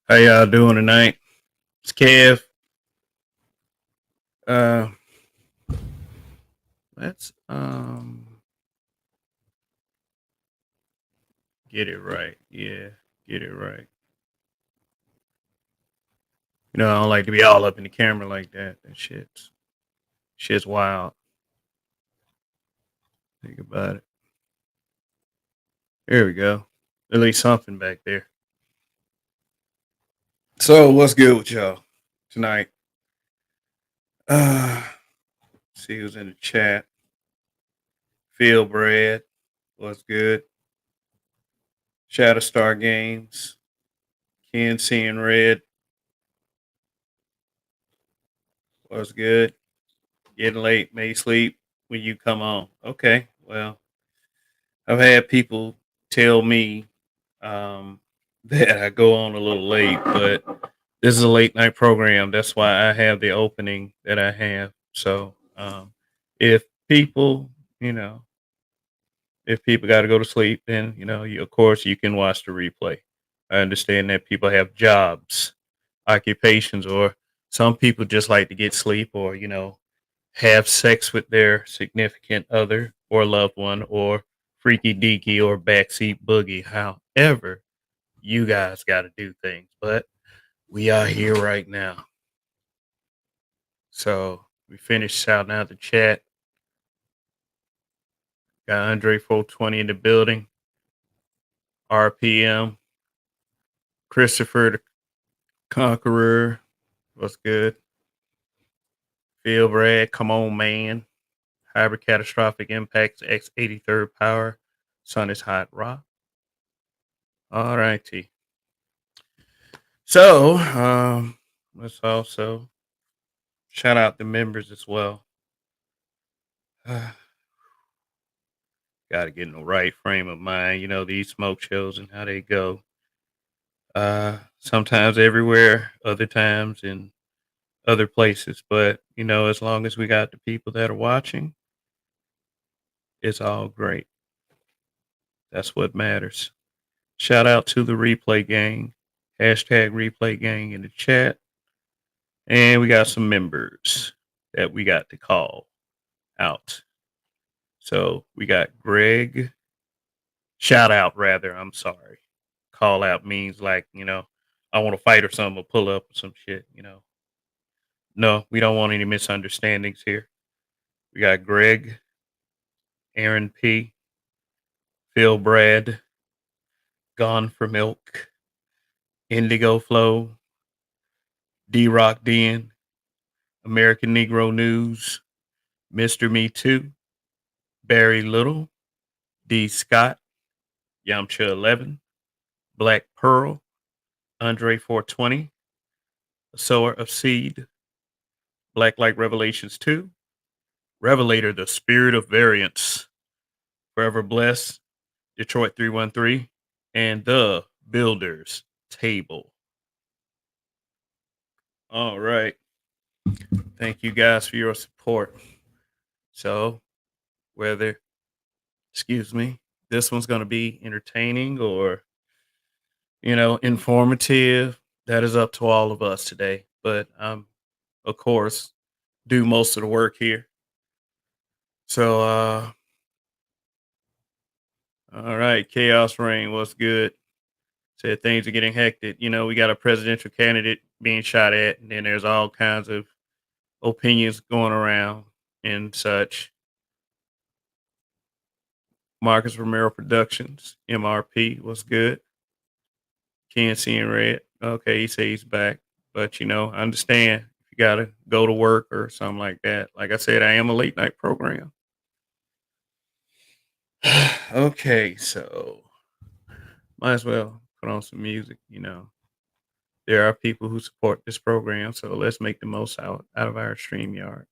How y'all doing tonight? It's Kev. Uh, let's get it right. Yeah, get it right. I don't like to be all up in the camera like that. That shit's wild. Think about it. There we go. At least something back there. So what's good with y'all tonight? Uh, see who's in the chat. Phil Brad. What's good? Shadow Star Games. Ken seeing red. What's good? Getting late, may sleep when you come on. Okay, well, I've had people tell me um, that I go on a little late, but this is a late night program. That's why I have the opening that I have. So if people, you know, if people got to go to sleep, then of course, you can watch the replay. I understand that people have jobs, occupations, or some people just like to get sleep, or have sex with their significant other or loved one or freaky deaky or backseat boogie. However, you guys got to do things, but we are here right now. So we finished shouting out the chat. Got Andre 420 in the building. RPM. Christopher the Conqueror. What's good? Phil Brad. Come on, man. Hybrid Catastrophic Impacts X83rd Power. Sun is hot. Rock. All righty. So, let's also shout out the members as well. Got to get in the right frame of mind. These smoke shows and how they go. Sometimes everywhere, other times in other places. But, as long as we got the people that are watching, it's all great. That's what matters. Shout out to the replay gang. Hashtag replay gang in the chat. And we got some members that we got to call out. So we got Greg. Shout out, rather. I'm sorry. Call out means like, I want to fight or something or pull up or some shit. No, we don't want any misunderstandings here. We got Greg, Aaron P, Phil Brad, Gone for Milk, Indigo Flow, D Rock Den, American Negro News, Mr. Me Too, Barry Little, D Scott, Yamcha 11, Black Pearl, Andre 420, Sower of Seed, Black Light Revelations 2, Revelator, the Spirit of Variance, Forever Blessed, Detroit 313, and The Builder's Table. All right. Thank you guys for your support. So, whether, this one's going to be entertaining or, informative, that is up to all of us today. But of course, do most of the work here. So, all right, Chaos Reign, what's good? Said things are getting hectic. We got a presidential candidate being shot at, and then there's all kinds of opinions going around and such. Marcus Romero Productions, MRP, what's good? Can't see in red. Okay, he says he's back. But I understand if you gotta go to work or something like that. Like I said, I am a late night program. Okay, so might as well put on some music. There are people who support this program, so let's make the most out of our StreamYard.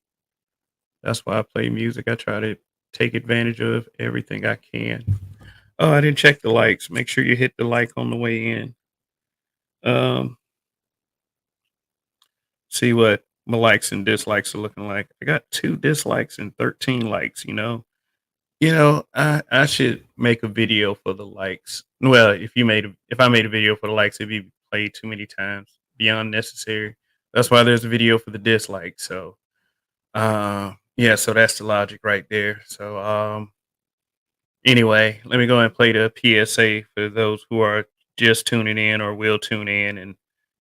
That's why I play music. I try to take advantage of everything I can. Oh, I didn't check the likes. Make sure you hit the like on the way in. See what my likes and dislikes are looking like. I got 2 dislikes and 13 likes. I should make a video for the likes. Well, if I made a video for the likes, it'd be played too many times beyond necessary. That's why there's a video for the dislike. So yeah, so that's the logic right there. So anyway, let me go and play the PSA for those who are just tuning in or will tune in and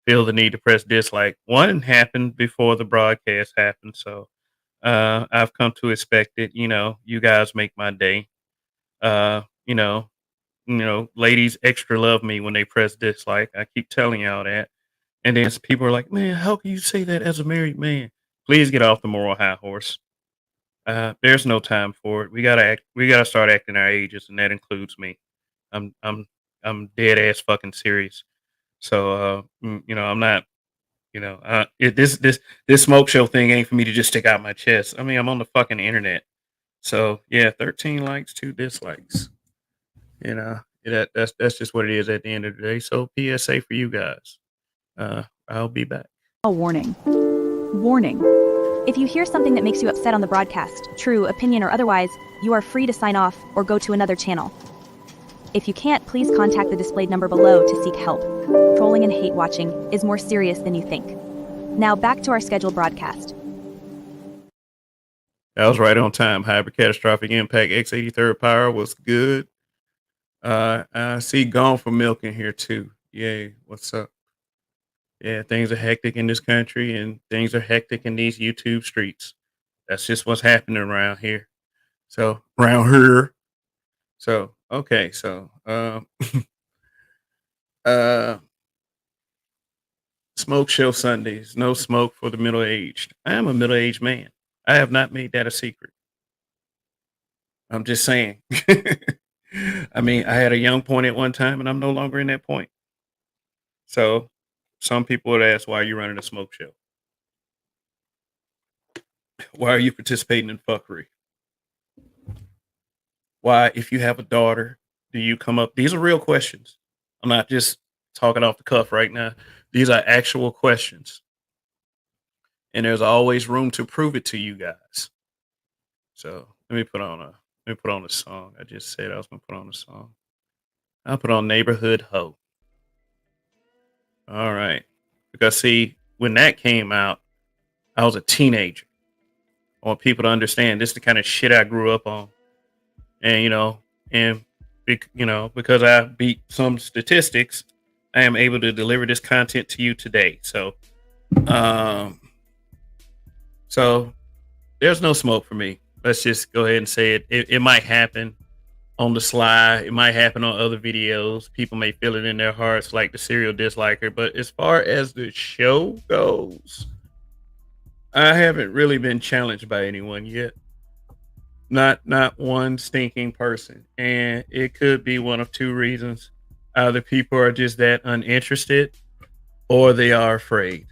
feel the need to press dislike. One happened before the broadcast happened, so I've come to expect it. You know, you guys make my day. Uh, you know, ladies extra love me when they press dislike. I keep telling y'all that. And then people are like, "Man, how can you say that as a married man?" Please get off the moral high horse. There's no time for it. We gotta start acting our ages, and that includes me. I'm I'm I'm dead ass fucking serious. So I'm not. This smoke show thing ain't for me to just stick out my chest. I mean, I'm on the fucking internet. So yeah, 13 likes, 2 dislikes. That's just what it is at the end of the day. So PSA for you guys. I'll be back. A warning. Warning. If you hear something that makes you upset on the broadcast, true, opinion, or otherwise, you are free to sign off or go to another channel. If you can't, please contact the displayed number below to seek help. Trolling and hate watching is more serious than you think. Now back to our scheduled broadcast. That was right on time. Hybrid catastrophic impact X83rd power was good. I see Gone for Milk in here too. Yay, what's up? Yeah, things are hectic in this country and things are hectic in these YouTube streets. That's just what's happening around here. So around here. So okay, so uh smoke show Sundays, no smoke for the middle aged. I am a middle aged man. I have not made that a secret. I'm just saying. I mean, I had a young point at one time and I'm no longer in that point. So some people would ask, why are you running a smoke show? Why are you participating in fuckery? Why, if you have a daughter, do you come up? These are real questions. I'm not just talking off the cuff right now. These are actual questions. And there's always room to prove it to you guys. So let me put on a song. I just said I was gonna put on a song. I'll put on Neighborhood Ho. All right. Because see, when that came out, I was a teenager. I want people to understand this is the kind of shit I grew up on. And because I beat some statistics, I am able to deliver this content to you today. So so there's no smoke for me. Let's just go ahead and say it. It might happen on the sly. It might happen on other videos. People may feel it in their hearts, like the serial disliker. But as far as the show goes, I haven't really been challenged by anyone yet. Not one stinking person. And it could be one of two reasons. Either people are just that uninterested or they are afraid.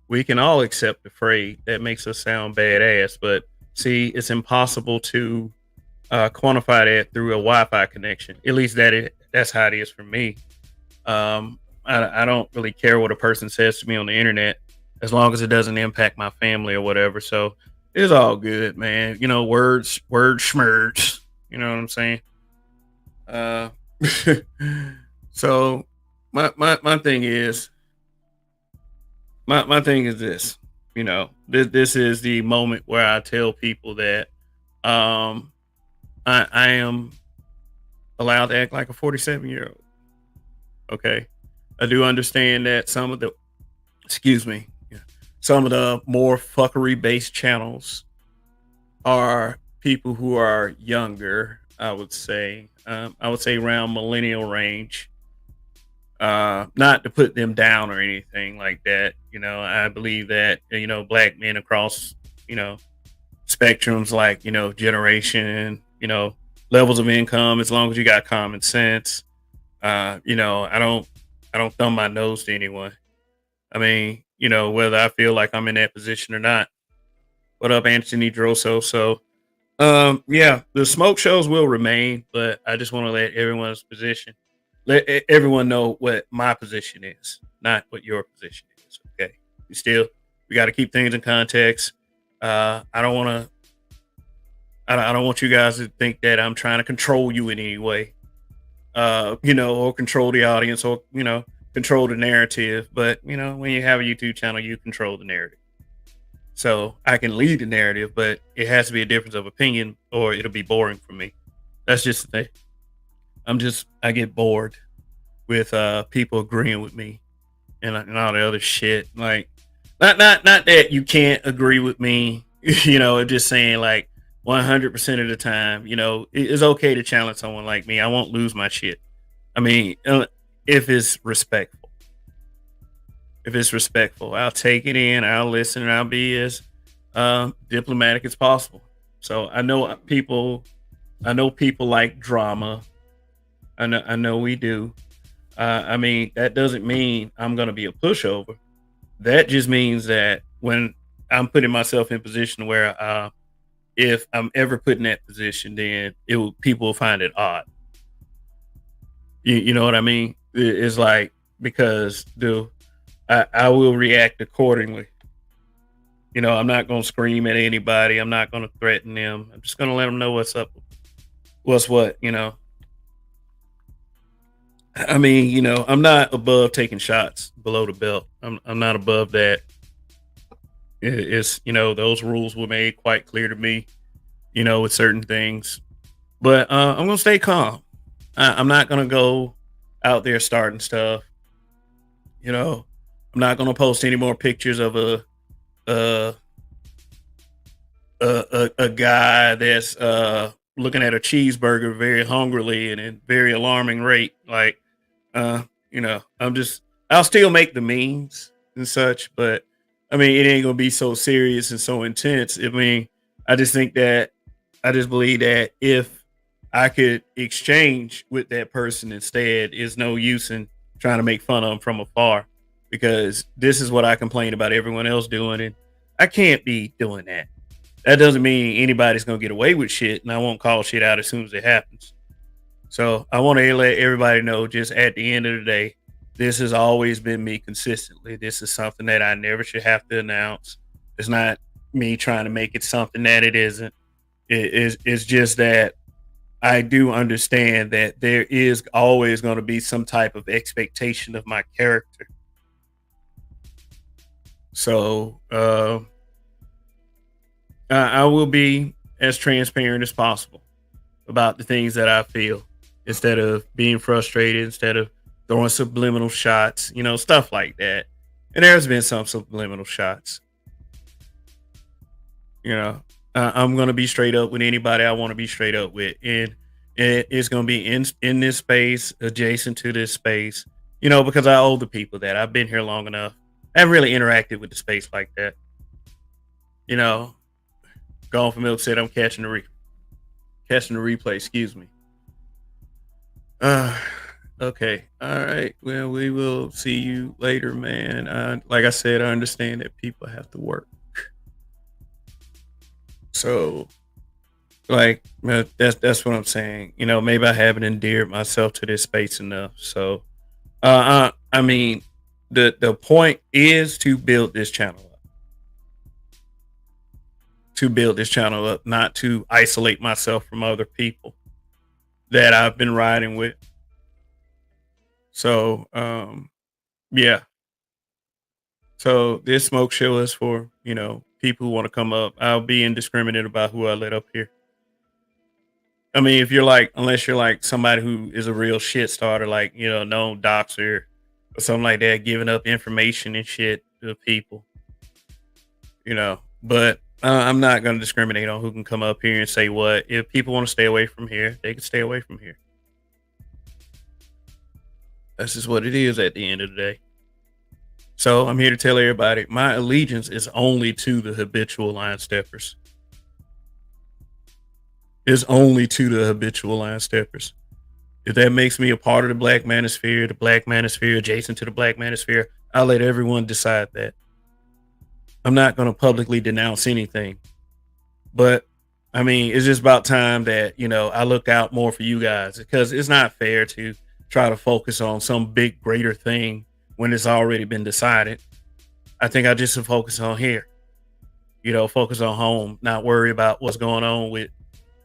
We can all accept afraid. That makes us sound badass. But see, it's impossible to quantify that through a Wi-Fi connection. At least that's how it is for me. I don't really care what a person says to me on the internet as long as it doesn't impact my family or whatever. So it's all good, man. Words schmerds. You know what I'm saying? So my thing is this. This is the moment where I tell people that I am allowed to act like a 47-year-old. Okay. I do understand that some of the more fuckery based channels are people who are younger, I would say around millennial range. Not to put them down or anything like that. I believe that, black men across, spectrums like, generation, levels of income, as long as you got common sense. I don't thumb my nose to anyone. I mean, whether I feel like I'm in that position or not. What up, Anthony Drosso? So, yeah, the smoke shows will remain, but I just want to let everyone know what my position is, not what your position is. Okay. We got to keep things in context. I don't want you guys to think that I'm trying to control you in any way, or control the audience, or, control the narrative. But when you have a YouTube channel, you control the narrative. So I can lead the narrative, but it has to be a difference of opinion, or it'll be boring for me. That's just the thing. I get bored with people agreeing with me and all the other shit. Like, not that you can't agree with me, just saying like 100% of the time, it's okay to challenge someone like me. I won't lose my shit. I mean, if it's respectful. If it's respectful, I'll take it in, I'll listen, and I'll be as diplomatic as possible. So I know people like drama. I know we do. I mean, that doesn't mean I'm going to be a pushover. That just means that when I'm putting myself in position where if I'm ever put in that position, then people will find it odd. You know what I mean? It's like, because I will react accordingly. I'm not going to scream at anybody. I'm not going to threaten them. I'm just going to let them know what's up, what's what. I mean, I'm not above taking shots below the belt. I'm not above that. It's those rules were made quite clear to me, with certain things. But I'm gonna stay calm. I'm not gonna go out there starting stuff. I'm not gonna post any more pictures of a a guy that's looking at a cheeseburger very hungrily and at very alarming rate. Like, I'll still make the memes and such, but I mean, it ain't gonna be so serious and so intense. I mean, I just think that I just believe that if I could exchange with that person instead, is no use in trying to make fun of them from afar, because this is what I complain about everyone else doing, and I can't be doing that. That doesn't mean anybody's gonna get away with shit, and I won't call shit out as soon as it happens. So I want to let everybody know, just at the end of the day, this has always been me consistently. This is something that I never should have to announce. It's not me trying to make it something that it isn't. It's just that I do understand that there is always going to be some type of expectation of my character. So I will be as transparent as possible about the things that I feel, instead of being frustrated, instead of throwing subliminal shots, stuff like that. And there's been some subliminal shots. I'm going to be straight up with anybody I want to be straight up with. And it's going to be in this space, adjacent to this space, because I owe the people that. I've been here long enough. I haven't really interacted with the space like that. Gone for Milk said I'm catching the replay, excuse me. Okay. All right. Well, we will see you later, man. Like I said, I understand that people have to work. So, like, that's what I'm saying. Maybe I haven't endeared myself to this space enough. So, I mean, the point is to build this channel up. Not to isolate myself from other people that I've been riding with. So, yeah. So this smoke show is for, people who want to come up. I'll be indiscriminate about who I let up here. I mean, unless you're like somebody who is a real shit starter, like, known doxer or something like that, giving up information and shit to people, but I'm not going to discriminate on who can come up here and say what. If people want to stay away from here, they can stay away from here. That's just what it is at the end of the day. So I'm here to tell everybody my allegiance is only to the habitual line steppers. It's only to the habitual line steppers. If that makes me a part of the black manosphere adjacent to the black manosphere, I'll let everyone decide that. I'm not going to publicly denounce anything. But I mean, it's just about time that, I look out more for you guys, because it's not fair to try to focus on some big, greater thing when it's already been decided. I think I just focus on here, focus on home, not worry about what's going on with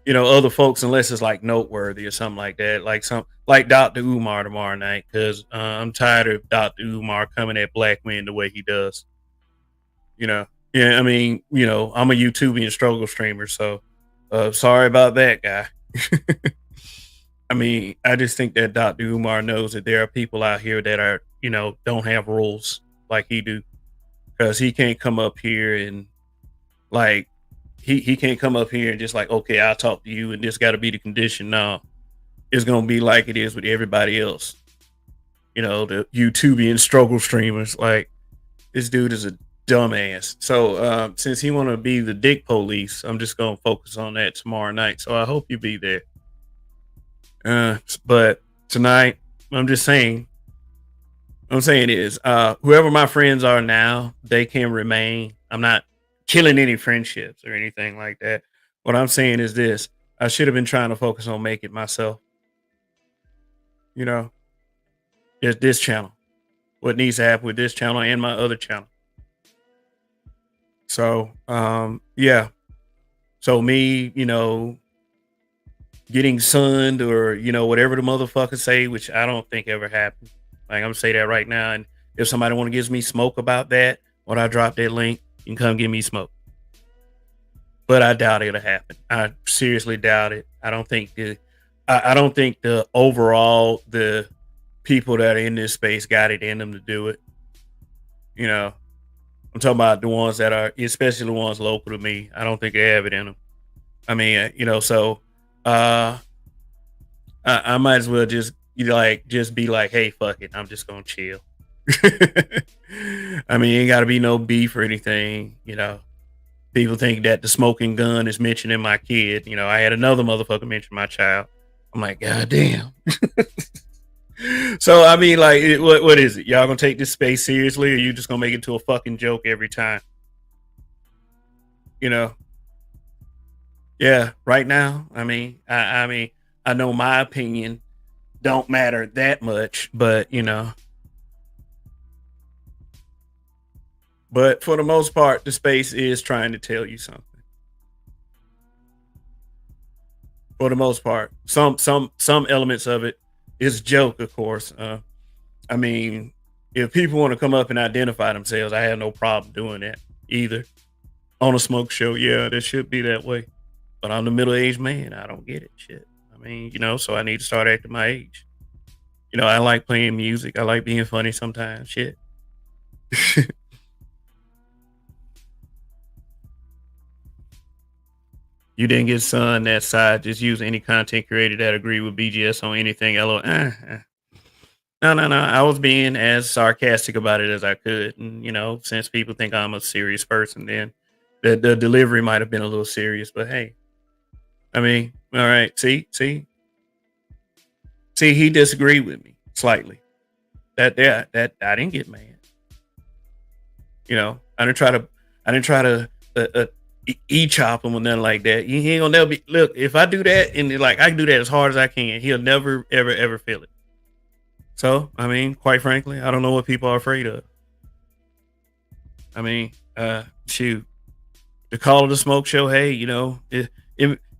other folks unless it's like noteworthy or something like that, like some like Dr. Umar tomorrow night because I'm tired of Dr. Umar coming at black men the way he does. You know, yeah, I mean, I'm a YouTubian struggle streamer, so sorry about that, guy. I mean, I just think that Dr. Umar knows that there are people out here that are, don't have rules like he do, because he can't come up here and like he can't come up here and just like, okay, I'll talk to you and this got to be the condition. No, it's gonna be like it is with everybody else. The YouTubian struggle streamers. Like this dude is a dumbass. So since he want to be the dick police, I'm just gonna focus on that tomorrow night. So I hope you be there. But tonight, I'm just saying. I'm saying is, whoever my friends are now, they can remain. I'm not killing any friendships or anything like that. What I'm saying is this: I should have been trying to focus on making myself. You know, just this channel. What needs to happen with this channel and my other channel. So, yeah. So me, getting sunned or whatever the motherfuckers say, which I don't think ever happened. Like I'm gonna say that right now, and if somebody want to give me smoke about that, when I drop that link, you can come give me smoke. But I doubt it'll happen. I seriously doubt it. I don't think I don't think the people that are in this space got it in them to do it. I'm talking about the ones that are, especially the ones local to me. I don't think they have it in them. I mean, so uh, I might as well just just be like, hey, fuck it, I'm just gonna chill. I mean, ain't got to be no beef or anything. People think that the smoking gun is mentioning my kid. I had another motherfucker mention my child. I'm like, god damn. So I mean, like, what is it? Y'all gonna take this space seriously, or you just gonna make it to a fucking joke every time? You know? Yeah. Right now, I mean, I know my opinion don't matter that much, but but for the most part, the space is trying to tell you something. For the most part, some elements of it is joke, of course. I mean, if people want to come up and identify themselves, I have no problem doing that either. On a smoke show, yeah, that should be that way. But I'm the middle-aged man. I don't get it. Shit. I mean, so I need to start acting my age. I like playing music. I like being funny sometimes. Shit. You didn't get sun that side. Just use any content creator that agree with BGS on anything. LO. No, no, no. I was being as sarcastic about it as I could. And, since people think I'm a serious person, then the delivery might have been a little serious. But hey, I mean, all right. See, he disagreed with me slightly. That I didn't get mad. I didn't try to chop him or nothing like that. He ain't gonna never be. Look, if I do that and like I can do that as hard as I can, he'll never ever feel it. So I mean, quite frankly, I don't know what people are afraid of. I mean, shoot, the call of the smoke show. Hey,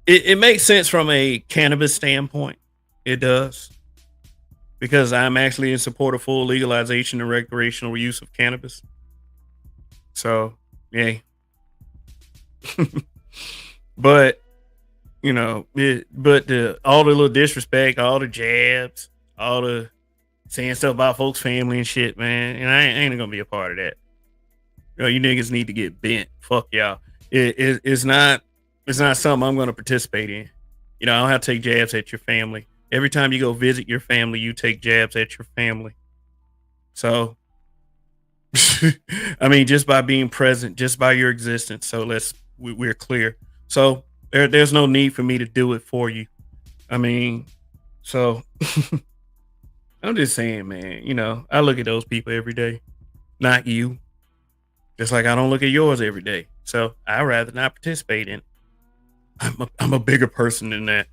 it makes sense from a cannabis standpoint. It does, because I'm actually in support of full legalization and recreational use of cannabis. So, yeah. But all the little disrespect, all the jabs, all the saying stuff about folks' family and shit, man, and I ain't gonna be a part of that. You niggas need to get bent. Fuck y'all. It's not something I'm gonna participate in. I don't have to take jabs at your family. Every time you go visit your family, you take jabs at your family. So, I mean, just by being present, just by your existence. So we're clear. So there's no need for me to do it for you. I mean, so I'm just saying, man, I look at those people every day, not you. Just like I don't look at yours every day. So I'd rather not participate in it. I'm a bigger person than that.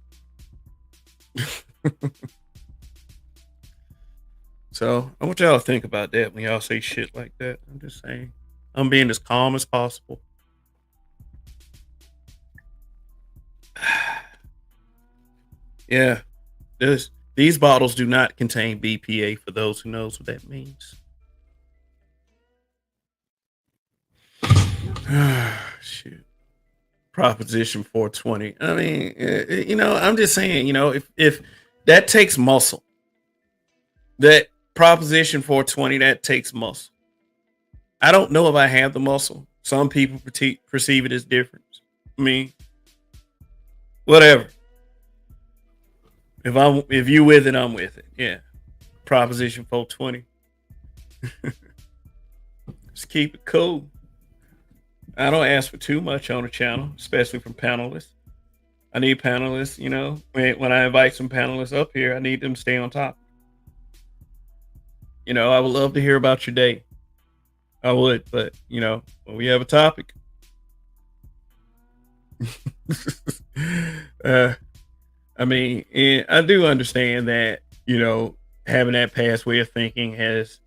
So I want y'all to think about that when y'all say shit like that. I'm just saying, I'm being as calm as possible. Yeah. These bottles do not contain BPA for those who knows what that means. Shoot. Proposition 420. I mean, I'm just saying, if that takes muscle, that Proposition 420, that takes muscle. I don't know if I have the muscle. Some people perceive it as different. I mean, whatever. If you with it, I'm with it. Yeah. Proposition 420. Just keep it cool. I don't ask for too much on the channel, especially from panelists. I need panelists, when I invite some panelists up here, I need them to stay on top. I would love to hear about your day. I would, but when we have a topic. I mean, I do understand that, having that past way of thinking has,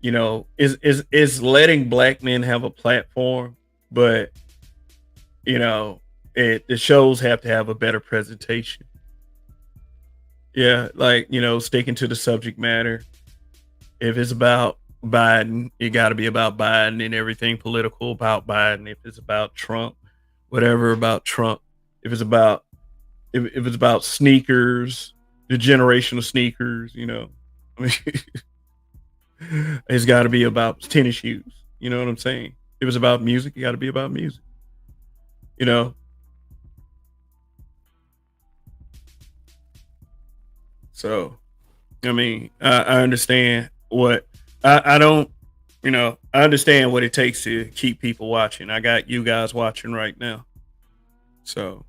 is letting black men have a platform, but the shows have to have a better presentation. Yeah, like, sticking to the subject matter. If it's about Biden, it got to be about Biden and everything political about Biden. If it's about Trump, whatever about Trump. If it's about sneakers, the generation of sneakers, I mean, it's got to be about tennis shoes. You know what I'm saying? If it's about music, it got to be about music. So, I mean, I understand what I don't, I understand what it takes to keep people watching. I got you guys watching right now. So,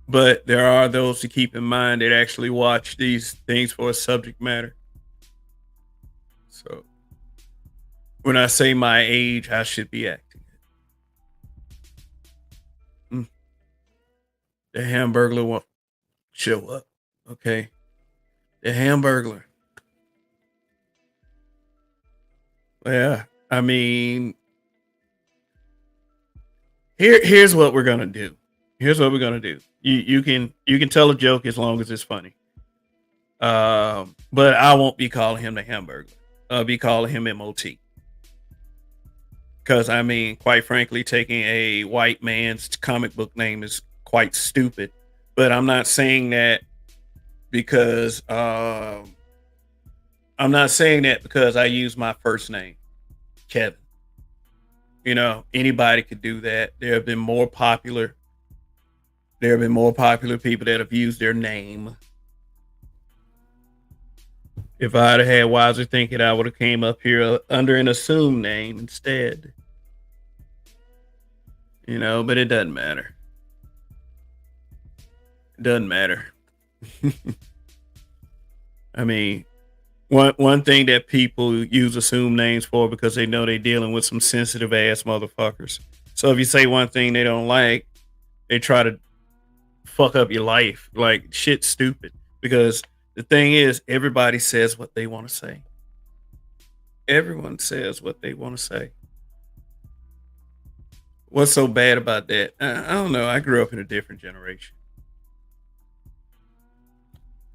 but there are those to keep in mind that actually watch these things for a subject matter. So, when I say my age, I should be acting it. The Hamburglar won't show up. Okay. The Hamburglar. Yeah. I mean, here's what we're gonna do. Here's what we're gonna do. You can tell a joke as long as it's funny. But I won't be calling him the Hamburglar. I'll be calling him MOT. Because I mean, quite frankly, taking a white man's comic book name is quite stupid. But I'm not saying that because I use my first name, Kevin. Anybody could do that. There have been more popular people that have used their name. If I'd have had wiser thinking, I would have came up here under an assumed name instead. But it doesn't matter. It doesn't matter. I mean, one thing that people use assumed names for because they know they're dealing with some sensitive ass motherfuckers. So if you say one thing they don't like, they try to fuck up your life. Like, shit's stupid. Because the thing is, everybody says what they want to say. Everyone says what they want to say. What's so bad about that? I don't know. I grew up in a different generation.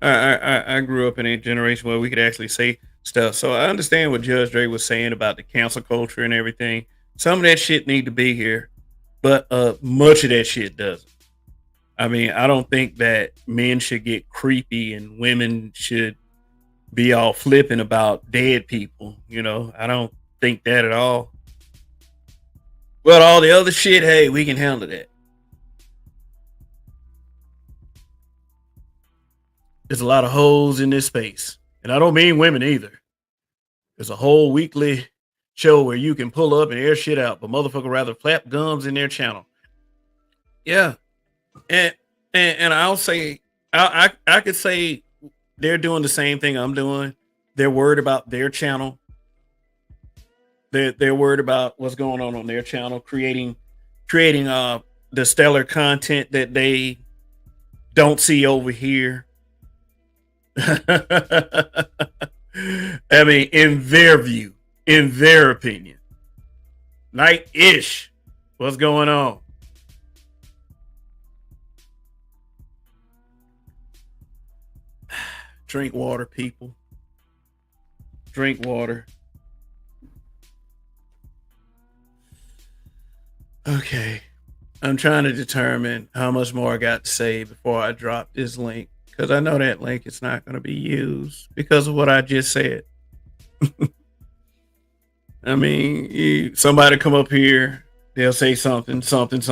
I grew up in a generation where we could actually say stuff. So I understand what Judge Dre was saying about the cancel culture and everything. Some of that shit need to be here, but much of that shit doesn't. I mean, I don't think that men should get creepy and women should be all flipping about dead people. I don't think that at all. But all the other shit, hey, we can handle that. There's a lot of hoes in this space. And I don't mean women either. There's a whole weekly show where you can pull up and air shit out, but motherfucker rather flap gums in their channel. Yeah. And I'll say, I could say they're doing the same thing I'm doing. They're worried about their channel. They're worried about what's going on their channel, creating the stellar content that they don't see over here. I mean, in their view, in their opinion. Night-ish. What's going on? Drink water, people. Drink water. Okay. I'm trying to determine how much more I got to say before I drop this link. Because I know that link is not going to be used because of what I just said. I mean, somebody come up here, they'll say something, and something and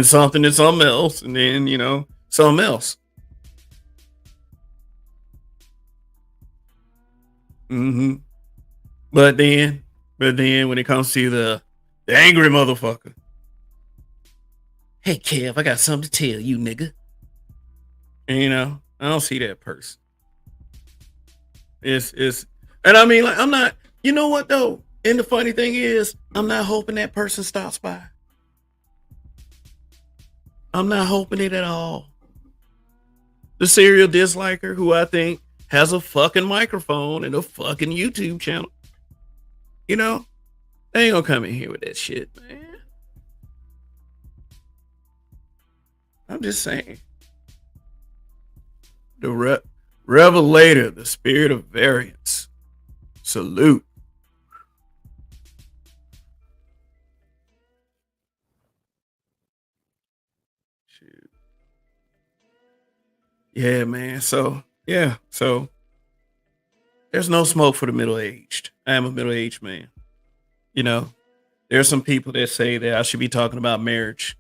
something else, and then, something else. Mm-hmm. But then when it comes to the angry motherfucker, hey Kev, I got something to tell you, nigga. And I don't see that person. It's and I mean, like, I'm not, you know what though? And the funny thing is, I'm not hoping that person stops by. I'm not hoping it at all. The serial disliker who I think has a fucking microphone and a fucking YouTube channel. They ain't gonna come in here with that shit, man. I'm just saying. The Revelator, the spirit of variance. Salute. Shoot. Yeah, man. So there's no smoke for the middle-aged. I am a middle-aged man. There's some people that say that I should be talking about marriage.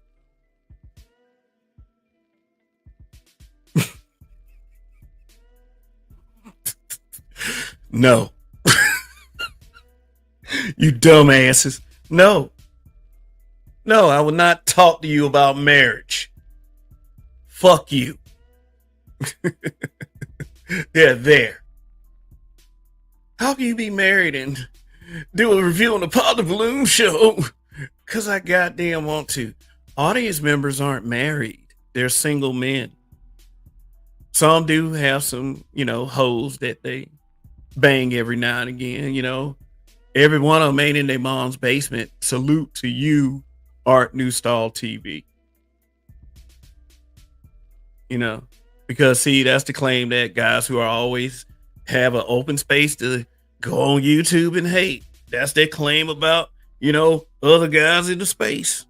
No. You dumbasses. No, I will not talk to you about marriage. Fuck you. Yeah, there. How can you be married and do a review on the Pod the Balloon show? Because I goddamn want to. Audience members aren't married. They're single men. Some do have some, hoes that they bang every now and again, Every one of them ain't in their mom's basement. Salute to you, Art Newstall TV. Because see, that's the claim that guys who are always have an open space to go on YouTube and hate. That's their claim about, other guys in the space.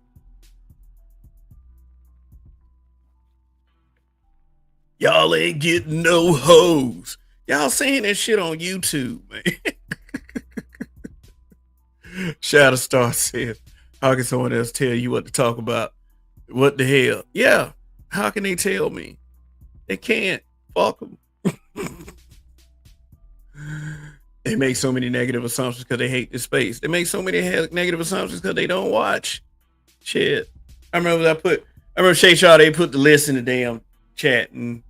Y'all ain't getting no hoes. Y'all saying that shit on YouTube, man. Shadow Star said, how can someone else tell you what to talk about? What the hell? Yeah. How can they tell me? They can't. Fuck them. They make so many negative assumptions because they hate this space. They make so many negative assumptions because they don't watch. Shit. I remember Shay Shaw, they put the list in the damn chat and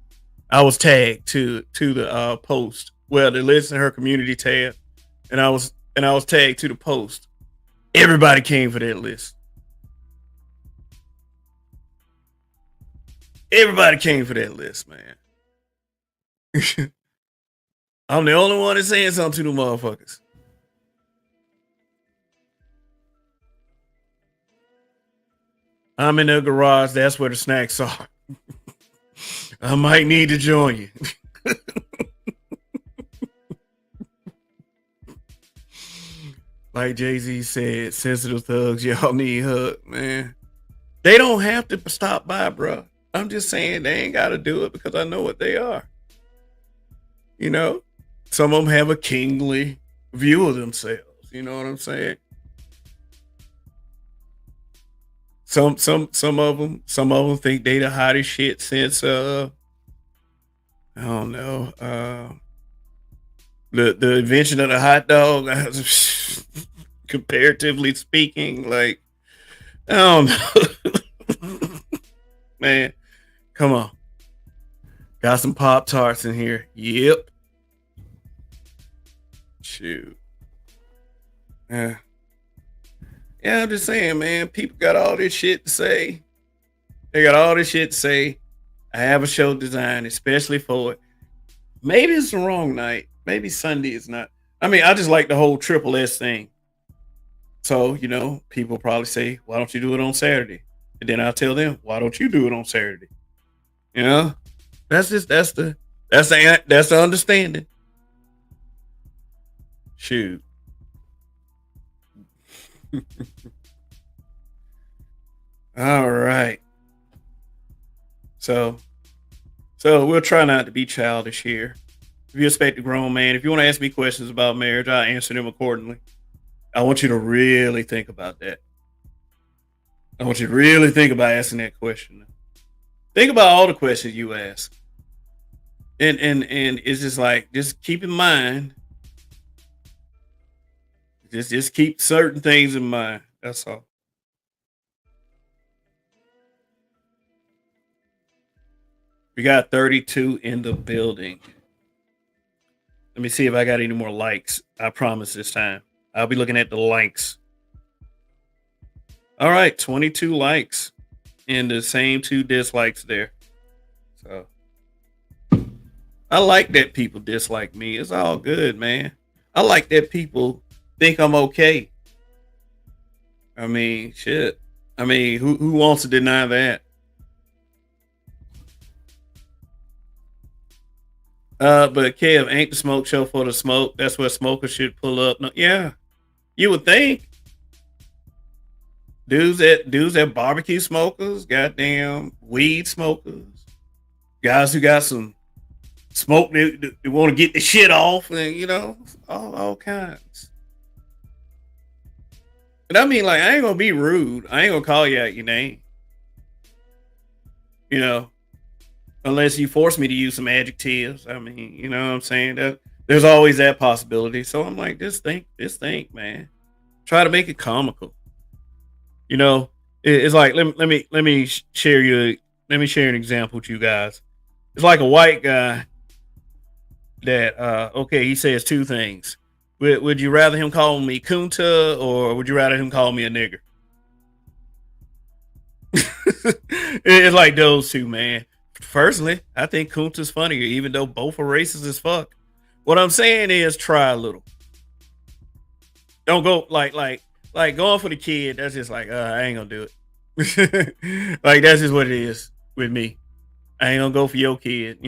I was tagged to the post. Well, the list in her community tab. And I was tagged to the post. Everybody came for that list. Everybody came for that list, man. I'm the only one that's saying something to the motherfuckers. I'm in the garage. That's where the snacks are. I might need to join you. Like Jay-Z said, sensitive thugs, y'all need hug, man. They don't have to stop by, bro. I'm just saying they ain't got to do it because I know what they are. Some of them have a kingly view of themselves. You know what I'm saying? Some of them think they the hottest shit since I don't know, the invention of the hot dog. Comparatively speaking, like, I don't know. Man, come on. Got some Pop-Tarts in here. Yep. Shoot. Yeah, I'm just saying, man, people got all this shit to say. They got all this shit to say. I have a show designed especially for it. Maybe it's the wrong night. Maybe Sunday is not. I mean, I just like the whole Triple S thing. So, people probably say, why don't you do it on Saturday? And then I'll tell them, why don't you do it on Saturday? That's the That's the understanding. Shoot. All right. So we'll try not to be childish here. If you expect a grown man, if you want to ask me questions about marriage, I'll answer them accordingly. I want you to really think about that. I want you to really think about asking that question. Think about all the questions you ask. And it's just like, just keep in mind, just keep certain things in mind. That's all. We got 32 in the building. Let me see if I got any more likes. I promise this time. I'll be looking at the likes. All right, 22 likes and the same 2 dislikes there. So I like that people dislike me. It's all good, man. I like that people think I'm okay. I mean, shit. I mean, who wants to deny that? But Kev, ain't the smoke show for the smoke? That's what smokers should pull up. No, yeah, you would think. Dudes that barbecue smokers, goddamn weed smokers, guys who got some smoke they want to get the shit off, and all kinds. And I mean, like, I ain't gonna be rude. I ain't gonna call you out your name. Unless you force me to use some adjectives. I mean, you know what I'm saying? There's always that possibility. So I'm like, just think, man. Try to make it comical. It's like, let me share an example with you guys. It's like a white guy that he says 2 things. Would you rather him call me Kunta, or would you rather him call me a nigger? It's like those 2, man. Personally, I think Kunta's funnier, even though both are racist as fuck. What I'm saying is, try a little. Don't go like going for the kid. That's just like, I ain't gonna do it. Like, that's just what it is with me. I ain't gonna go for your kid,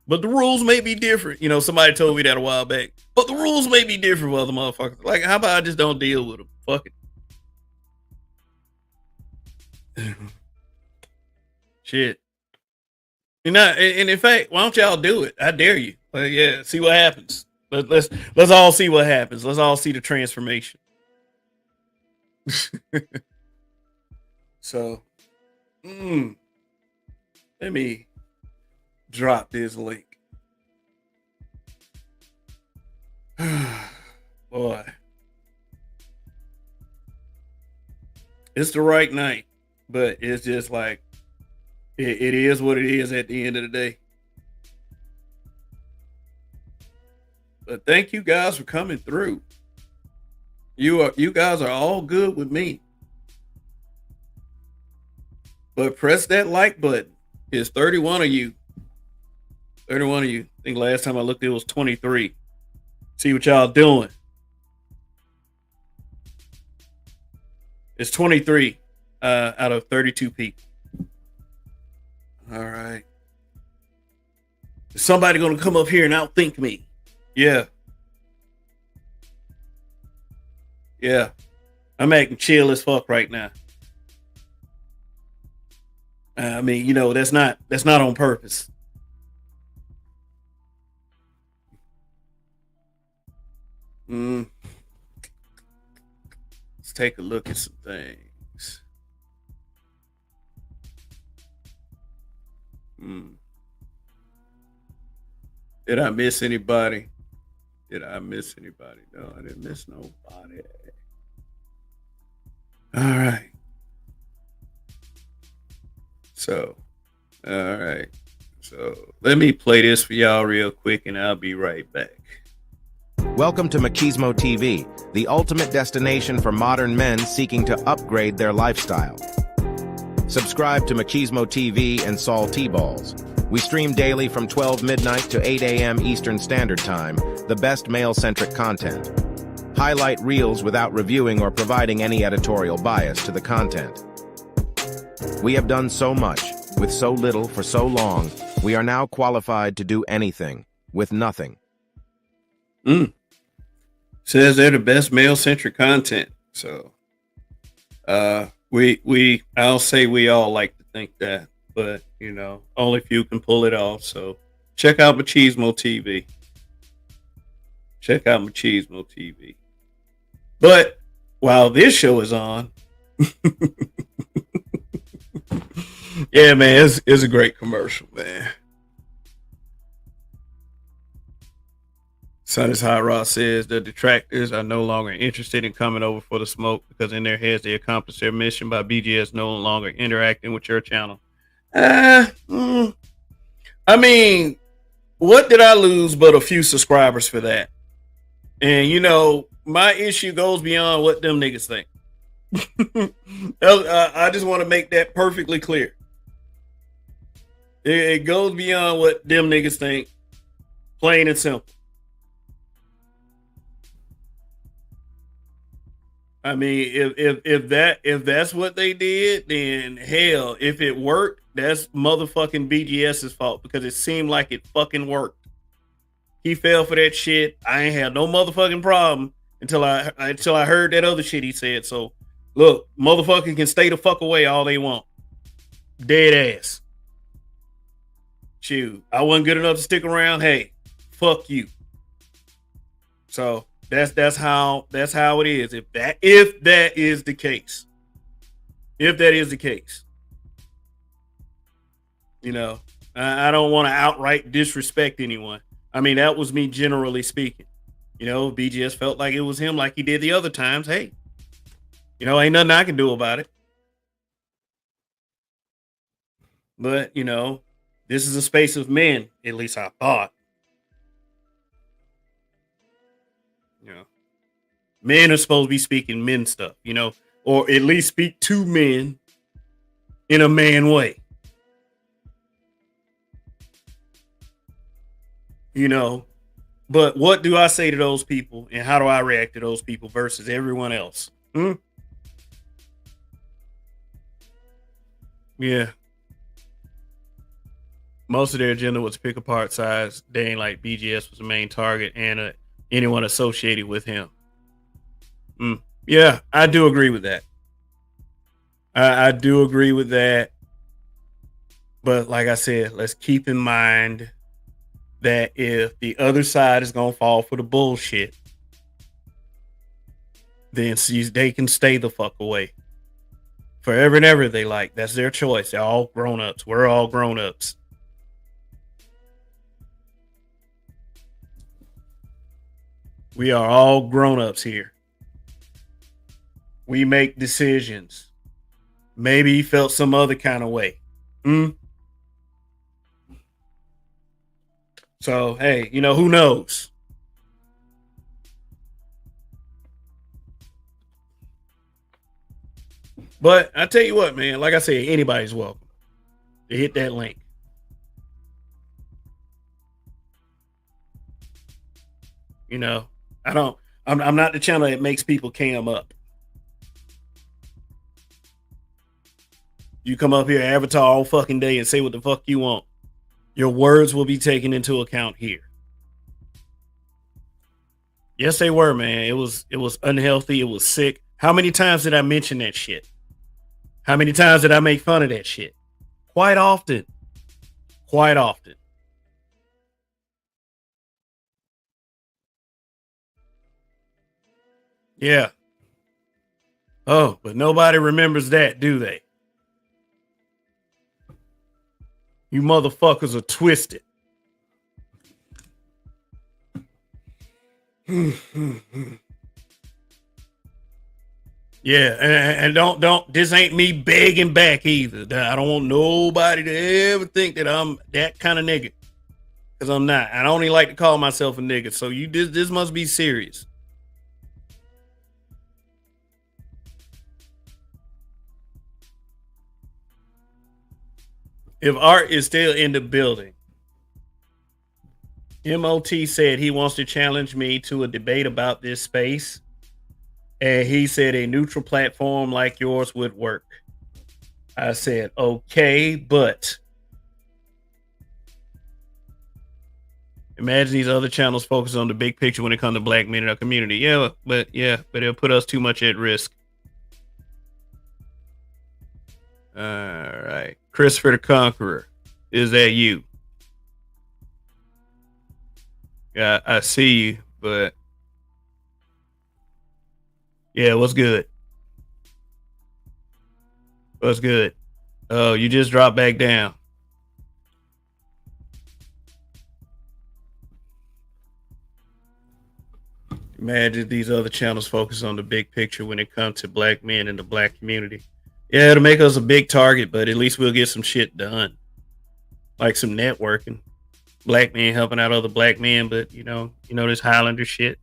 But the rules may be different. Somebody told me that a while back. But the rules may be different with other motherfuckers. Like, how about I just don't deal with them? Fuck it. Shit. And in fact, why don't y'all do it? I dare you. Yeah, see what happens. Let's all see what happens. Let's all see the transformation. So, let me drop this link. Boy, it's the right night, but it's just like, it is what it is at the end of the day. But thank you guys for coming through. You guys are all good with me. But press that like button. It's 31 of you. 31 of you. I think last time I looked, it was 23. See what y'all doing. It's 23 out of 32 people. All right. Is somebody going to come up here and outthink me? Yeah. Yeah. I'm acting chill as fuck right now. I mean, that's not on purpose. Let's take a look at some things. Did I miss anybody? No, I didn't miss nobody. All right. So, all right. So let me play this for y'all real quick, and I'll be right back. Welcome to Machismo TV, the ultimate destination for modern men seeking to upgrade their lifestyle. Subscribe to Machismo TV and Saul T-Balls. We stream daily from 12 midnight to 8 a.m. Eastern Standard Time, the best male-centric content. Highlight reels without reviewing or providing any editorial bias to the content. We have done so much, with so little for so long, We are now qualified to do anything with nothing. Says they're the best male-centric content. So I'll say we all like to think that, but only few can pull it off. So check out Machismo TV. Check out Machismo TV. But while this show is on, yeah, man, it's a great commercial, man. Son is Hot Rod says the detractors are no longer interested in coming over for the smoke because in their heads they accomplished their mission by BGS no longer interacting with your channel. I mean, what did I lose but a few subscribers for that? And my issue goes beyond what them niggas think. I just want to make that perfectly clear. It goes beyond what them niggas think, plain and simple. I mean, if that's what they did, then hell, if it worked, that's motherfucking BGS's fault because it seemed like it fucking worked. He fell for that shit. I ain't had no motherfucking problem until I heard that other shit he said. So look, motherfucking can stay the fuck away all they want. Dead ass. Shoot, I wasn't good enough to stick around. Hey, fuck you. So that's how it is. If that is the case. If that is the case. I don't want to outright disrespect anyone. I mean, that was me generally speaking. BGS felt like it was him like he did the other times. Hey, ain't nothing I can do about it. But, this is a space of men, at least I thought. Men are supposed to be speaking men stuff, or at least speak to men in a man way. But what do I say to those people and how do I react to those people versus everyone else? Yeah. Most of their agenda was to pick apart sides. They ain't like BGS was the main target and anyone associated with him. Yeah, I do agree with that. I do agree with that. But like I said, let's keep in mind that if the other side is going to fall for the bullshit, then they can stay the fuck away. Forever and ever they like. That's their choice. They're all grown-ups. We're all grown-ups. We are all grown-ups here. We make decisions. Maybe he felt some other kind of way. So, hey, who knows? But I tell you what, man, like I said, anybody's welcome to hit that link. I'm not the channel that makes people cam up. You come up here, avatar all fucking day and say what the fuck you want. Your words will be taken into account here. Yes, they were, man. It was unhealthy. It was sick. How many times did I mention that shit? How many times did I make fun of that shit? Quite often. Quite often. Yeah. Oh, but nobody remembers that, do they? You motherfuckers are twisted. Yeah, and don't. This ain't me begging back either. I don't want nobody to ever think that I'm that kind of nigga, because I'm not. I don't even like to call myself a nigga. So this must be serious. If Art is still in the building, MOT said he wants to challenge me to a debate about this space. And he said a neutral platform like yours would work. I said, okay, but Imagine these other channels focus on the big picture when it comes to black men in our community. But it'll put us too much at risk. All right. Christopher the Conqueror. Is that you? Yeah, I see you, but yeah, what's good? What's good? Oh, you just dropped back down. Imagine these other channels focus on the big picture when it comes to black men in the black community. Yeah, it'll make us a big target, but at least we'll get some shit done. Like some networking. Black men helping out other black men, but you know this Highlander shit.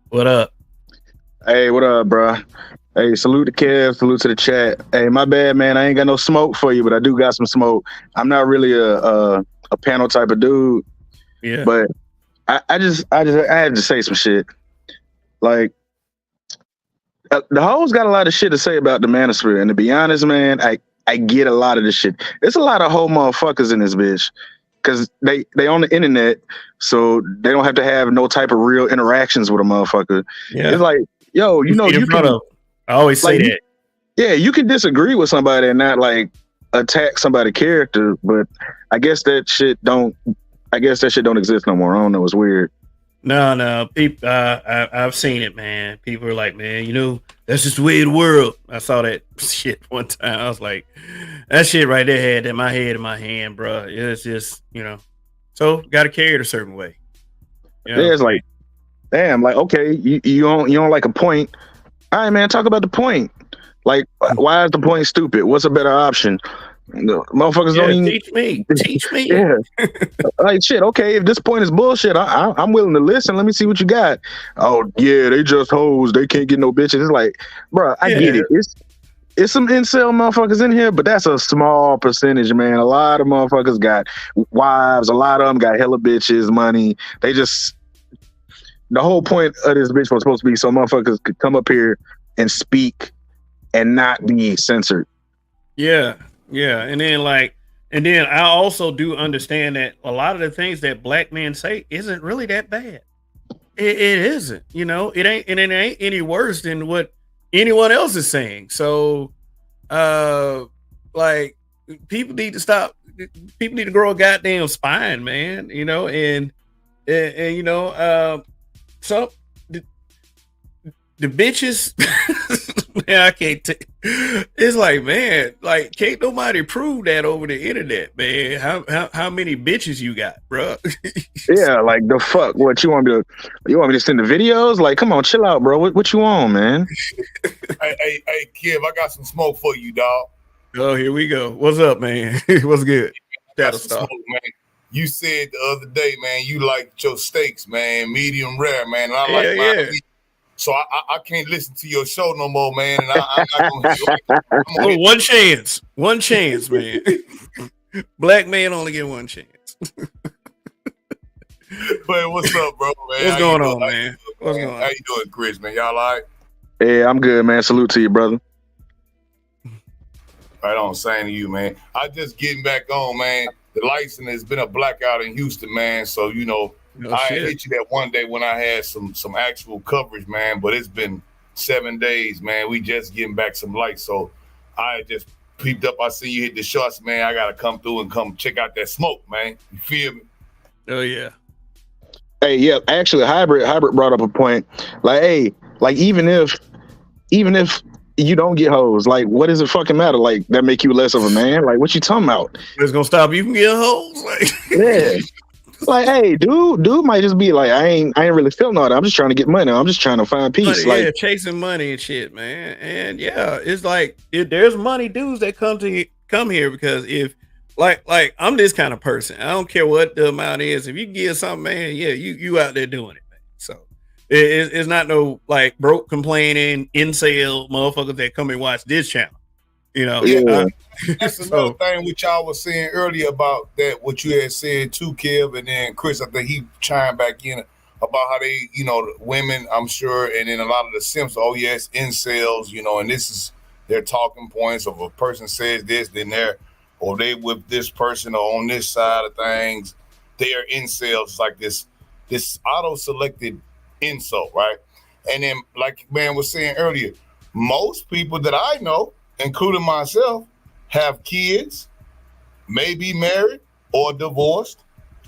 What up? Hey, what up, bro? Hey, salute to Kev, salute to the chat. Hey, my bad, man. I ain't got no smoke for you, but I do got some smoke. I'm not really a panel type of dude. Yeah. But I had to say some shit. Like, the hoes got a lot of shit to say about the manosphere, and to be honest, man, I get a lot of this shit. There's a lot of hoe motherfuckers in this bitch, because they on the internet, so they don't have to have no type of real interactions with a motherfucker. Yeah. It's like, yo, you can. I always say that. Yeah, you can disagree with somebody and not like attack somebody's character, but I guess that shit don't exist no more. I don't know. It's weird. No. People, I've seen it, man. People are like, man, that's just the way of the world. I saw that shit one time. I was like, that shit right there had in my head in my hand, bro. It's just, so got to carry it a certain way. Yeah, it's like, damn, like, okay, you don't like a point. All right, man, talk about the point. Like, why is the point stupid? What's a better option? Motherfuckers don't even teach me. Yeah, like shit. Okay, if this point is bullshit, I'm willing to listen. Let me see what you got. Oh yeah, they just hoes. They can't get no bitches. It's like, bro, I get it. It's some incel motherfuckers in here, but that's a small percentage, man. A lot of motherfuckers got wives. A lot of them got hella bitches, money. They just, the whole point of this bitch was supposed to be so motherfuckers could come up here and speak and not be censored. Yeah. And then I also do understand that a lot of the things that black men say isn't really that bad. It isn't, it ain't any worse than what anyone else is saying. So, like, people need to stop. People need to grow a goddamn spine, man. So the bitches, man, I can't take. It's like, man, like, can't nobody prove that over the internet, man. How many bitches you got, bro? Yeah, like the fuck. What you want me to send the videos? Like, come on, chill out, bro. What you on, man? Hey, Kev, I got some smoke for you, dog. Oh, here we go. What's up, man? What's good? That'll stop. Smoke, man. You said the other day, man, you liked your steaks, man, medium rare, man. And I like mine. Yeah. So I can't listen to your show no more, man. And I'm not gonna one chance, man. Black man only get one chance. But what's up, bro, man? What's going on, man? What's going on? How you doing, Chris, man? Y'all all right? Yeah, I'm good, man. Salute to you, brother. Right on, same to you, man. I just getting back on, man. The lights, and there's been a blackout in Houston, man. So, I hit you that one day when I had some actual coverage, man, but it's been 7 days, man. We just getting back some lights. So I just peeped up. I see you hit the shots, man. I got to come through and come check out that smoke, man. You feel me? Oh, yeah. Hey, yeah, actually, Hybrid brought up a point. Like, hey, like, even if you don't get hoes, like, what does it fucking matter? Like, that make you less of a man? Like, what you talking about? It's gonna stop you from getting hoes? Like, yeah. Like, hey, dude might just be like, I ain't really feeling all that. I'm just trying to get money. I'm just trying to find peace. Money, like, chasing money and shit, man. And yeah, it's like, there's money dudes that come here because if like I'm this kind of person. I don't care what the amount is. If you give something, man, yeah, you out there doing it, man. So it's not no like broke complaining incel motherfuckers that come and watch this channel. Yeah. That's another thing which y'all was saying earlier about that, what you had said too, Kev, and then Chris, I think he chimed back in about how they, women, I'm sure, and then a lot of the simps, oh yes, incels, and this is their talking points of a person says this, then they with this person or on this side of things. they are incels. It's like this auto-selected insult, right? And then, like man was saying earlier, most people that I know, including myself, have kids, may be married or divorced,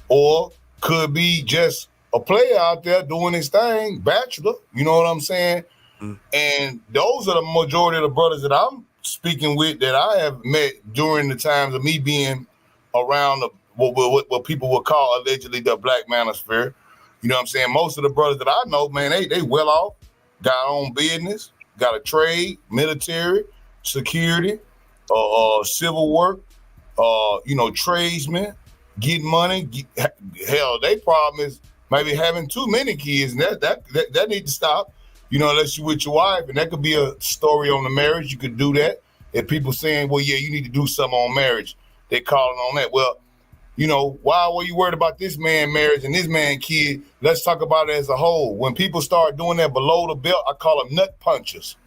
or could be just a player out there doing his thing, bachelor, you know what I'm saying? And those are the majority of the brothers that I'm speaking with that I have met during the times of me being around what people would call allegedly the black manosphere. You know what I'm saying? Most of the brothers that I know, man, they well off, got own business, got a trade, military, security, civil work, tradesmen, getting money. Hell, their problem is maybe having too many kids, and that need to stop. Unless you with your wife, and that could be a story on the marriage. You could do that. If people saying, well, yeah, you need to do something on marriage, they calling on that. Well, why were you worried about this man marriage and this man kid? Let's talk about it as a whole. When people start doing that below the belt, I call them nut punchers.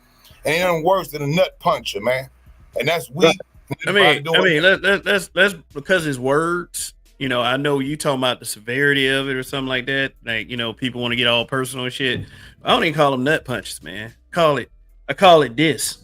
And ain't nothing worse than a nut puncher, man. And that's weak. That's because his words. I know you talking about the severity of it or something like that. Like, people want to get all personal and shit. I don't even call them nut punches, man. I call it this.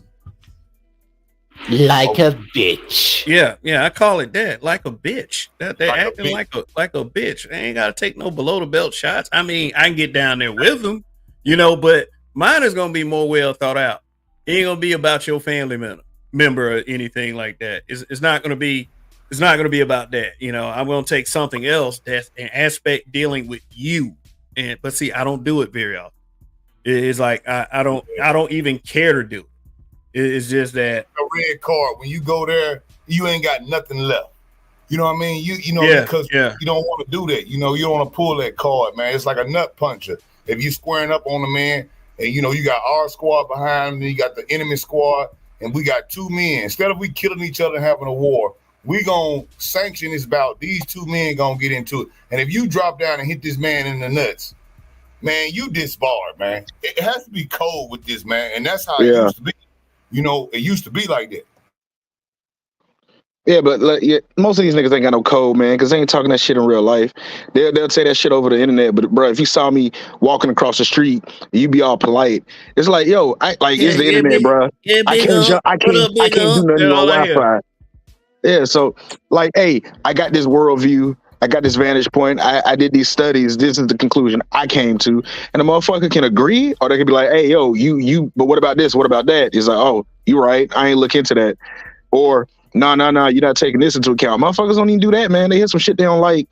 Like a bitch. Yeah, I call it that. Like a bitch. They're Like acting like a bitch. They ain't gotta take no below the belt shots. I mean, I can get down there with them, but mine is gonna be more well thought out. It ain't gonna be about your family member or anything like that. It's not gonna be about that. I'm gonna take something else that's an aspect dealing with you. But see, I don't do it very often. It's like I don't even care to do it. It's just that a red card, when you go there, you ain't got nothing left. You know what I mean? Because you don't want to do that. You don't want to pull that card, man. It's like a nut puncher. If you squaring up on the man, and you got our squad behind him, and you got the enemy squad, and we got two men. Instead of we killing each other and having a war, we gonna sanction this bout. These two men gonna get into it. And if you drop down and hit this man in the nuts, man, you disbarred, man. It has to be cold with this, man. And that's how it used to be. It used to be like that. Yeah, but most of these niggas ain't got no code, man, because they ain't talking that shit in real life. They'll say that shit over the internet, but bro, if you saw me walking across the street, you be all polite. It's like, yo, it's the internet, bro. I can't do nothing on Wi-Fi. Yeah, so hey, I got this worldview. I got this vantage point. I did these studies. This is the conclusion I came to. And the motherfucker can agree, or they can be like, hey, yo, you, but what about this? What about that? It's like, oh, you right. I ain't look into that. Or, no, you're not taking this into account. Motherfuckers don't even do that, man. They hear some shit they don't like,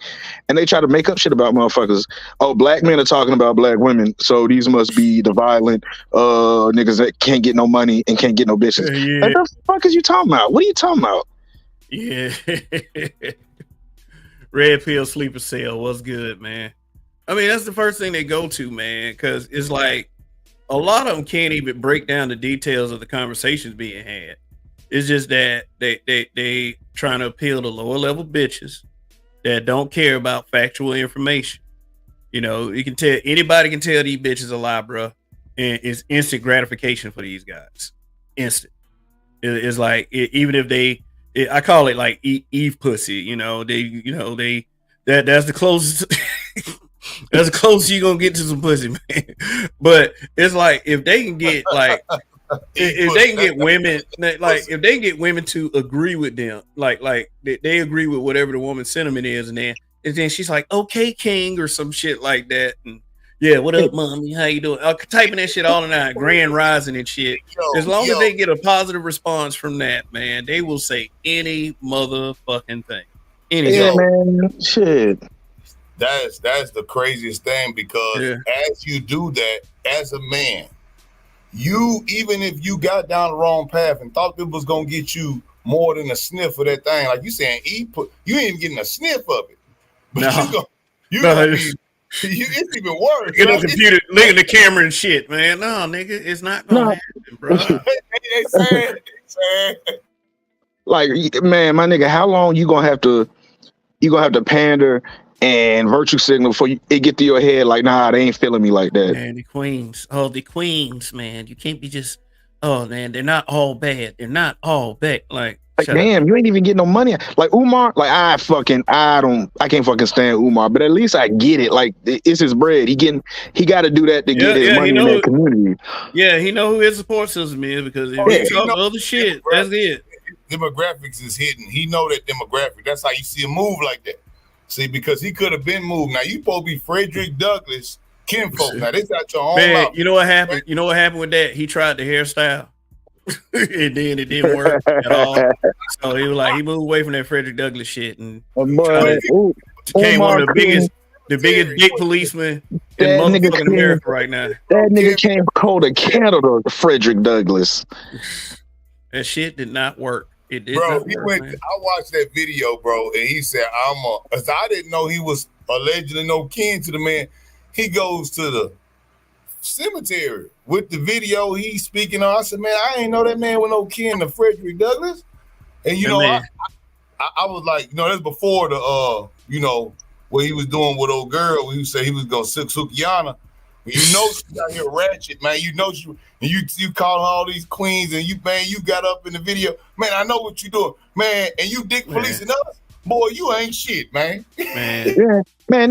and they try to make up shit about motherfuckers. Oh, black men are talking about black women, so these must be the violent niggas that can't get no money and can't get no bitches. Yeah. What the fuck is you talking about? What are you talking about? Yeah. Red pill sleeper cell. What's good, man? I mean, that's the first thing they go to, man, because it's like a lot of them can't even break down the details of the conversations being had. It's just that they trying to appeal to lower level bitches that don't care about factual information. You can tell anybody can tell these bitches a lie, bro, and it's instant gratification for these guys. Instant. It's like even if I call it like Eve pussy. That's the closest. That's the closest you're gonna get to some pussy, man. But it's like if they can get if they can get women, if they can get women to agree with them, they agree with whatever the woman's sentiment is, and then she's like, "Okay, king," or some shit like that, and yeah, what up, mommy? How you doing? Typing that shit all the night, grand rising and shit. As long as they get a positive response from that, man, they will say any motherfucking thing. Man, shit. That's the craziest thing, because as you do that, as a man, even if you got down the wrong path and thought it was gonna get you more than a sniff of that thing, like you saying, you ain't even getting a sniff of it. But it's even worse. Get on computer, look at the camera and shit, man. No, nigga, it's not gonna happen, bro. Like, man, my nigga, how long you gonna have to pander and virtue signal before it get to your head like, nah, they ain't feeling me like that. Man, the queens, man. You can't be just, oh man, they're not all bad. They're not all bad. Like, Like, damn, you ain't even getting no money. Like Umar, like I can't fucking stand Umar, but at least I get it. Like it's his bread. He got to do that to get his money in that community. Yeah, he know who his support system is because if he talk other shit, that's it. Demographics is hidden. He know that demographic. That's how you see him move like that. See, because he could have been moved. Now you supposed to be Frederick Douglass kinfolk. Now this out your own mouth. You know what happened? You know what happened with that? He tried the hairstyle. And then it didn't work at all. So he was like, he moved away from that Frederick Douglass shit and became one of the biggest dick policemen in motherfucking America right now. That nigga came cold a candle to Frederick Douglass. That shit did not work. It did bro, not work, man. I watched that video, bro, and he said, as I didn't know he was allegedly no kin to the man. He goes to the cemetery with the video he's speaking on. I said, man, I ain't know that man with no kin to Frederick Douglass. And I was like, that's before the what he was doing with old girl when he said he was gonna sick Sukiana. She's out here ratchet, man. You calling all these queens and you got up in the video. Man, I know what you doing, man, and you dick policing us. Boy, you ain't shit, man. Man,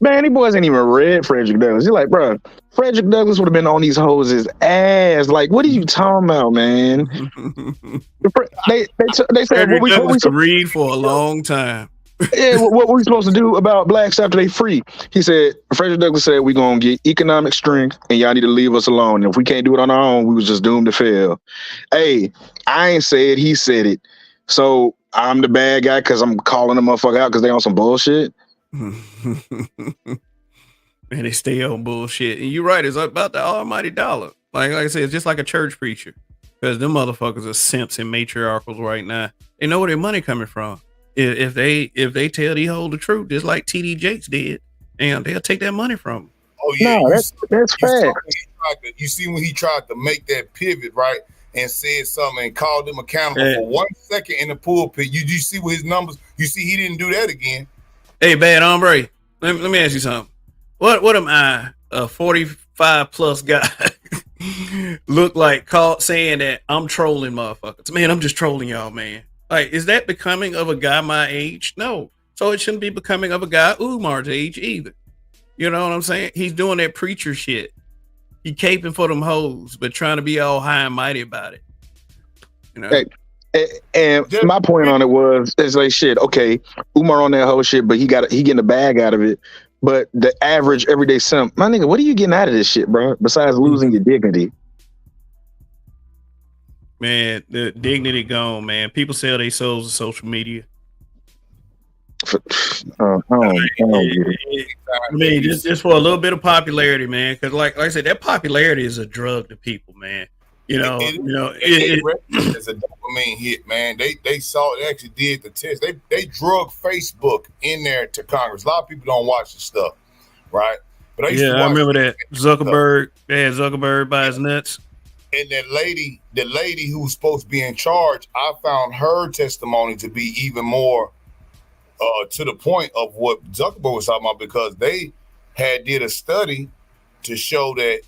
Man, these boys ain't even read Frederick Douglass. You're like, bro, Frederick Douglass would have been on these hoes' ass. Like, what are you talking about, man? they said Frederick Douglass could read for a long time. Yeah, what we supposed to do about blacks after they free? He said, Frederick Douglass said, we're going to get economic strength and y'all need to leave us alone. And if we can't do it on our own, we was just doomed to fail. Hey, I ain't said, he said it. So I'm the bad guy because I'm calling the motherfucker out because they on some bullshit. And they stay on bullshit. And you're right, it's about the almighty dollar. Like I said, it's just like a church preacher. Because them motherfuckers are simps and matriarchals right now. They know where their money coming from. If they tell these hoes the truth, just like TD Jakes did, and they'll take that money from them. Oh yeah, no, that's fact. You see when he tried to make that pivot, right, and said something and called them accountable for 1 second in the pulpit. You see with his numbers, you see he didn't do that again. Hey, bad hombre, let me ask you something. What am I, a 45 plus guy, look like caught saying that I'm trolling motherfuckers? Man, I'm just trolling y'all, man. Like, is that becoming of a guy my age? No. So it shouldn't be becoming of a guy Umar's age either. You know what I'm saying? He's doing that preacher shit. He caping for them hoes, but trying to be all high and mighty about it. You know? And my point on it was, it's like, shit, okay, Umar on that whole shit, but he getting a bag out of it. But the average everyday simp, my nigga, what are you getting out of this shit, bro? Besides losing your dignity. Man, the dignity gone, man. People sell their souls to social media. I mean, just for a little bit of popularity, man. Because, like I said, that popularity is a drug to people, man. It's a dopamine hit, man. They actually did the test. They drug Facebook in there to Congress. A lot of people don't watch the stuff, right? But I remember that Zuckerberg. They had Zuckerberg by his nuts. And the lady who was supposed to be in charge, I found her testimony to be even more to the point of what Zuckerberg was talking about, because they did a study to show that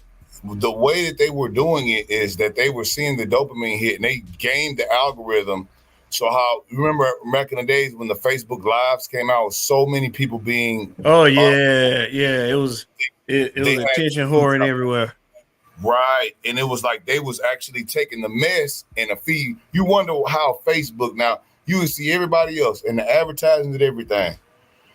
the way that they were doing it is that they were seeing the dopamine hit and they gamed the algorithm. So how, remember back in the days when the Facebook Lives came out with so many people being it was attention whoring everywhere. Right. And it was like they was actually taking the mess and the feed. You wonder how Facebook now, you would see everybody else and the advertising and everything.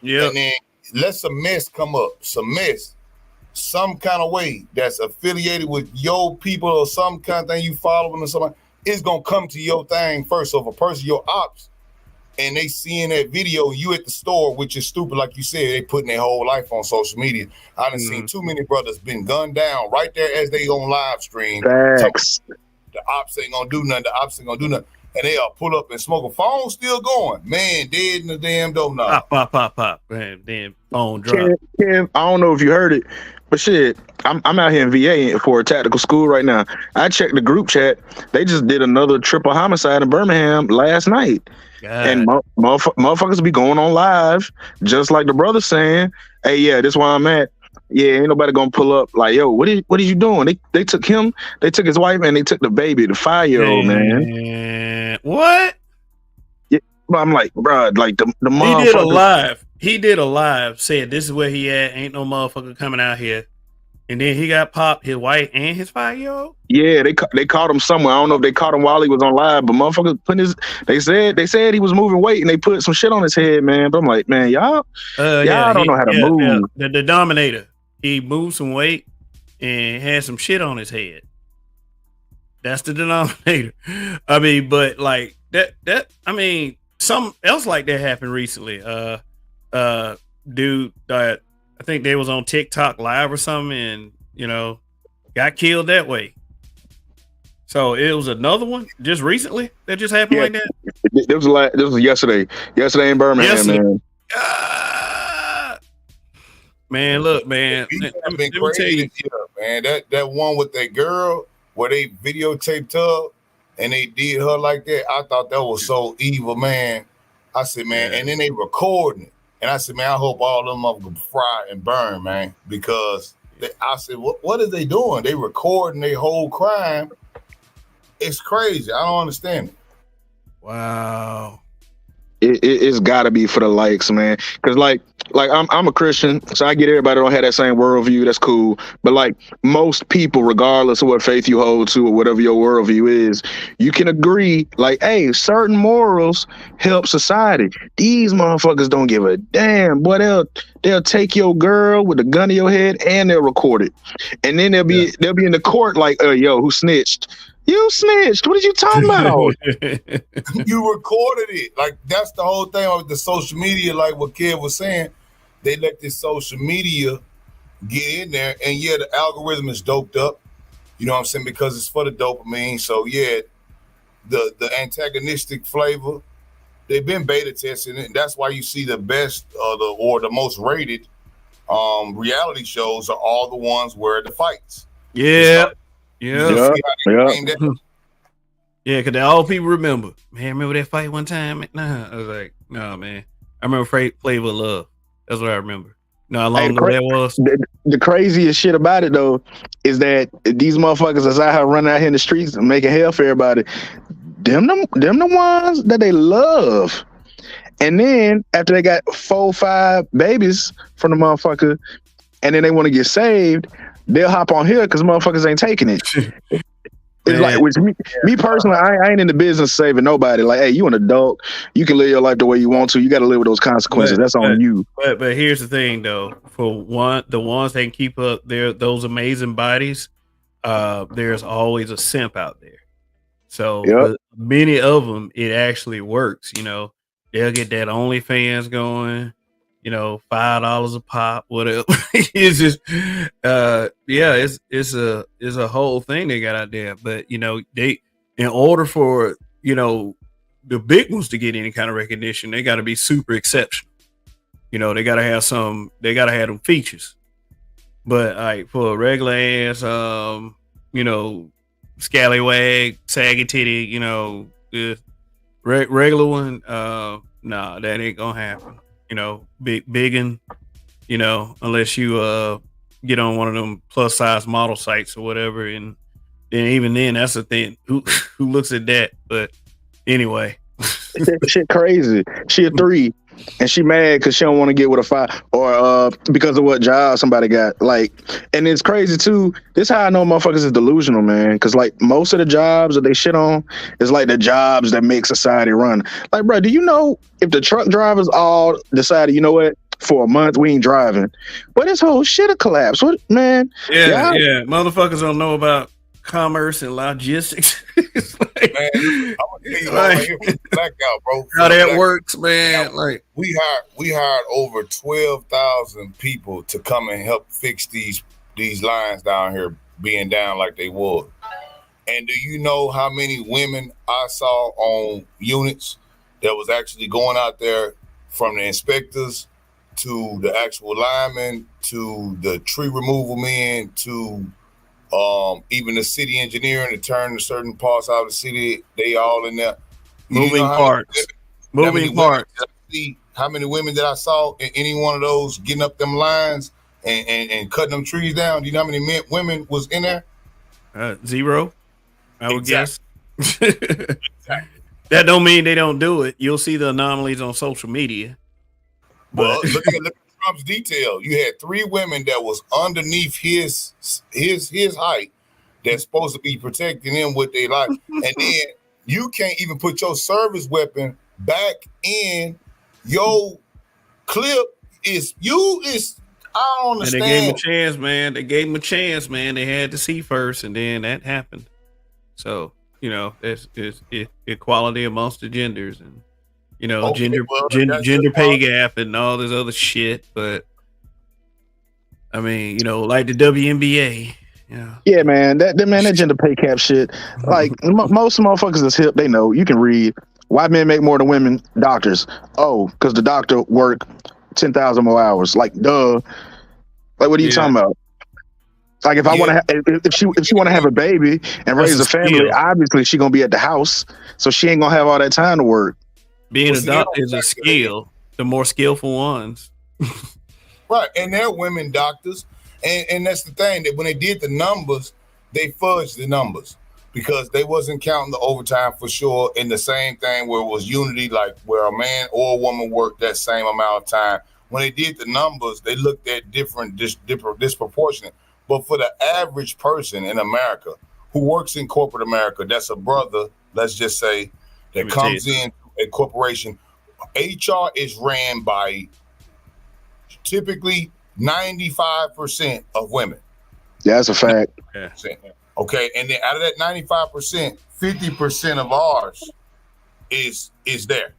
Yeah. And then let some mess come up, some kind of way that's affiliated with your people or some kind of thing you following or something, it's going to come to your thing first. So if a person, your ops, and they seeing that video, you at the store, which is stupid, like you said, they putting their whole life on social media. I done seen too many brothers been gunned down right there as they on live stream. Facts. The ops ain't gonna do nothing. And they pull up and smoke a phone still going. Man, dead in the damn door now. Pop. Man, damn phone drop. Kev, I don't know if you heard it, but shit, I'm out here in VA for a tactical school right now. I checked the group chat. They just did another triple homicide in Birmingham last night. God. And motherfuckers be going on live, just like the brother saying, hey, yeah, this is where I'm at. Yeah, ain't nobody gonna pull up like, yo, what are you doing? They took him, they took his wife, and they took the baby, the 5-year-old, man. man. What? Yeah, but I'm like, bro, like the He did a motherfucker. live. He did a live. Said this is where he at. Ain't no motherfucker coming out here. And then he got popped. His wife and his 5-year-old. Yeah, they caught him somewhere. I don't know if they caught him while he was on live, but motherfucker putting his. They said he was moving weight and they put some shit on his head, man. But I'm like, man, y'all don't know how to move. Yeah, the Dominator. He moved some weight and had some shit on his head. That's the denominator. I mean, but like that I mean, something else like that happened recently. Dude that I think they was on TikTok live or something and got killed that way. So it was another one just recently that just happened like that. This was yesterday. Yesterday in Birmingham, man. Man, look, man. Let me tell you, man. That one with that girl where they videotaped her and they did her like that. I thought that was so evil, man. I said, man, and then they recording it. And I said, man, I hope all of them motherfuckers fry and burn, man, because I said, what are they doing? They recording their whole crime. It's crazy. I don't understand it. Wow. It's got to be for the likes, man. Because like I'm a Christian, so I get everybody don't have that same worldview. That's cool. But like most people, regardless of what faith you hold to or whatever your worldview is, you can agree like, hey, certain morals help society. These motherfuckers don't give a damn. Boy, they'll take your girl with a gun to your head and they'll record it, and then they'll be in the court like, yo, who snitched? You snitched. What did you talking about? You recorded it. Like, that's the whole thing with the social media, like what Kev was saying. They let this social media get in there, and yeah, the algorithm is doped up. You know what I'm saying? Because it's for the dopamine. So yeah, the antagonistic flavor, they've been beta testing it. And that's why you see the best or the most rated reality shows are all the ones where the fights. Yeah. Yeah, because all people remember. Man, remember that fight one time? Nah, I was like, no, man. I remember Flavor of Love. That's what I remember. No, how long ago that was. The craziest shit about it though is that these motherfuckers that's out here running out here in the streets and making hell for everybody. Them the ones that they love. And then after they got 4-5 babies from the motherfucker, and then they want to get saved, they'll hop on here because motherfuckers ain't taking it. It's like, which me personally, I ain't in the business of saving nobody. Like, hey, you an adult. You can live your life the way you want to. You got to live with those consequences. That's on you. But here's the thing, though. For one, the ones that can keep up those amazing bodies, there's always a simp out there. So many of them, it actually works. They'll get that OnlyFans going. $5 a pop, whatever. It's just, it's a whole thing they got out there. But they, in order for the big ones to get any kind of recognition, they got to be super exceptional. They got to have them features. But like for a regular ass, scallywag, saggy titty, the regular one, nah, that ain't gonna happen. Biggin, unless you get on one of them plus size model sites or whatever, and then even then, that's the thing. Who looks at that? But anyway, shit crazy. She a 3, and she mad because she don't want to get with a 5, or because of what job somebody got. Like, and it's crazy too. This how I know motherfuckers is delusional, man. Because like most of the jobs that they shit on is like the jobs that make society run. Like, bro, do you know if the truck drivers all decided, you know what, for a month we ain't driving, but this whole shit will collapse? What, man? Yeah. Motherfuckers don't know about commerce and logistics. Man, I'm gonna tell you right here, blackout, bro. How that works, man. Like we hired over 12,000 people to come and help fix these lines down here being down like they was. And do you know how many women I saw on units that was actually going out there, from the inspectors to the actual linemen to the tree removal men to even the city engineer to turn certain parts out of the city, they all in there. Moving parts. How many women that I saw in any one of those getting up them lines and cutting them trees down? Do you know how many women was in there? 0, I would guess. Exactly. That don't mean they don't do it. You'll see the anomalies on social media. Well, look at Trump's detail. You had 3 women that was underneath his height that's supposed to be protecting him with their life, and then you can't even put your service weapon back in your clip. I don't understand. And they gave him a chance, man. They had to see first, and then that happened. So, it's equality amongst the genders, and gender pay gap and all this other shit. But I mean, like the WNBA. Yeah, man. That gender pay cap shit. Like most motherfuckers that's hip, they know. You can read. White men make more than women. Doctors. Oh, because the doctor work 10,000 more hours. Like, duh. Like, what are you talking about? Like, if I want to, if she want to have a baby and raise a family, obviously she gonna be at the house, so she ain't gonna have all that time to work. Being a doctor is a skill. The more skillful ones, right? And they're women doctors, and that's the thing, that when they did the numbers, they fudged the numbers because they wasn't counting the overtime for sure. And the same thing where it was unity, like where a man or a woman worked that same amount of time. When they did the numbers, they looked at different disproportionate. But for the average person in America who works in corporate America, that's a brother, let's just say, that comes in a corporation, HR is ran by typically 95% of women. Yeah, that's a fact. Okay, and then out of that 95%, 50% of ours is there,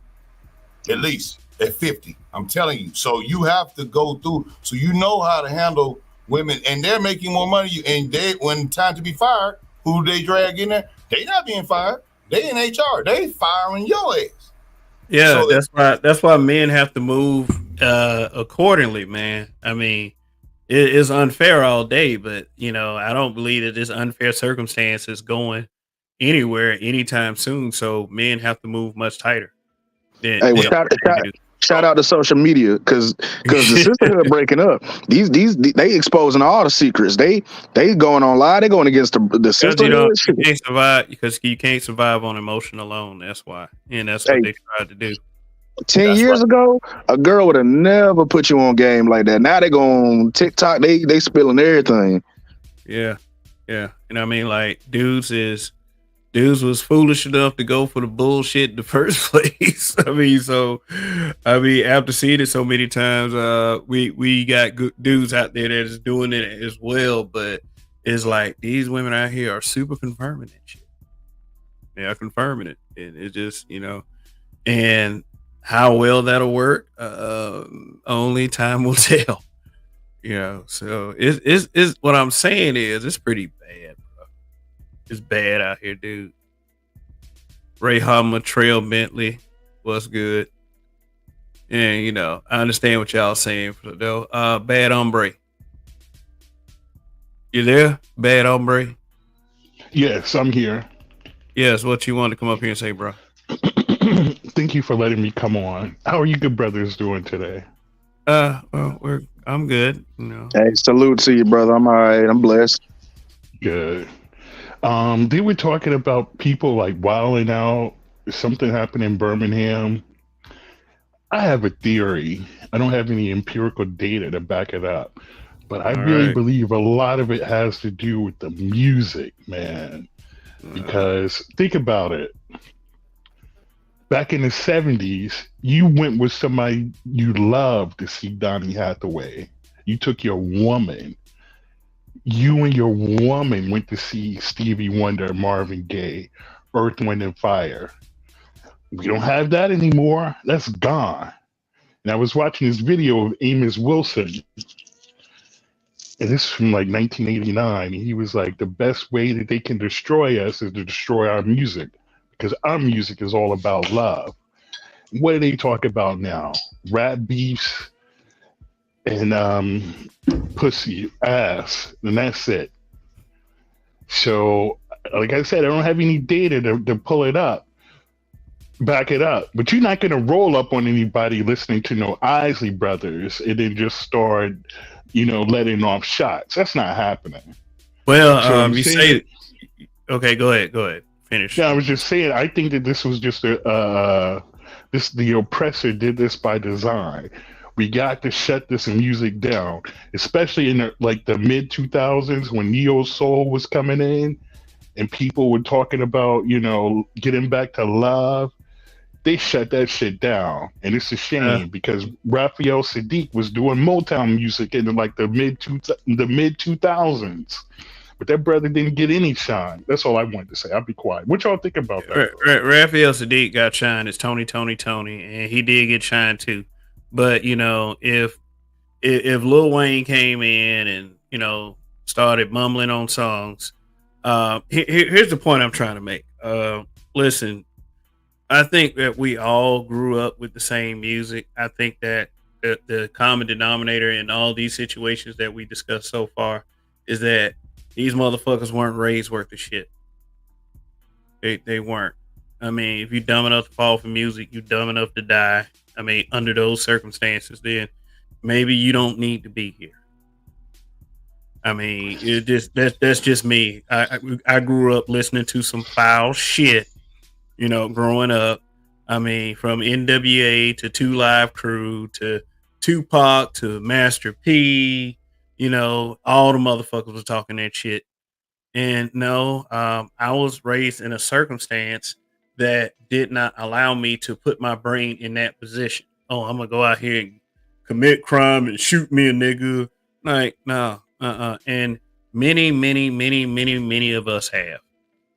at least at 50. I'm telling you. So you have to go through, so you know how to handle women, and they're making more money. And when time to be fired, who they drag in there? They not being fired. They in HR. They firing your ass. Yeah, so that's why men have to move accordingly, man. I mean, it's unfair all day, but I don't believe that this unfair circumstance is going anywhere anytime soon. So men have to move much tighter. Shout out to social media because the sisterhood breaking up. These they exposing all the secrets. They going on live. They going against the sisterhood. You can't survive because you can't survive on emotion alone. That's why, and that's what they tried to do. 10 years ago, a girl would have never put you on game like that. Now they go on TikTok. They spilling everything. Yeah. And I mean, like dudes was foolish enough to go for the bullshit in the first place. I mean, after seeing it so many times, we got good dudes out there that is doing it as well. But it's like these women out here are super confirming that shit. They are confirming it, and it just and how well that'll work, only time will tell. So it's what I'm saying is it's pretty bad. It's bad out here, dude. Ray Hummer, Trail Bentley, what's good? And I understand what y'all saying though. Bad Hombre. You there? Bad Hombre? Yes, I'm here. Yes, what you want to come up here and say, bro? Thank you for letting me come on. How are you good brothers doing today? Well, I'm good. Hey, salute to you, brother. I'm all right. I'm blessed. Good. They were talking about people like wilding out. Something happened in Birmingham. I have a theory. I don't have any empirical data to back it up, but I really believe a lot of it has to do with the music, man. Because think about it. Back in the 70s, you went with somebody you loved to see Donny Hathaway. You took your woman. You and your woman went to see Stevie Wonder, Marvin Gaye, Earth, Wind, and Fire. We don't have that anymore. That's gone. And I was watching this video of Amos Wilson, and this is from like 1989. And he was like, the best way that they can destroy us is to destroy our music, because our music is all about love. What do they talk about now? Rap beefs and pussy, ass, and that's it. So, like I said, I don't have any data to pull it up, back it up. But you're not going to roll up on anybody listening to no Isley Brothers and then just start, letting off shots. That's not happening. Well, you say, okay, go ahead. Finish. Yeah, I was just saying. I think that this was just the oppressor did this by design. We got to shut this music down, especially in the mid 2000s when neo soul was coming in, and people were talking about getting back to love. They shut that shit down, and it's a shame because Raphael Sadiq was doing Motown music in the mid 2000s. But that brother didn't get any shine. That's all I wanted to say. I'll be quiet. What y'all think about that? Raphael Sadiq got shine as Tony, and he did get shine too. But if Lil Wayne came in and started mumbling on songs, here's the point I'm trying to make. Listen, I think that we all grew up with the same music. I think that the common denominator in all these situations that we discussed so far is that these motherfuckers weren't raised worth of shit. They weren't. I mean, if you're dumb enough to fall for music, you're dumb enough to die. I mean, under those circumstances, then maybe you don't need to be here. I mean, that's just me. I grew up listening to some foul shit, growing up. I mean, from NWA to 2 Live Crew to Tupac to Master P, all the motherfuckers was talking that shit. And no, I was raised in a circumstance that did not allow me to put my brain in that position. Oh, I'm gonna go out here and commit crime and shoot me a nigga. Like, no, And many of us have.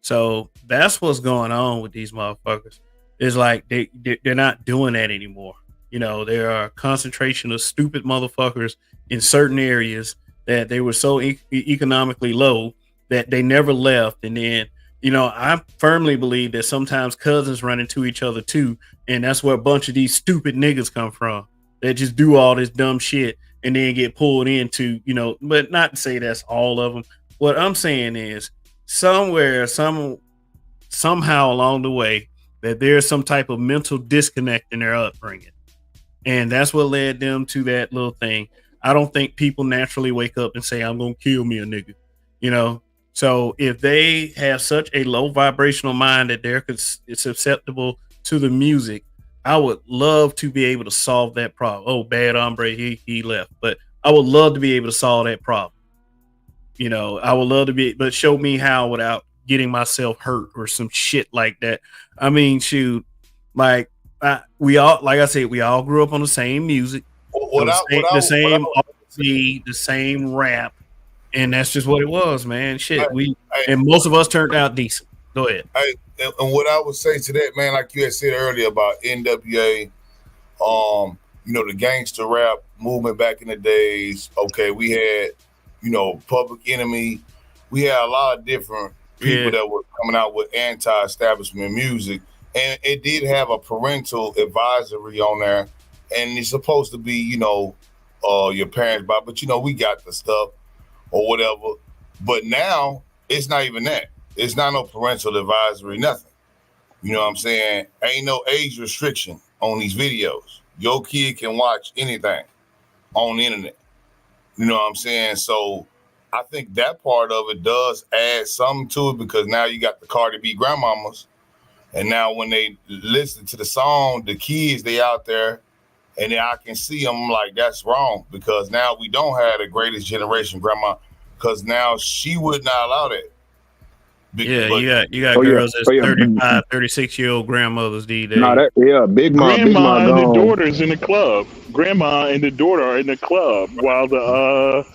So that's what's going on with these motherfuckers. It's like they're not doing that anymore. There are a concentration of stupid motherfuckers in certain areas that they were so economically low that they never left. And then, I firmly believe that sometimes cousins run into each other too. And that's where a bunch of these stupid niggas come from. That just do all this dumb shit and then get pulled into, but not to say that's all of them. What I'm saying is somehow along the way that there's some type of mental disconnect in their upbringing. And that's what led them to that little thing. I don't think people naturally wake up and say, I'm going to kill me a nigga, So if they have such a low vibrational mind that they're susceptible to the music, I would love to be able to solve that problem. Oh, bad hombre, he left. But I would love to be able to solve that problem. I would love to but show me how without getting myself hurt or some shit like that. I mean, shoot, like we all grew up on the same music, the same rap, and that's just what it was, man. Shit, and most of us turned out decent. Go ahead. And what I would say to that, man, like you had said earlier about NWA, the gangster rap movement back in the days. Okay, we had, Public Enemy. We had a lot of different people that were coming out with anti-establishment music, and it did have a parental advisory on there, and it's supposed to be, your parents, but we got the stuff or whatever. But now it's not even that. It's not no parental advisory, nothing. You know what I'm saying? Ain't no age restriction on these videos. Your kid can watch anything on the internet. You know what I'm saying? So I think that part of it does add something to it, because now you got the Cardi B grandmamas, and now when they listen to the song, the kids, they out there, and then I can see them like, that's wrong, because now we don't have the greatest generation grandma, because now she would not allow that. You got girls that's 35, 36-year-old grandmothers these days. Big mom, grandma and the daughter's in the club. Grandma and the daughter are in the club while the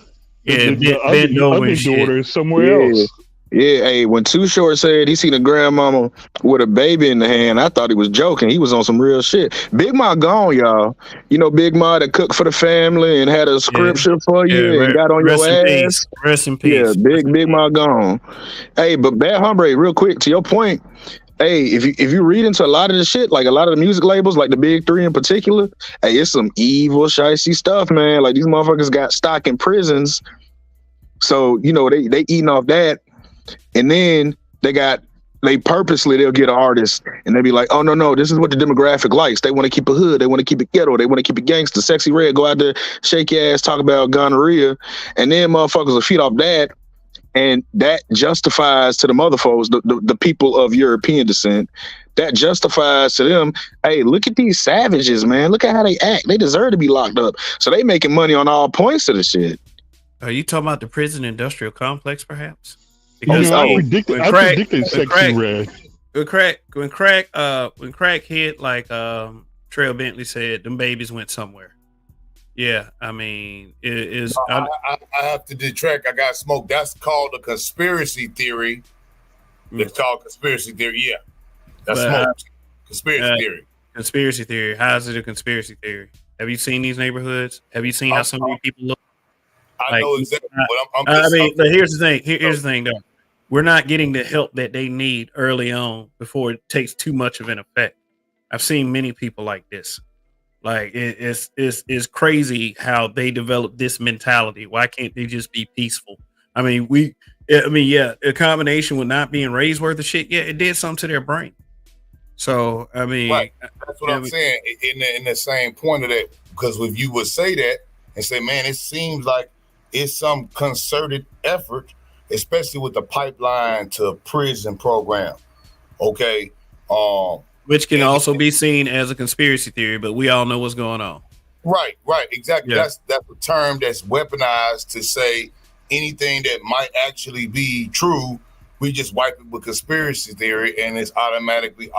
other daughter is somewhere else. Yeah, hey, when Too Short said he seen a grandmama with a baby in the hand, I thought he was joking. He was on some real shit. Big Ma gone, y'all. Big Ma that cooked for the family and had a scripture for you and got on your ass. Rest in peace. Yeah, Big Ma gone. Hey, but Bad Hombre, real quick, to your point, hey, if you read into a lot of the shit, like a lot of the music labels, like the big three in particular, hey, it's some evil, shicey stuff, man. Like these motherfuckers got stock in prisons. So, they eating off that. And then they'll get an artist and they'll be like, oh, no, this is what the demographic likes. They want to keep it hood. They want to keep it ghetto. They want to keep it gangster. Sexy Red, go out there, shake your ass, talk about gonorrhea. And then motherfuckers will feed off that. And that justifies to the mother folks, the people of European descent, that justifies to them, hey, look at these savages, man. Look at how they act. They deserve to be locked up. So they making money on all points of the shit. Are you talking about the prison industrial complex, perhaps? Because I predicted Sexy Red. When crack hit, like Trail Bentley said, them babies went somewhere. Yeah, I mean, it is. I have to detract. I got smoked. That's called a conspiracy theory. It's called conspiracy theory. Yeah, that's smoked. Conspiracy theory. Conspiracy theory. How is it a conspiracy theory? Have you seen these neighborhoods? Have you seen how so many people look? I know exactly. But here's the thing. Here's the thing, though. We're not getting the help that they need early on before it takes too much of an effect. I've seen many people like this. Like it's crazy how they develop this mentality. Why can't they just be peaceful? I mean, a combination with not being raised worth of shit. Yeah, it did something to their brain. So I mean, right. That's what I'm saying. In the same point of that, because if you would say that and say, man, it seems like it's some concerted effort, especially with the pipeline to prison program. Okay. Which can also be seen as a conspiracy theory, but we all know what's going on. Right, exactly. Yeah. That's a term that's weaponized to say anything that might actually be true. We just wipe it with conspiracy theory, and it's automatically,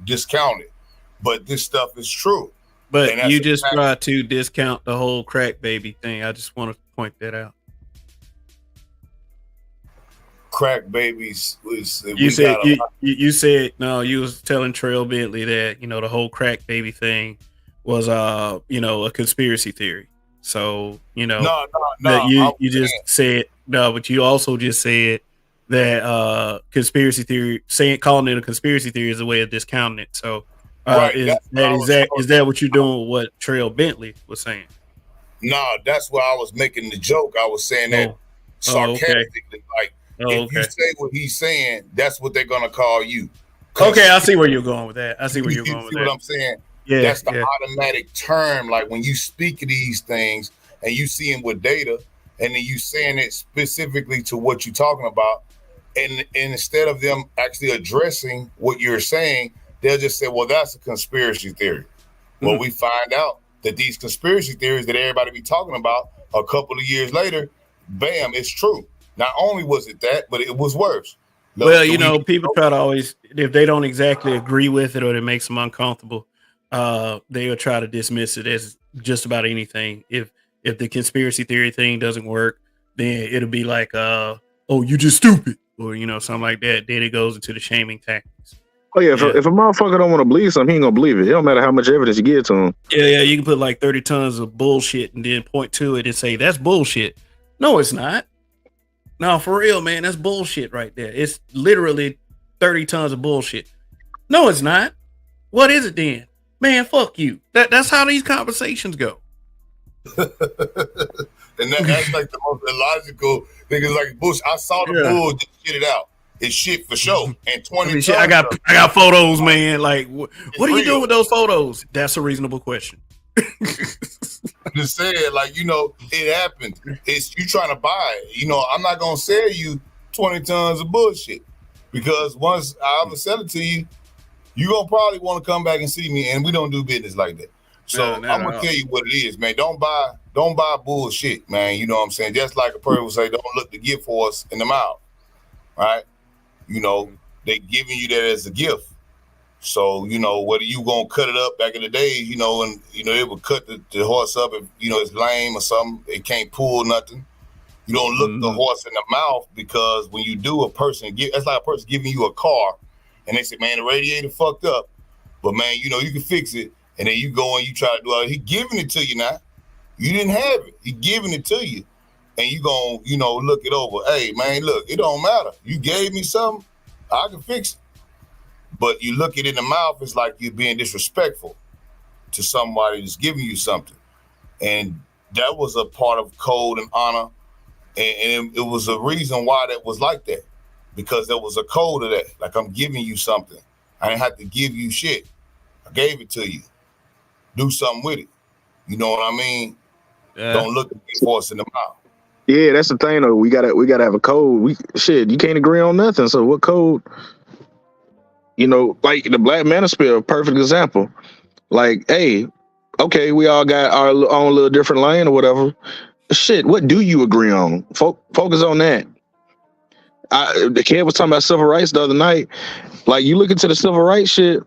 discounted. But this stuff is true. But you just tried to discount the whole crack baby thing. I just want to point that out. Crack babies was you said no, you was telling Trail Bentley that the whole crack baby thing was a conspiracy theory. So no, you just said no, but you also just said that conspiracy theory, calling it a conspiracy theory is a way of discounting it. So is that what you're doing with what Trail Bentley was saying? No, that's why I was making the joke. I was saying that sarcastically, like. If you say what he's saying, that's what they're gonna call you. Okay, I see where you're going with that. I see where you're going with that. What I'm saying? Yeah, that's the automatic term. Like when you speak of these things and you see them with data, and then you saying it specifically to what you're talking about, and instead of them actually addressing what you're saying, they'll just say, "Well, that's a conspiracy theory." Mm-hmm. Well, we find out that these conspiracy theories that everybody be talking about a couple of years later, bam, it's true. Not only was it that, but it was worse. Well, people try to always, if they don't exactly agree with it or it makes them uncomfortable, they will try to dismiss it as just about anything. If the conspiracy theory thing doesn't work, then it'll be like, oh, you just stupid, or something like that. Then it goes into the shaming tactics. Oh yeah, if a motherfucker don't want to believe something, he ain't gonna believe it. It don't matter how much evidence you give to him. Yeah, you can put like 30 tons of bullshit and then point to it and say that's bullshit. No, it's not. No, for real, man, that's bullshit right there. It's literally 30 tons of bullshit. No, it's not. What is it then? Man, fuck you. That's how these conversations go. And that's like the most illogical thing. Is like bullshit. I saw the bull just shit it out. It's shit for sure. And 20 I got photos, man. Like, what are you doing with those photos? That's a reasonable question. I'm just saying, it happened. It's you trying to buy it. I'm not gonna sell you 20 tons of bullshit because once I ever sell it to you, you gonna probably want to come back and see me, and we don't do business like that. So I'm gonna tell you what it is, man. Don't buy bullshit, man. You know what I'm saying? Just like a person would say, don't look the gift horse in the mouth, right? They giving you that as a gift. So, whether you gonna cut it up back in the day, and they would cut the horse up if it's lame or something, it can't pull nothing. You don't look the horse in the mouth because when you do, that's like a person giving you a car and they say, man, the radiator fucked up, but man, you can fix it. And then you go and you try to do it. He giving it to you now. You didn't have it. He giving it to you. And you gonna, look it over. Hey, man, look, it don't matter. You gave me something, I can fix it. But you look it in the mouth, it's like you're being disrespectful to somebody that's giving you something. And that was a part of code and honor. And it was a reason why that was like that. Because there was a code of that. Like, I'm giving you something. I didn't have to give you shit. I gave it to you. Do something with it. You know what I mean? Don't look at me force in the mouth. Yeah, that's the thing though. We gotta have a code. You can't agree on nothing. So what code? Like the Black Manosphere, perfect example. Like, hey, okay, we all got our own little different lane or whatever. Shit, what do you agree on? Focus on that. The kid was talking about civil rights the other night. Like, you look into the civil rights shit.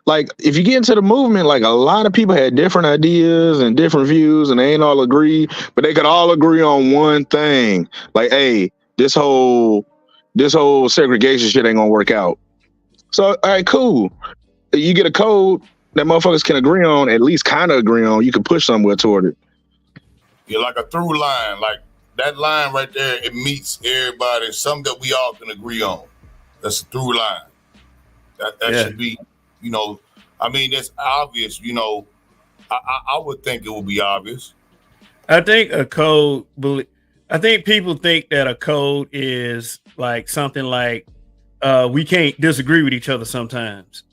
Like, if you get into the movement, like a lot of people had different ideas and different views, and they ain't all agree, but they could all agree on one thing. Like, hey, this whole segregation shit ain't gonna work out. So, all right, cool. You get a code that motherfuckers can agree on, at least kind of agree on. You can push somewhere toward it. Yeah, like a through line, like that line right there. It meets everybody. Something that we all can agree on. That's a through line. That should be. I mean, it's obvious. I would think it would be obvious. I think a code. I think people think that a code is like something like we can't disagree with each other sometimes.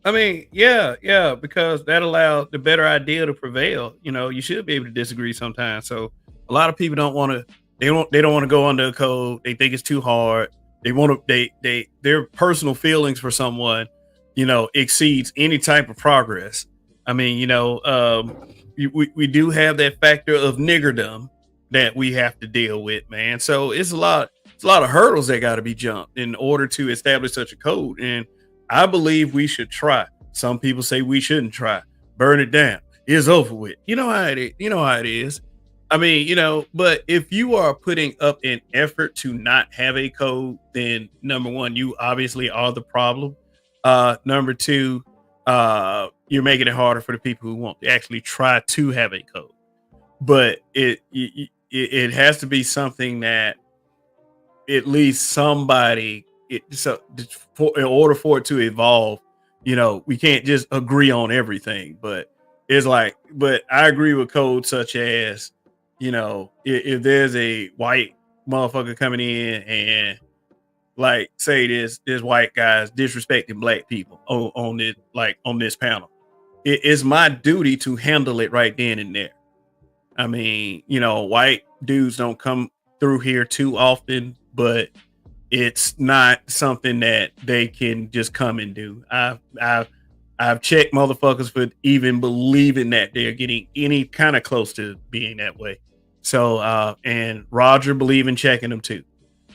I mean, yeah, because that allows the better idea to prevail. You should be able to disagree sometimes. So a lot of people don't want to. They don't want to go under a code. They think it's too hard. They want to. Their personal feelings for someone, exceeds any type of progress. I mean, we do have that factor of niggerdom that we have to deal with, man. So it's a lot of hurdles that got to be jumped in order to establish such a code. And I believe we should try. Some people say we shouldn't try. Burn it down. It's over with. You know how it is. I mean, but if you are putting up an effort to not have a code, then number one, you obviously are the problem. Number two, you're making it harder for the people who want to actually try to have a code. But it has to be something that at least somebody. In order for it to evolve, we can't just agree on everything. But but I agree with codes such as, if there's a white motherfucker coming in and like say this white guy's disrespecting black people on this panel, it is my duty to handle it right then and there. I mean, white dudes don't come through here too often, but it's not something that they can just come and do. I've checked motherfuckers for even believing that they're getting any kind of close to being that way. So and Roger believe in checking them too.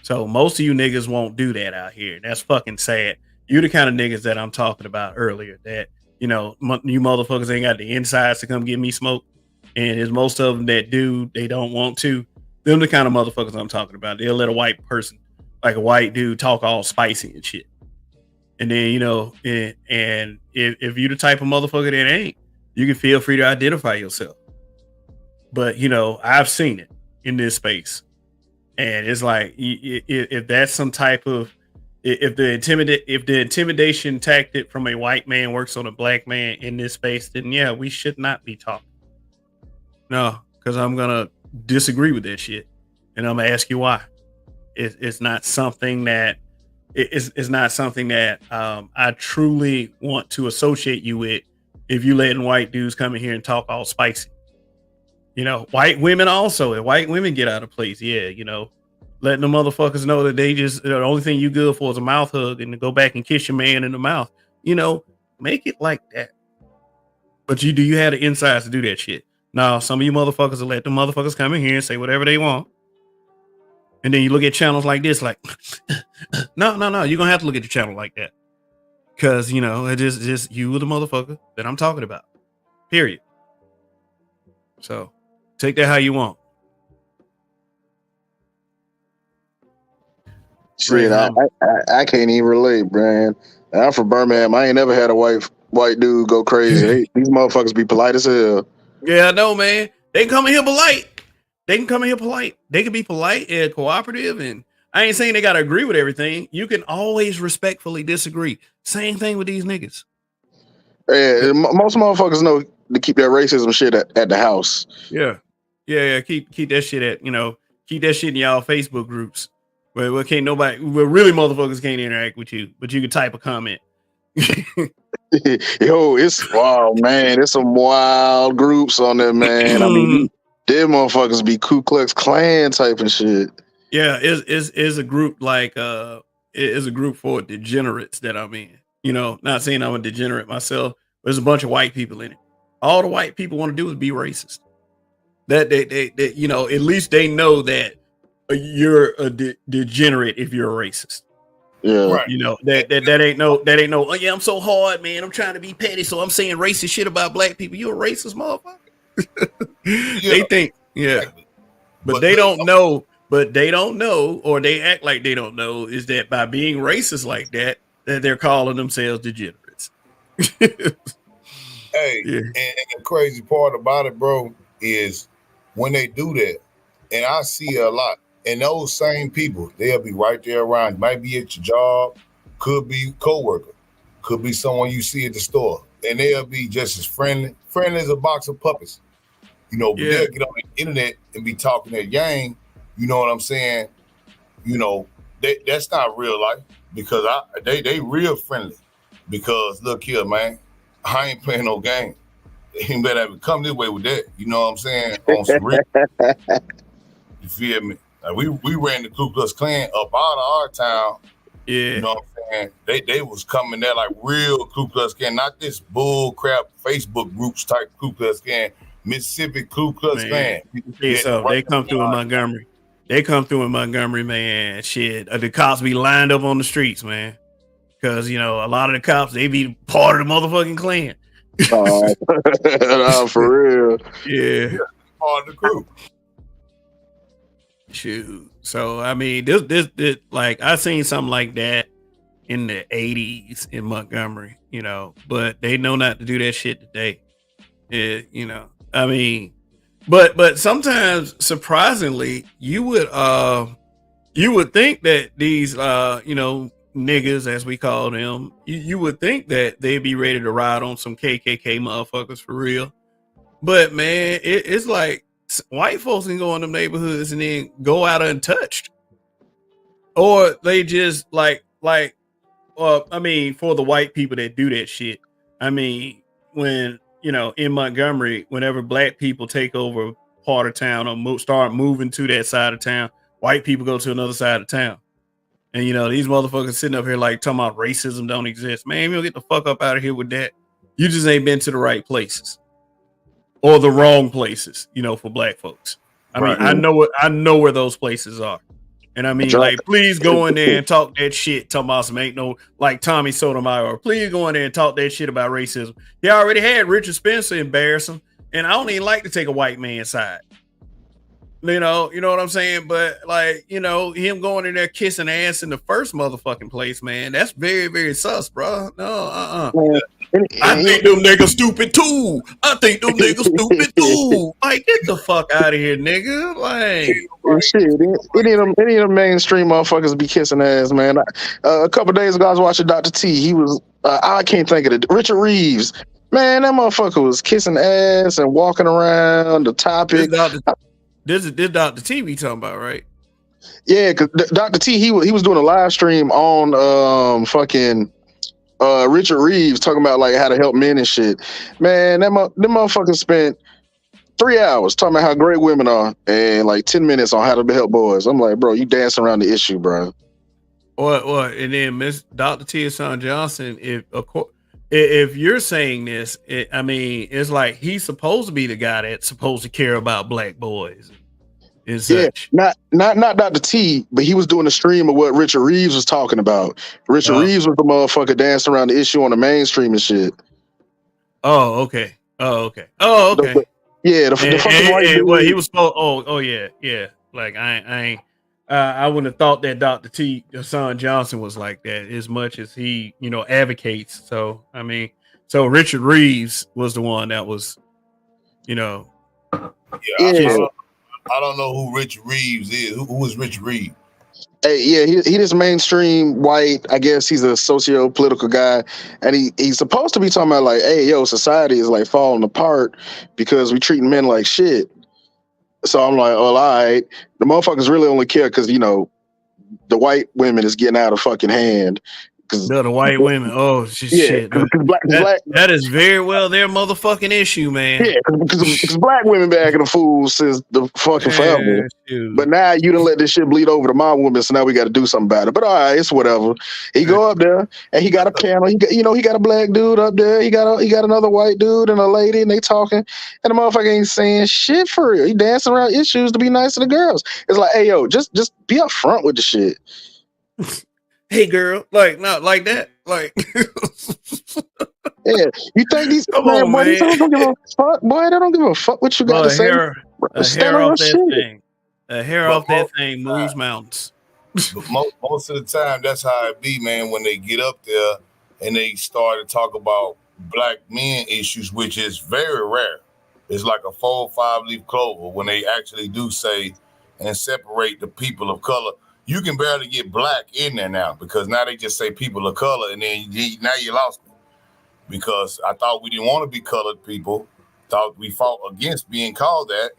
So most of you niggas won't do that out here. That's fucking sad. You the kind of niggas that I'm talking about earlier that, you motherfuckers ain't got the insides to come give me smoke. And there's most of them that do, they don't want to. Them the kind of motherfuckers I'm talking about. They'll let a white person, like a white dude, talk all spicy and shit. And then, and if you the type of motherfucker that ain't, you can feel free to identify yourself. But, I've seen it in this space. And it's like, if that's some type of, if the intimidation tactic from a white man works on a black man in this space, then yeah, we should not be talking. No, because I'm going to disagree with that shit. And I'm going to ask you why. It's not something that it's not something that I truly want to associate you with. If you letting white dudes come in here and talk all spicy, white women also, if white women get out of place, letting the motherfuckers know that the only thing you good for is a mouth hug and to go back and kiss your man in the mouth, make it like that. But you have the insides to do that shit. Now, some of you motherfuckers will let the motherfuckers come in here and say whatever they want. And then you look at channels like this, like, no, you're going to have to look at the channel like that. Because, it's just you the motherfucker that I'm talking about. Period. So, take that how you want. Shit, I can't even relate, man. I'm from Birmingham. I ain't never had a white dude go crazy. These motherfuckers be polite as hell. Yeah, I know, man. They can come in here polite. They can be polite and cooperative. And I ain't saying they got to agree with everything. You can always respectfully disagree. Same thing with these niggas. Yeah, most motherfuckers know to keep that racism shit at the house. Yeah. Keep that shit at, keep that shit in y'all Facebook groups where really motherfuckers can't interact with you, but you can type a comment. Yo, it's wild, man. There's some wild groups on there, man. I mean, Them motherfuckers be Ku Klux Klan type and shit. Yeah, is a group like is a group for degenerates that I'm in. You know, not saying I'm a degenerate myself, but there's a bunch of white people in it. All the white people want to do is be racist. That they you know, at least they know that you're a degenerate if you're a racist. Yeah, Right. You know, that ain't no. Oh yeah, I'm so hard, man. I'm trying to be petty, so I'm saying racist shit about black people. You a racist motherfucker? They think, yeah, but they don't know. But they don't know, or they act like they don't know, is that by being racist like that they're calling themselves degenerates. Hey, Yeah. and the crazy part about it, bro, is when they do that, and I see it a lot, and those same people, they'll be right there around. Might be at your job, could be coworker, could be someone you see at the store, and they'll be just as friendly as a box of puppies. You know, but Yeah. they'll get on the internet and be talking that yang. You know what I'm saying? You know, that's not real life, because they real friendly. Because look here, man, I ain't playing no game. You better come this way with that. You know what I'm saying? On some real, you feel me? Like we ran the Ku Klux Klan up out of our town. Yeah. You know what I'm saying? They was coming there like real Ku Klux Klan, not this bull crap Facebook groups type Ku Klux Klan, Mississippi Ku Klux Klan. So they come through in Montgomery. They come through in Montgomery, man. Shit, the cops be lined up on the streets, man. Because, you know, a lot of the cops, they be part of the motherfucking Klan. No, for real. Yeah. Part of the crew. Shoot. So, I mean, this like, I seen something like that in the 80s in Montgomery, you know, but they know not to do that shit today. Yeah, you know, I mean, but sometimes surprisingly, you would think that these you know, niggas, as we call them, you would think that they'd be ready to ride on some KKK motherfuckers for real. But man, it's like white folks can go in them neighborhoods and then go out untouched, or they just like I mean, for the white people that do that shit, I mean, when, you know, in Montgomery, whenever black people take over part of town or start moving to that side of town, white people go to another side of town. And, you know, these motherfuckers sitting up here like talking about racism don't exist. Man, you'll get the fuck up out of here with that. You just ain't been to the right places or the wrong places, you know, for black folks. I mean, I know where those places are. And I mean, like, please go in there and talk that shit. Talking about some ain't no, like Tommy Sotomayor. Please go in there and talk that shit about racism. He already had Richard Spencer embarrass him. And I don't even like to take a white man's side. You know what I'm saying? But like, you know, him going in there kissing ass in the first motherfucking place, man, that's very, very sus, bro. No, I think them niggas stupid too. I think them niggas stupid too. Like, get the fuck out of here, nigga. Like, shit, any of them mainstream motherfuckers be kissing ass, man. A couple days ago, I was watching Dr. T. He was, I can't think of it. Richard Reeves, man, that motherfucker was kissing ass and walking around the topic. This is Dr. T we talking about, right? Yeah, because Dr. T, he was doing a live stream on Richard Reeves talking about like how to help men and shit. Man, them motherfuckers spent 3 hours talking about how great women are and like 10 minutes on how to help boys. I'm like, bro, you dancing around the issue, bro. What? And then Miss Dr. T. Son Johnson, if you're saying this, I mean, it's like he's supposed to be the guy that's supposed to care about black boys. Yeah, not Dr. T, but he was doing a stream of what Richard Reeves was talking about. Richard Reeves was the motherfucker dancing around the issue on the mainstream and shit. Oh, okay. Yeah, the fucking white dude. Well, he was. Yeah. Like I ain't. I wouldn't have thought that Dr. T. Son Johnson was like that as much as he, you know, advocates. So I mean, so Richard Reeves was the one that was, you know. Yeah. I don't know who Richard Reeves is. Who is Richard Reeves? Hey, yeah, he this mainstream white. I guess he's a socio-political guy, and he's supposed to be talking about like, hey, yo, society is like falling apart because we treating men like shit. So I'm like, all right, the motherfuckers really only care because, you know, the white women is getting out of fucking hand. The white women. Oh shit. That is very well their motherfucking issue, man. Yeah, because black women been acting a fool since the fucking forever. But now you done let this shit bleed over to my woman, so now we got to do something about it. But all right, it's whatever. He go up there and he got a panel. He got a black dude up there. He got another white dude and a lady, and they talking. And the motherfucker ain't saying shit for real. He dancing around issues to be nice to the girls. It's like, hey yo, just be up front with the shit. Hey girl, like not like that, like. Yeah, you think these Come on, man. They don't give a fuck, boy. They don't give a fuck what you got to say. A hair off that thing. A hair off that thing moves mountains. But most of the time, that's how it be, man. When they get up there and they start to talk about black men issues, which is very rare. It's like a 4 or 5 leaf clover when they actually do say and separate the people of color. You can barely get black in there now because now they just say people of color, and then now you lost me. Because I thought we didn't want to be colored people. Thought we fought against being called that.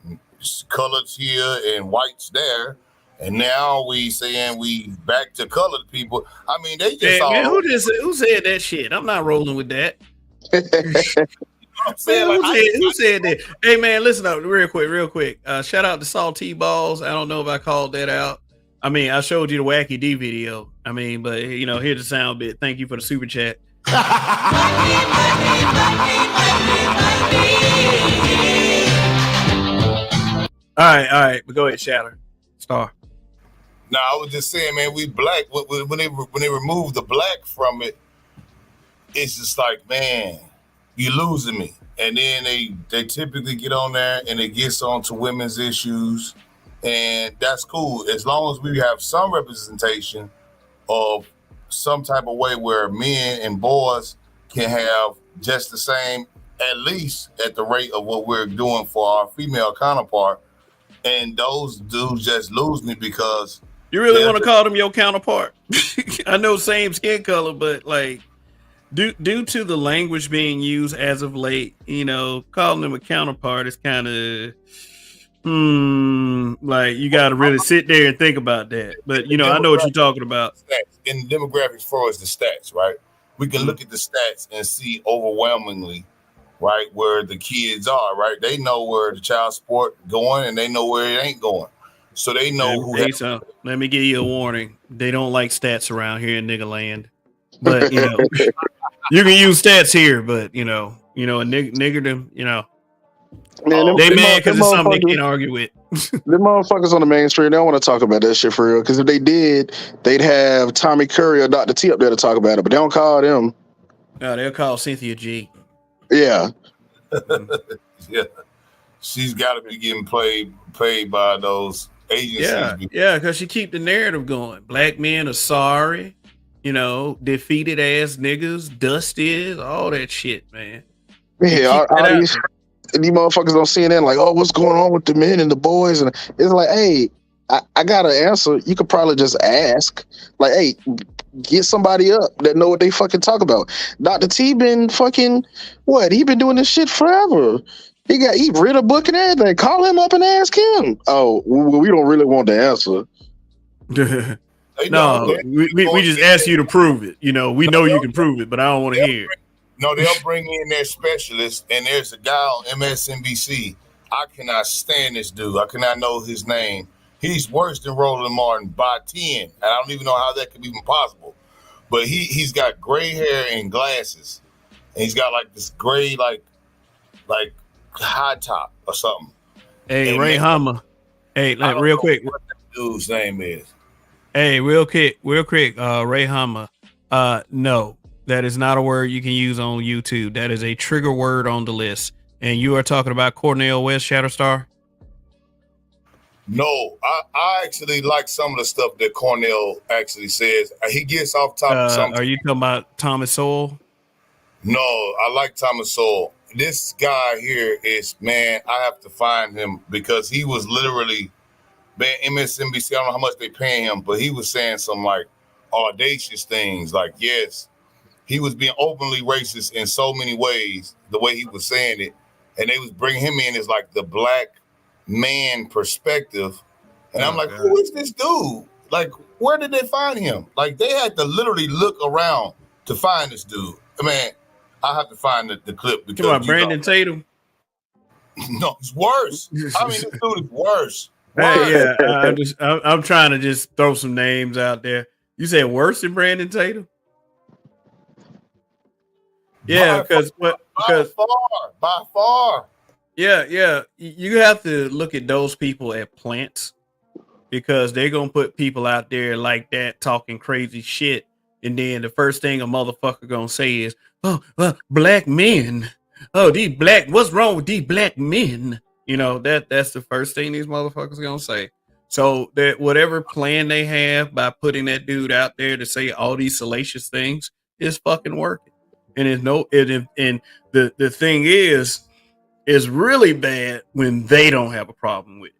Coloreds here and whites there. And now we saying we back to colored people. I mean, they just man, who said that shit? I'm not rolling with that. Who said that? Hey man, listen up real quick. Shout out to Salty Balls. I don't know if I called that out. I mean, I showed you the Wacky D video. I mean, but here's the sound bit. Thank you for the super chat. All right, but go ahead, Shatter Star. No, I was just saying, man, we black. When they remove the black from it, it's just like, man, you losing me. And then they typically get on there and it gets on to women's issues, and that's cool as long as we have some representation of some type of way where men and boys can have just the same, at least at the rate of what we're doing for our female counterpart. And those dudes just lose me because you really want to call them your counterpart. I know same skin color, but like due to the language being used as of late, calling them a counterpart is kind of like you got to really sit there and think about that. But I know what you're talking about. In demographics, for us, the stats, right? We can look at the stats and see overwhelmingly, right, where the kids are, right? They know where the child support going, and they know where it ain't going. So they know let me give you a warning. They don't like stats around here in nigga land. But you can use stats here, but a nigger them, Man, they mad because it's something they can't argue with. The motherfuckers on the mainstream, they don't want to talk about that shit for real. Because if they did, they'd have Tommy Curry or Dr. T up there to talk about it, but they don't call them. No, they'll call Cynthia G. Yeah. Yeah. She's got to be getting paid by those agencies. Yeah, because she keep the narrative going. Black men are sorry, defeated ass niggas, dust is, all that shit, man. Yeah, these motherfuckers on CNN like, oh, what's going on with the men and the boys? And it's like, hey, I got an answer. You could probably just ask. Like, hey, get somebody up that know what they fucking talk about. Dr. T been fucking, what? He been doing this shit forever. He read a book and everything. Call him up and ask him. Oh, we don't really want the answer. No, we just ask you to prove it. We know you can prove it, but I don't want to hear it. No, they'll bring in their specialists, and there's a guy on MSNBC. I cannot stand this dude. I cannot know his name. He's worse than Roland Martin by 10, and I don't even know how that could be even possible. But he's got gray hair and glasses, and he's got like this gray like high top or something. Hey, and Ray Hummer. Hey, real quick. What that dude's name is? Hey, real quick. Ray Hummer. No. That is not a word you can use on YouTube. That is a trigger word on the list. And you are talking about Cornel West, Shatterstar? No, I actually like some of the stuff that Cornel actually says. He gets off top of something. Are you talking about Thomas Sowell? No, I like Thomas Sowell. This guy here is, man, I have to find him because he was literally, man, MSNBC, I don't know how much they pay him, but he was saying some like audacious things like, yes, he was being openly racist in so many ways, the way he was saying it. And they was bringing him in as like the black man perspective. And I'm like, who is this dude? Like, where did they find him? Like, they had to literally look around to find this dude. I mean, I have to find the clip because Come on, Brandon Tatum. No, it's worse. I mean, this dude is worse. Hey, yeah, I'm trying to just throw some names out there. You said worse than Brandon Tatum? Yeah, because by far. Yeah. You have to look at those people at plants because they're gonna put people out there like that talking crazy shit, and then the first thing a motherfucker gonna say is, "Oh, black men. Oh, what's wrong with these black men?" You know, that's the first thing these motherfuckers gonna say. So that whatever plan they have by putting that dude out there to say all these salacious things is fucking working. And the thing is really bad when they don't have a problem with it.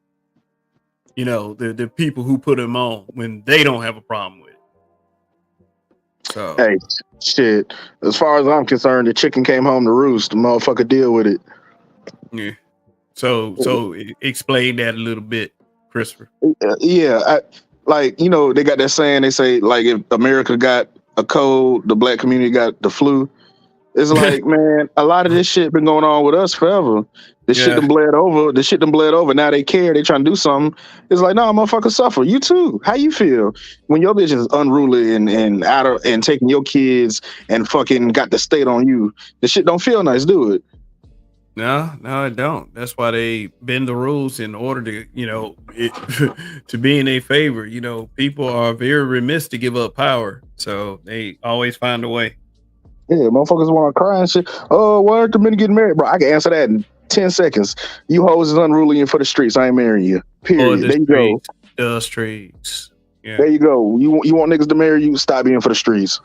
You know, the people who put him on when they don't have a problem with it. So hey, shit. As far as I'm concerned, the chicken came home to roost. The motherfucker deal with it. yeah. So explain that a little bit, Christopher. Yeah, like, you know, they got that saying. They say, like, if America got a cold, the black community got the flu. It's like, man, a lot of this shit been going on with us forever. This shit done bled over. Now they care. They trying to do something. It's like, no, motherfucker, suffer. You too. How you feel when your bitch is unruly and out of and taking your kids and fucking got the state on you? The shit don't feel nice, do it? No, it don't. That's why they bend the rules in order to, you know, to be in their favor. You know, people are very remiss to give up power, so they always find a way. Yeah, motherfuckers want to cry and shit. Oh, why aren't the men getting married, bro? I can answer that in 10 seconds. You hoes is unruly and for the streets. I ain't marrying you. Period. There you go. The streets. Yeah. There you go. You want niggas to marry you? Stop being for the streets.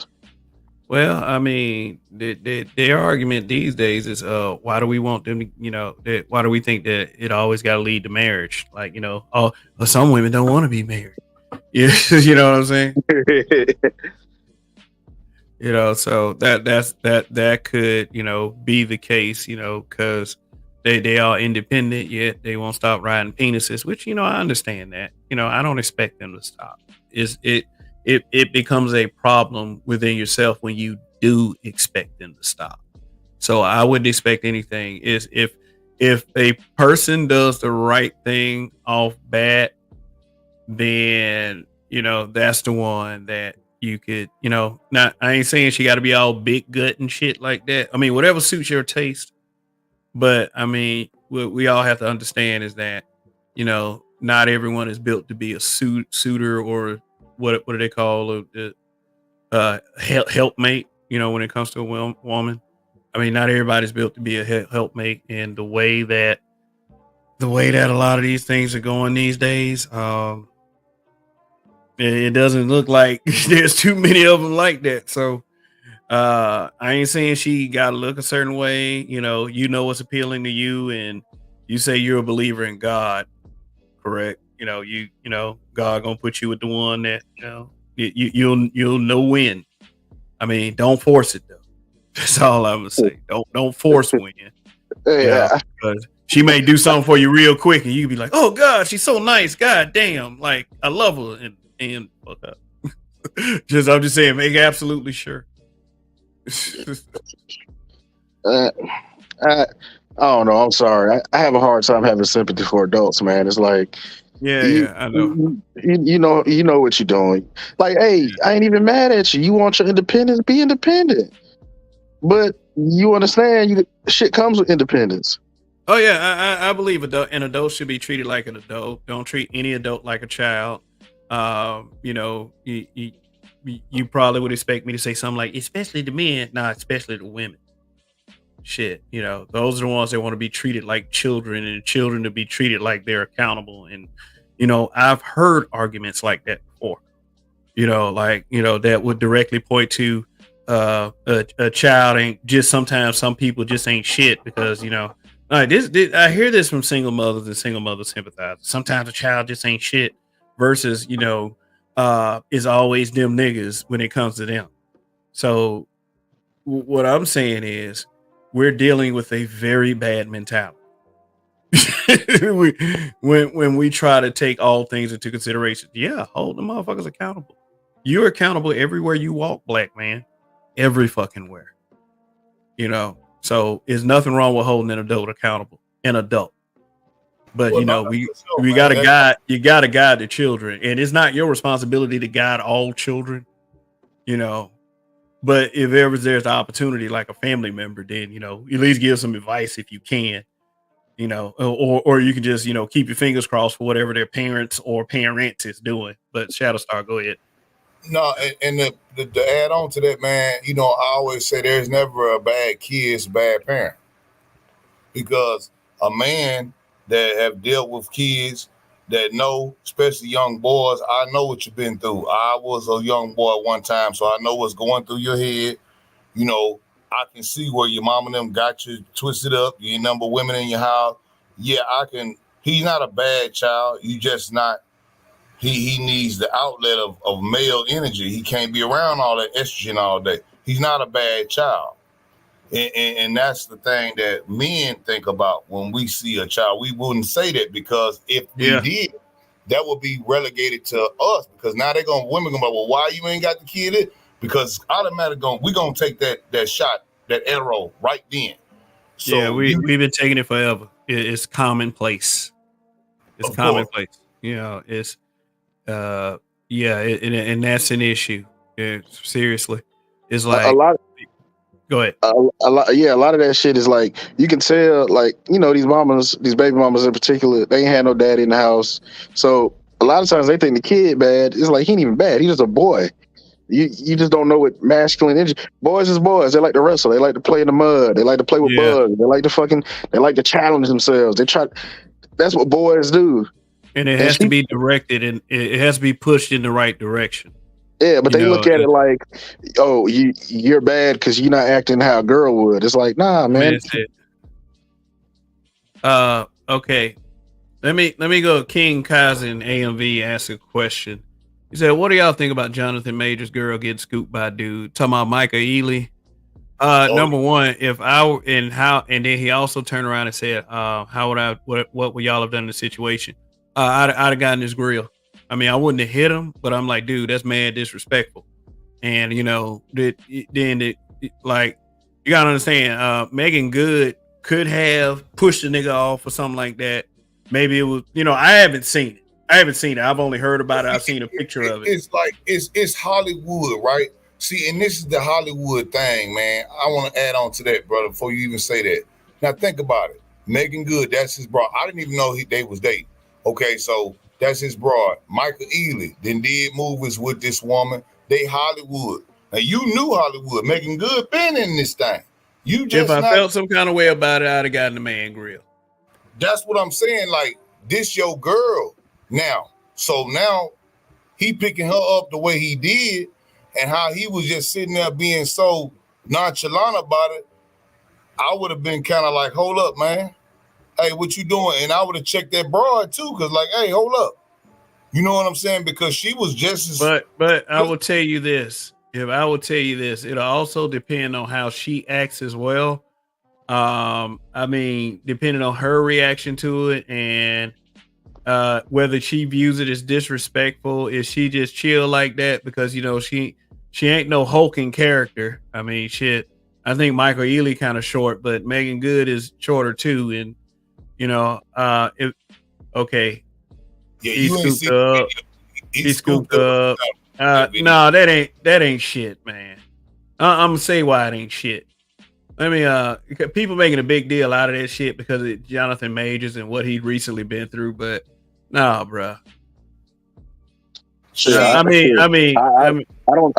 Well, I mean, their argument these days is, why do we want them to, you know, why do we think that it always got to lead to marriage? Like, you know, some women don't want to be married. Yeah, you know what I'm saying? You know, so that could, you know, be the case, you know, because they are independent, yet they won't stop riding penises, which, you know, I understand that. You know, I don't expect them to stop. It becomes a problem within yourself when you do expect them to stop. So I wouldn't expect anything. Is if a person does the right thing off bat, then, you know, that's the one that you could, you know, not, I ain't saying she got to be all big gut and shit like that. I mean, whatever suits your taste. But I mean, what we all have to understand is that, you know, not everyone is built to be a suitor or what do they call a helpmate, you know, when it comes to a woman. I mean, not everybody's built to be a helpmate, and the way that a lot of these things are going these days, it doesn't look like there's too many of them like that. So I ain't saying she got to look a certain way. You know what's appealing to you, and you say you're a believer in God, correct? You know, God gonna put you with the one that, you know, you'll know when. I mean, don't force it though. That's all I'm gonna say. Don't force when. Yeah, because she may do something for you real quick, and you can be like, "Oh God, she's so nice. God damn, like I love her." And fuck up. I'm just saying, make absolutely sure. I don't know. I'm sorry. I have a hard time having sympathy for adults, man. It's like, yeah, I know. You know what you're doing. Like, hey, I ain't even mad at you. You want your independence? Be independent. But you understand, shit comes with independence. Oh yeah, I believe an adult should be treated like an adult. Don't treat any adult like a child. You know, you probably would expect me to say something like, especially the men, not especially the women. Shit, you know, those are the ones that want to be treated like children, and children to be treated like they're accountable. And, you know, I've heard arguments like that before, you know, like, you know, that would directly point to a child ain't just, sometimes some people just ain't shit because, you know, I hear this from single mothers and single mother sympathizers. Sometimes a child just ain't shit versus, you know, is always them niggas when it comes to them. So what I'm saying is we're dealing with a very bad mentality. when we try to take all things into consideration, yeah, hold the motherfuckers accountable. You're accountable everywhere you walk, black man, every fucking where. You know, so there's nothing wrong with holding an adult accountable, an adult. But Well, you know, no, we for sure, we man. got to guide. You got to guide the children, and it's not your responsibility to guide all children. You know, but if ever there's the opportunity, like a family member, then you know, at least give some advice if you can. You know, or you can just, you know, keep your fingers crossed for whatever their parents or parent is doing. But Shadowstar, go ahead. No, and the add on to that, man, you know, I always say there's never a bad kid, it's a bad parent. Because a man that have dealt with kids that know, especially young boys, I know what you've been through. I was a young boy one time, so I know what's going through your head. You know, I can see where your mom and them got you twisted up. You ain't number women in your house. Yeah, I can. He's not a bad child. You just not. He needs the outlet of male energy. He can't be around all that estrogen all day. He's not a bad child. And that's the thing that men think about when we see a child. We wouldn't say that because if we did, that would be relegated to us. Because now women gonna be, well, why you ain't got the kid? Because automatically we're gonna take that shot, that arrow right then. So yeah, we've been taking it forever. It's commonplace. It's commonplace. You know, it's and that's an issue. Yeah, seriously, it's like a lot. Go ahead. A lot of that shit is like, you can tell, like, you know, these baby mamas in particular, they ain't had no daddy in the house. So a lot of times they think the kid bad. It's like, he ain't even bad. He's just a boy. You just don't know what masculine energy. Boys is boys. They like to wrestle. They like to play in the mud. They like to play with bugs. They like to challenge themselves. That's what boys do. And it has to be directed, and it has to be pushed in the right direction. Yeah, but they look at it like, oh, you're bad because you're not acting how a girl would. It's like, nah, man. Okay. Let me go. King Kaizen AMV asked a question. He said, "What do y'all think about Jonathan Major's girl getting scooped by dude?" Talking about Micah Ely. Number one, and then he also turned around and said, "How would what would y'all have done in the situation?" I'd have gotten his grill. I mean, I wouldn't have hit him, but I'm like, dude, that's mad disrespectful. And you know, like, you gotta understand, Megan Good could have pushed the nigga off or something like that. Maybe it was, you know, I haven't seen it. I've only heard about it. I've seen a picture of it. It's like it's Hollywood, right? See, and this is the Hollywood thing, man. I want to add on to that, brother, before you even say that. Now think about it. Megan Good, that's his bro. I didn't even know they was dating. Okay, so that's his broad. Michael Ealy then did movies with this woman. They Hollywood. Now you knew Hollywood. Megan Good been in this thing. You just if I felt some kind of way about it, I'd have gotten the man grill. That's what I'm saying. Like, this your girl now. So now he picking her up the way he did, and how he was just sitting there being so nonchalant about it. I would have been kind of like, hold up, man. Hey, what you doing? And I would have checked that broad too, because like, hey, hold up. You know what I'm saying? Because she was just as. But I will tell you this. It'll also depend on how she acts as well. I mean, depending on her reaction to it, and whether she views it as disrespectful, is she just chill like that because, you know, she ain't no hulking character. I mean, shit. I think Michael Ealy kind of short, but Megan Good is shorter too, and you know, okay. Yeah, he scooped up. He scooped up. No, that ain't shit, man. I'm gonna say why it ain't shit. I mean, people making a big deal out of that shit because of Jonathan Majors and what he'd recently been through, but nah, bro. Yeah, I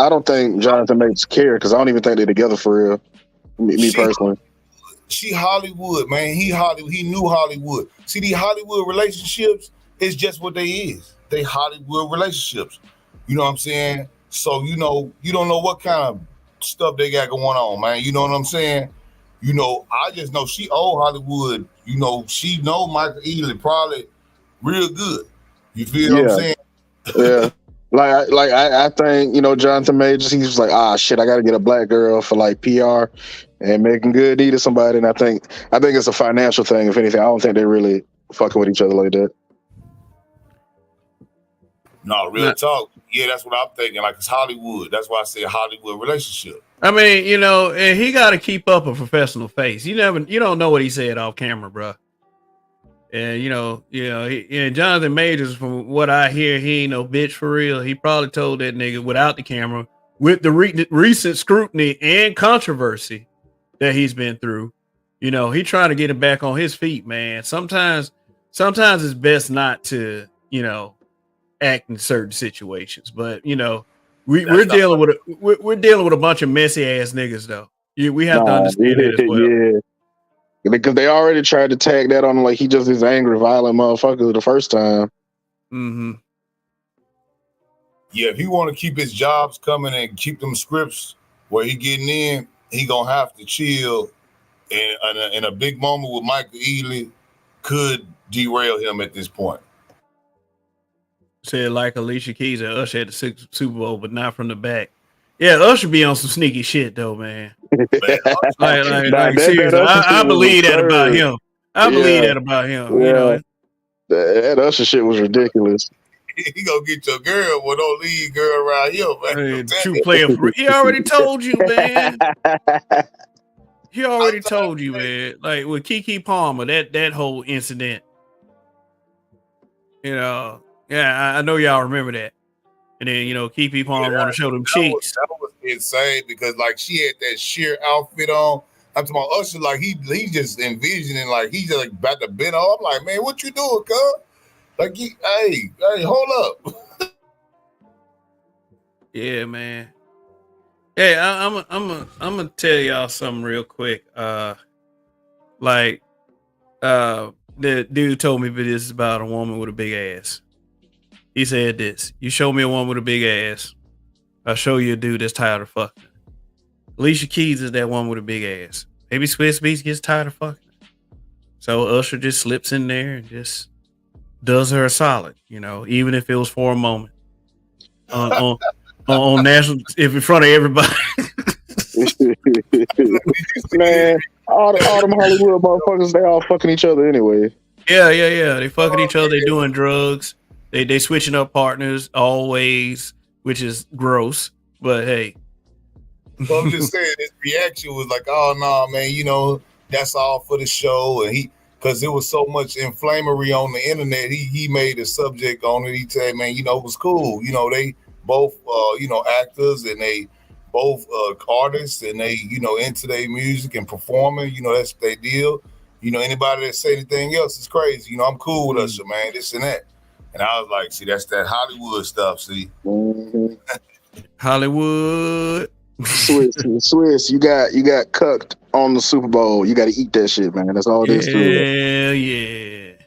don't think Jonathan Majors care, because I don't even think they're together for real. Me personally. She Hollywood, man. He knew Hollywood. See, these Hollywood relationships is just what they is. They Hollywood relationships. You know what I'm saying? So, you know, you don't know what kind of stuff they got going on, man. You know what I'm saying? You know, I just know she old Hollywood. You know, she know Michael Ealy probably real good. You feel what I'm saying? Yeah. I think, Jonathan Majors, he was like, shit, I got to get a black girl for like PR and making good deed to somebody. And I think it's a financial thing. If anything, I don't think they really fucking with each other like that. No, real talk. Yeah, that's what I'm thinking. Like, it's Hollywood. That's why I say Hollywood relationship. I mean, and he got to keep up a professional face. You don't know what he said off camera, bro. And and Jonathan Majors, from what I hear, he ain't no bitch for real. He probably told that nigga without the camera, with the recent scrutiny and controversy that he's been through. He trying to get him back on his feet, man. Sometimes it's best not to, act in certain situations. But we're dealing with a bunch of messy ass niggas though. We have to understand it as well. Yeah. Because they already tried to tag that on like he just is angry, violent motherfucker the first time. Mm-hmm. Yeah, if he want to keep his jobs coming and keep them scripts where he getting in, he gonna have to chill. And a big moment with Michael Ealy could derail him at this point. Said like Alicia Keys and Usher at the Super Bowl, but not from the back. Yeah, Usher be on some sneaky shit though, man. Like seriously, I believe that about him. I believe that about him. Yeah. That Usher shit was ridiculous. He gonna get your girl. Well, don't leave girl around here, man. True player. He already told you, man. He already told you, man. Like with Keke Palmer, that whole incident. Yeah, I know y'all remember that. And then Keke Palmer want to show them cheeks. That was insane because like she had that sheer outfit on. I'm talking about Usher, like he just envisioning like he's just like about to bend off. I'm like, man, what you doing, cuz? Like, hey, hold up. Yeah, man. Hey, I'm gonna tell y'all something real quick. The dude told me this is about a woman with a big ass. He said this: you show me a woman with a big ass, I'll show you a dude that's tired of fucking. Alicia Keys is that woman with a big ass. Maybe Swiss Beats gets tired of fucking. So Usher just slips in there and just does her a solid, even if it was for a moment. On national, if in front of everybody. Man, all them Hollywood motherfuckers, they all fucking each other anyway. Yeah. They fucking each other. They doing drugs. They switching up partners always, which is gross. But hey. So I'm just saying, his reaction was like, "Oh no, man, that's all for the show." And because there was so much inflammatory on the internet, he made a subject on it. He said, "Man, it was cool. They both, actors, and they both artists, and they, into their music and performing. That's their deal. Anybody that say anything else is crazy. I'm cool with Usher, man. This and that." And I was like, "See, that's that Hollywood stuff. See, Hollywood." Swiss, you got cucked on the Super Bowl. You got to eat that shit, man. That's all it is to it.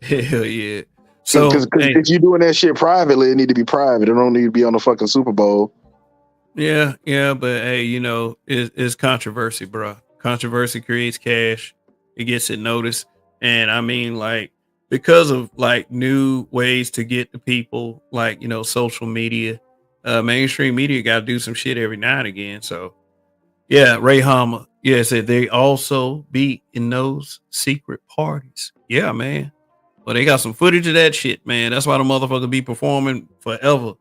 Hell yeah. So, because if you're doing that shit privately, it need to be private. It don't need to be on the fucking Super Bowl. Yeah, but hey, it's controversy, bro. Controversy creates cash. It gets it noticed, and I mean, like, because of like new ways to get to people, like social media. Mainstream media got to do some shit every now and again. So, yeah, Ray Hama, said they also be in those secret parties. Yeah, man. Well, they got some footage of that shit, man. That's why the motherfucker be performing forever.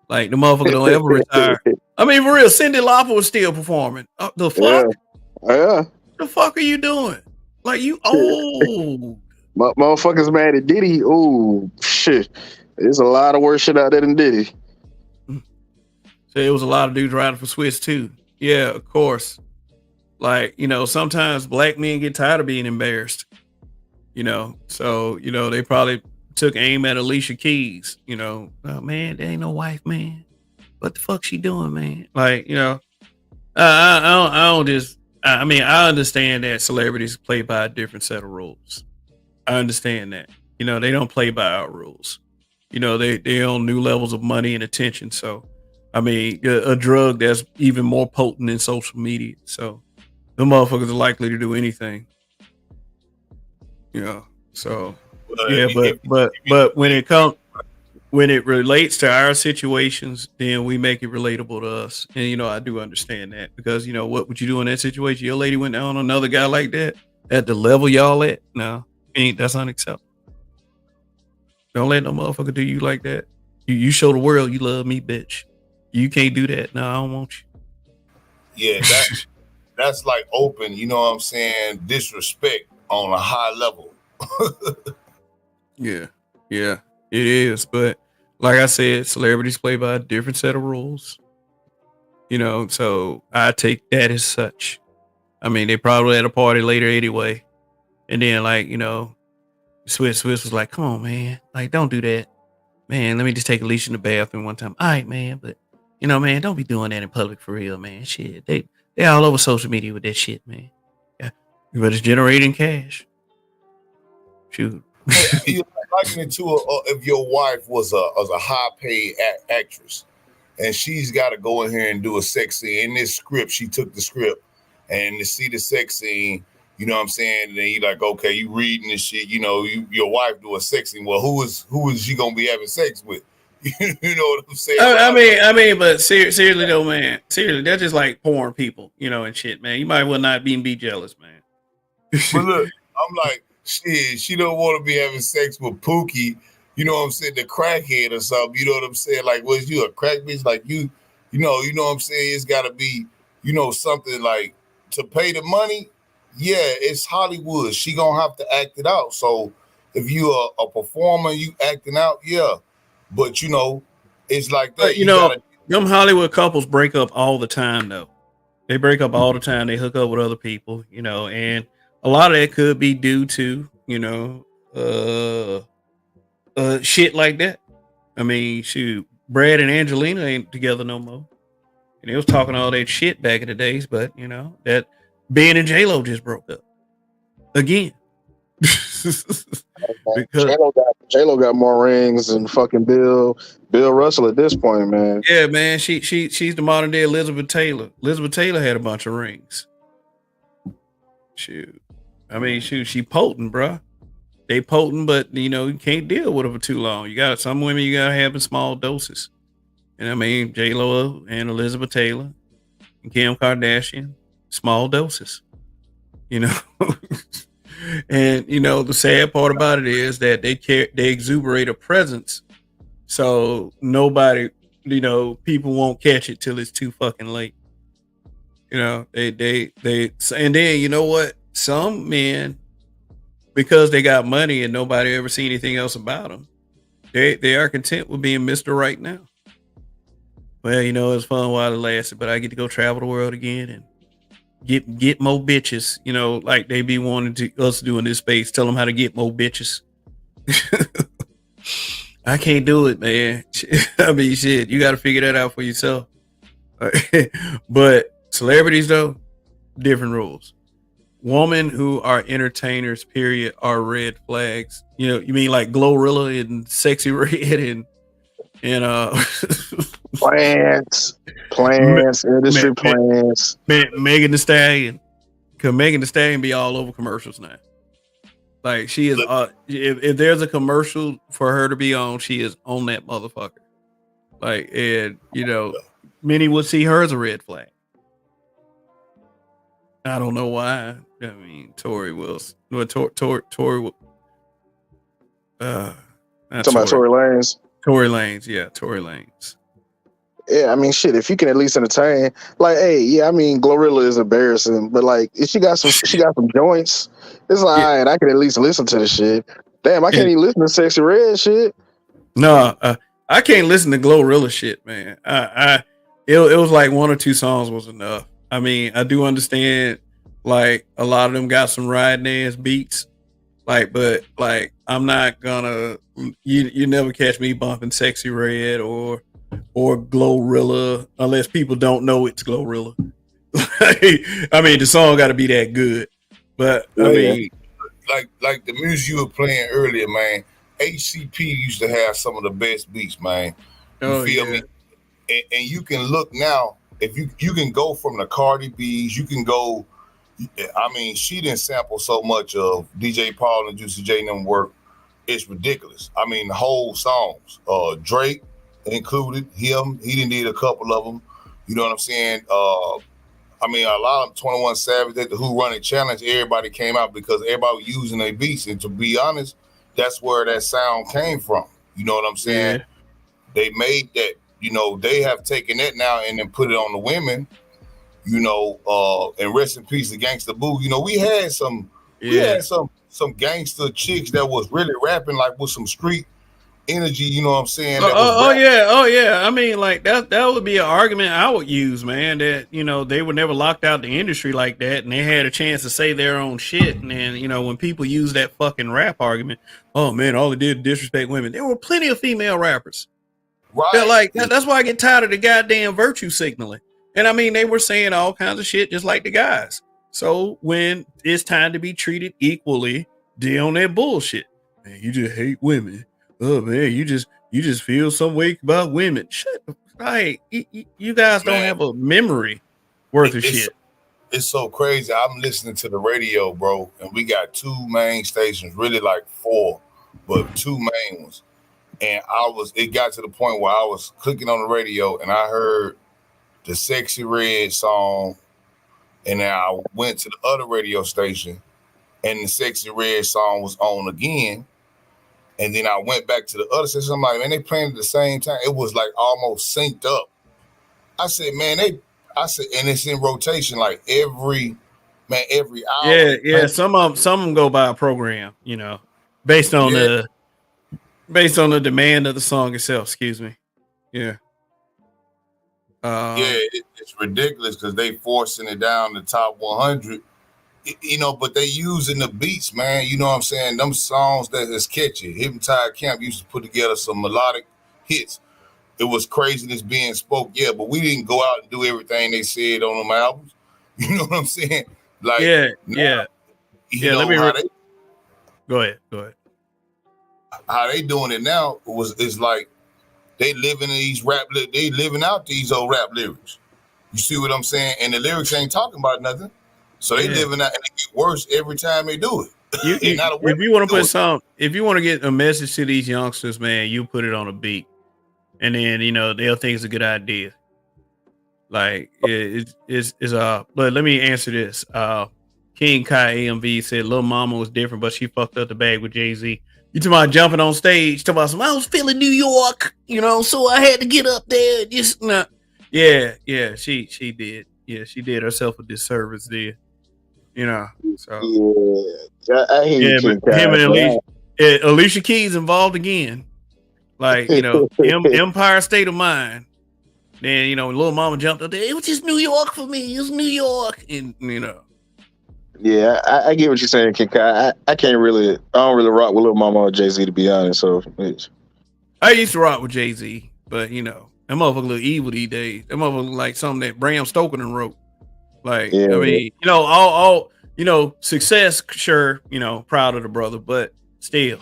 Like the motherfucker don't ever retire. I mean, for real, Cyndi Lauper was still performing. The fuck? Yeah. The fuck are you doing? Like you old. Motherfuckers mad at Diddy. Oh shit. There's a lot of worse shit out there than Diddy. So it was a lot of dudes riding for Swiss too. Yeah, of course. Like, sometimes black men get tired of being embarrassed. So, they probably took aim at Alicia Keys, oh man, there ain't no wife, man. What the fuck she doing, man? Like, I understand that celebrities play by a different set of rules. I understand that. They don't play by our rules. They own new levels of money and attention. So, I mean, a drug that's even more potent than social media. So, the motherfuckers are likely to do anything. So, yeah, but when it comes, when it relates to our situations, then we make it relatable to us. And I do understand that, because what would you do in that situation? Your lady went down on another guy like that at the level y'all at? No, that's unacceptable. Don't let no motherfucker do you like that. You show the world you love me, bitch. You can't do that. No, I don't want you. Yeah, that's like open, you know what I'm saying, disrespect on a high level. Yeah, it is. But like I said, celebrities play by a different set of rules. So I take that as such. I mean, they probably at a party later anyway. And then Swiss was like, come on, man. Like, don't do that. Man, let me just take Alicia in the bathroom one time. All right, man. But, man, don't be doing that in public for real, man. Shit. They all over social media with that shit, man. Yeah. But it's generating cash. Shoot. You liken it to if your wife was a high paid actress and she's got to go in here and do a sex scene. In this script, she took the script and to see the sex scene, you know what I'm saying? And then you like, okay, you reading this shit, your wife do a sex scene. Well, who is she gonna be having sex with? You know what I'm saying? I mean, but seriously though, man. Seriously, that's just like porn people, and shit, man. You might well not be jealous, man. But look, I'm like, shit, she don't want to be having sex with Pookie, you know what I'm saying, the crackhead or something, you know what I'm saying? Like, was you a crack bitch? Like you know what I'm saying? It's gotta be, something like to pay the money. Yeah, it's Hollywood. She gonna have to act it out. So if you are a performer, you acting out, yeah. But it's like that. Them Hollywood couples break up all the time though. They break up all the time. They hook up with other people, and a lot of that could be due to, shit like that. I mean, shoot, Brad and Angelina ain't together no more. And they was talking all that shit back in the days, but that Ben and J-Lo just broke up again. Because J-Lo got more rings than fucking Bill Russell at this point, man. Yeah, man. She's the modern day Elizabeth Taylor. Elizabeth Taylor had a bunch of rings. Shoot. I mean, she potent, bro. They potent, but you can't deal with them for too long. You got some women you gotta have in small doses. And I mean, J-Lo and Elizabeth Taylor and Kim Kardashian, small doses. And the sad part about it is that they exuberate a presence, so nobody, people won't catch it till it's too fucking late. They and then you know what? Some men, because they got money and nobody ever see anything else about them, they are content with being Mr. Right Now. Well, it's fun while it lasted, but I get to go travel the world again and get more bitches, like they be wanting us to do in this space. Tell them how to get more bitches. I can't do it, man. I mean, shit, you got to figure that out for yourself. But celebrities, though, different rules. Women who are entertainers, period, are red flags. You mean like Glorilla and Sexy Red and plants, industry plants. Megan Thee Stallion. Cause Megan Thee Stallion be all over commercials now. Like she is. If there's a commercial for her to be on, she is on that motherfucker. Like, and many would see her as a red flag. I don't know why. I mean, Tory Wilson. No, Tory. Talking about Tory Lanez. Tory Lanez, yeah, Tory Lanez. Yeah, I mean, shit. If you can at least entertain, like, hey, yeah, I mean, Glorilla is embarrassing, but like, if she got some joints, it's like, all right, I can at least listen to the shit. Damn, I can't even listen to Sexy Red shit. No, I can't listen to Glorilla shit, man. It was like one or two songs was enough. I mean, I do understand, like, a lot of them got some riding ass beats, like, but like, I'm not gonna. You never catch me bumping Sexy Red or Glorilla unless people don't know it's Glorilla. I mean, the song got to be that good. But I mean, like the music you were playing earlier, man. HCP used to have some of the best beats, man. You feel me? And you can look now. If you can go from the Cardi B's, you can go. I mean, she didn't sample so much of DJ Paul and Juicy J and them work. it's ridiculous. I mean, the whole songs. Drake included him. He didn't need a couple of them. You know what I'm saying? I mean, a lot of 21 Savage at the Who Run It Challenge, everybody came out because everybody was using their beats. And to be honest, that's where that sound came from. You know what I'm saying? Yeah. They made that, you know, they have taken that now and then put it on the women, you know, and rest in peace to Gangsta Boo. You know, we had some gangster chicks that was really rapping like with some street energy, you know what I'm saying? Oh yeah. I mean, like that would be an argument I would use, man. That, you know, they were never locked out the industry like that, and they had a chance to say their own shit. And then, you know, when people use that fucking rap argument, oh man, all they did was disrespect women. There were plenty of female rappers. Right. Like that's why I get tired of the goddamn virtue signaling. And I mean, they were saying all kinds of shit just like the guys. So when it's time to be treated equally, deal on that bullshit. Man, you just hate women. Oh man, you just feel some way about women. Shit, like you guys don't have a memory worth of shit. It's so crazy. I'm listening to the radio, bro, and we got two main stations, really like four, but two main ones. And it got to the point where I was clicking on the radio and I heard the Sexy Red song, and then I went to the other radio station and the Sexy Red song was on again. And then I went back to the other station. I'm like, man, they playing at the same time. It was like almost synced up. I said, man, and it's in rotation like every hour. Yeah. Some of them go by a program, you know, based on the demand of the song itself. Excuse me. Yeah. It's ridiculous because they forcing it down the top 100. You know, but they using the beats, man. You know what I'm saying? Them songs that is catchy. Hypnotized Camp used to put together some melodic hits. It was craziness being spoke, yeah, but we didn't go out and do everything they said on them albums. You know what I'm saying? Like, yeah. Let me go ahead. How they doing it now is like they living out these old rap lyrics. You see what I'm saying? And the lyrics ain't talking about nothing. So they living out, and it get worse every time they do it. If you want to if you want to get a message to these youngsters, man, you put it on a beat, and then, you know, they'll think it's a good idea. Like but let me answer this. King Kai AMV said Lil Mama was different, but she fucked up the bag with Jay-Z. You talking about jumping on stage? Talking about I was feeling New York, you know, so I had to get up there. Just yeah, she did. Yeah, she did herself a disservice there. You know, so I hear you. But him and Alicia Keys involved again. Like, you know, Empire State of Mind. Then, you know, Lil Mama jumped up there. It was just New York for me. It was New York, and you know. Yeah, I get what you're saying, King Kai. I don't really rock with Lil Mama or Jay-Z, to be honest. So I used to rock with Jay-Z, but you know, that motherfucker look evil these days. That motherfucker look like something that Bram Stoker done wrote. Like, I mean, you know, all you know, success, sure, you know, proud of the brother, but still,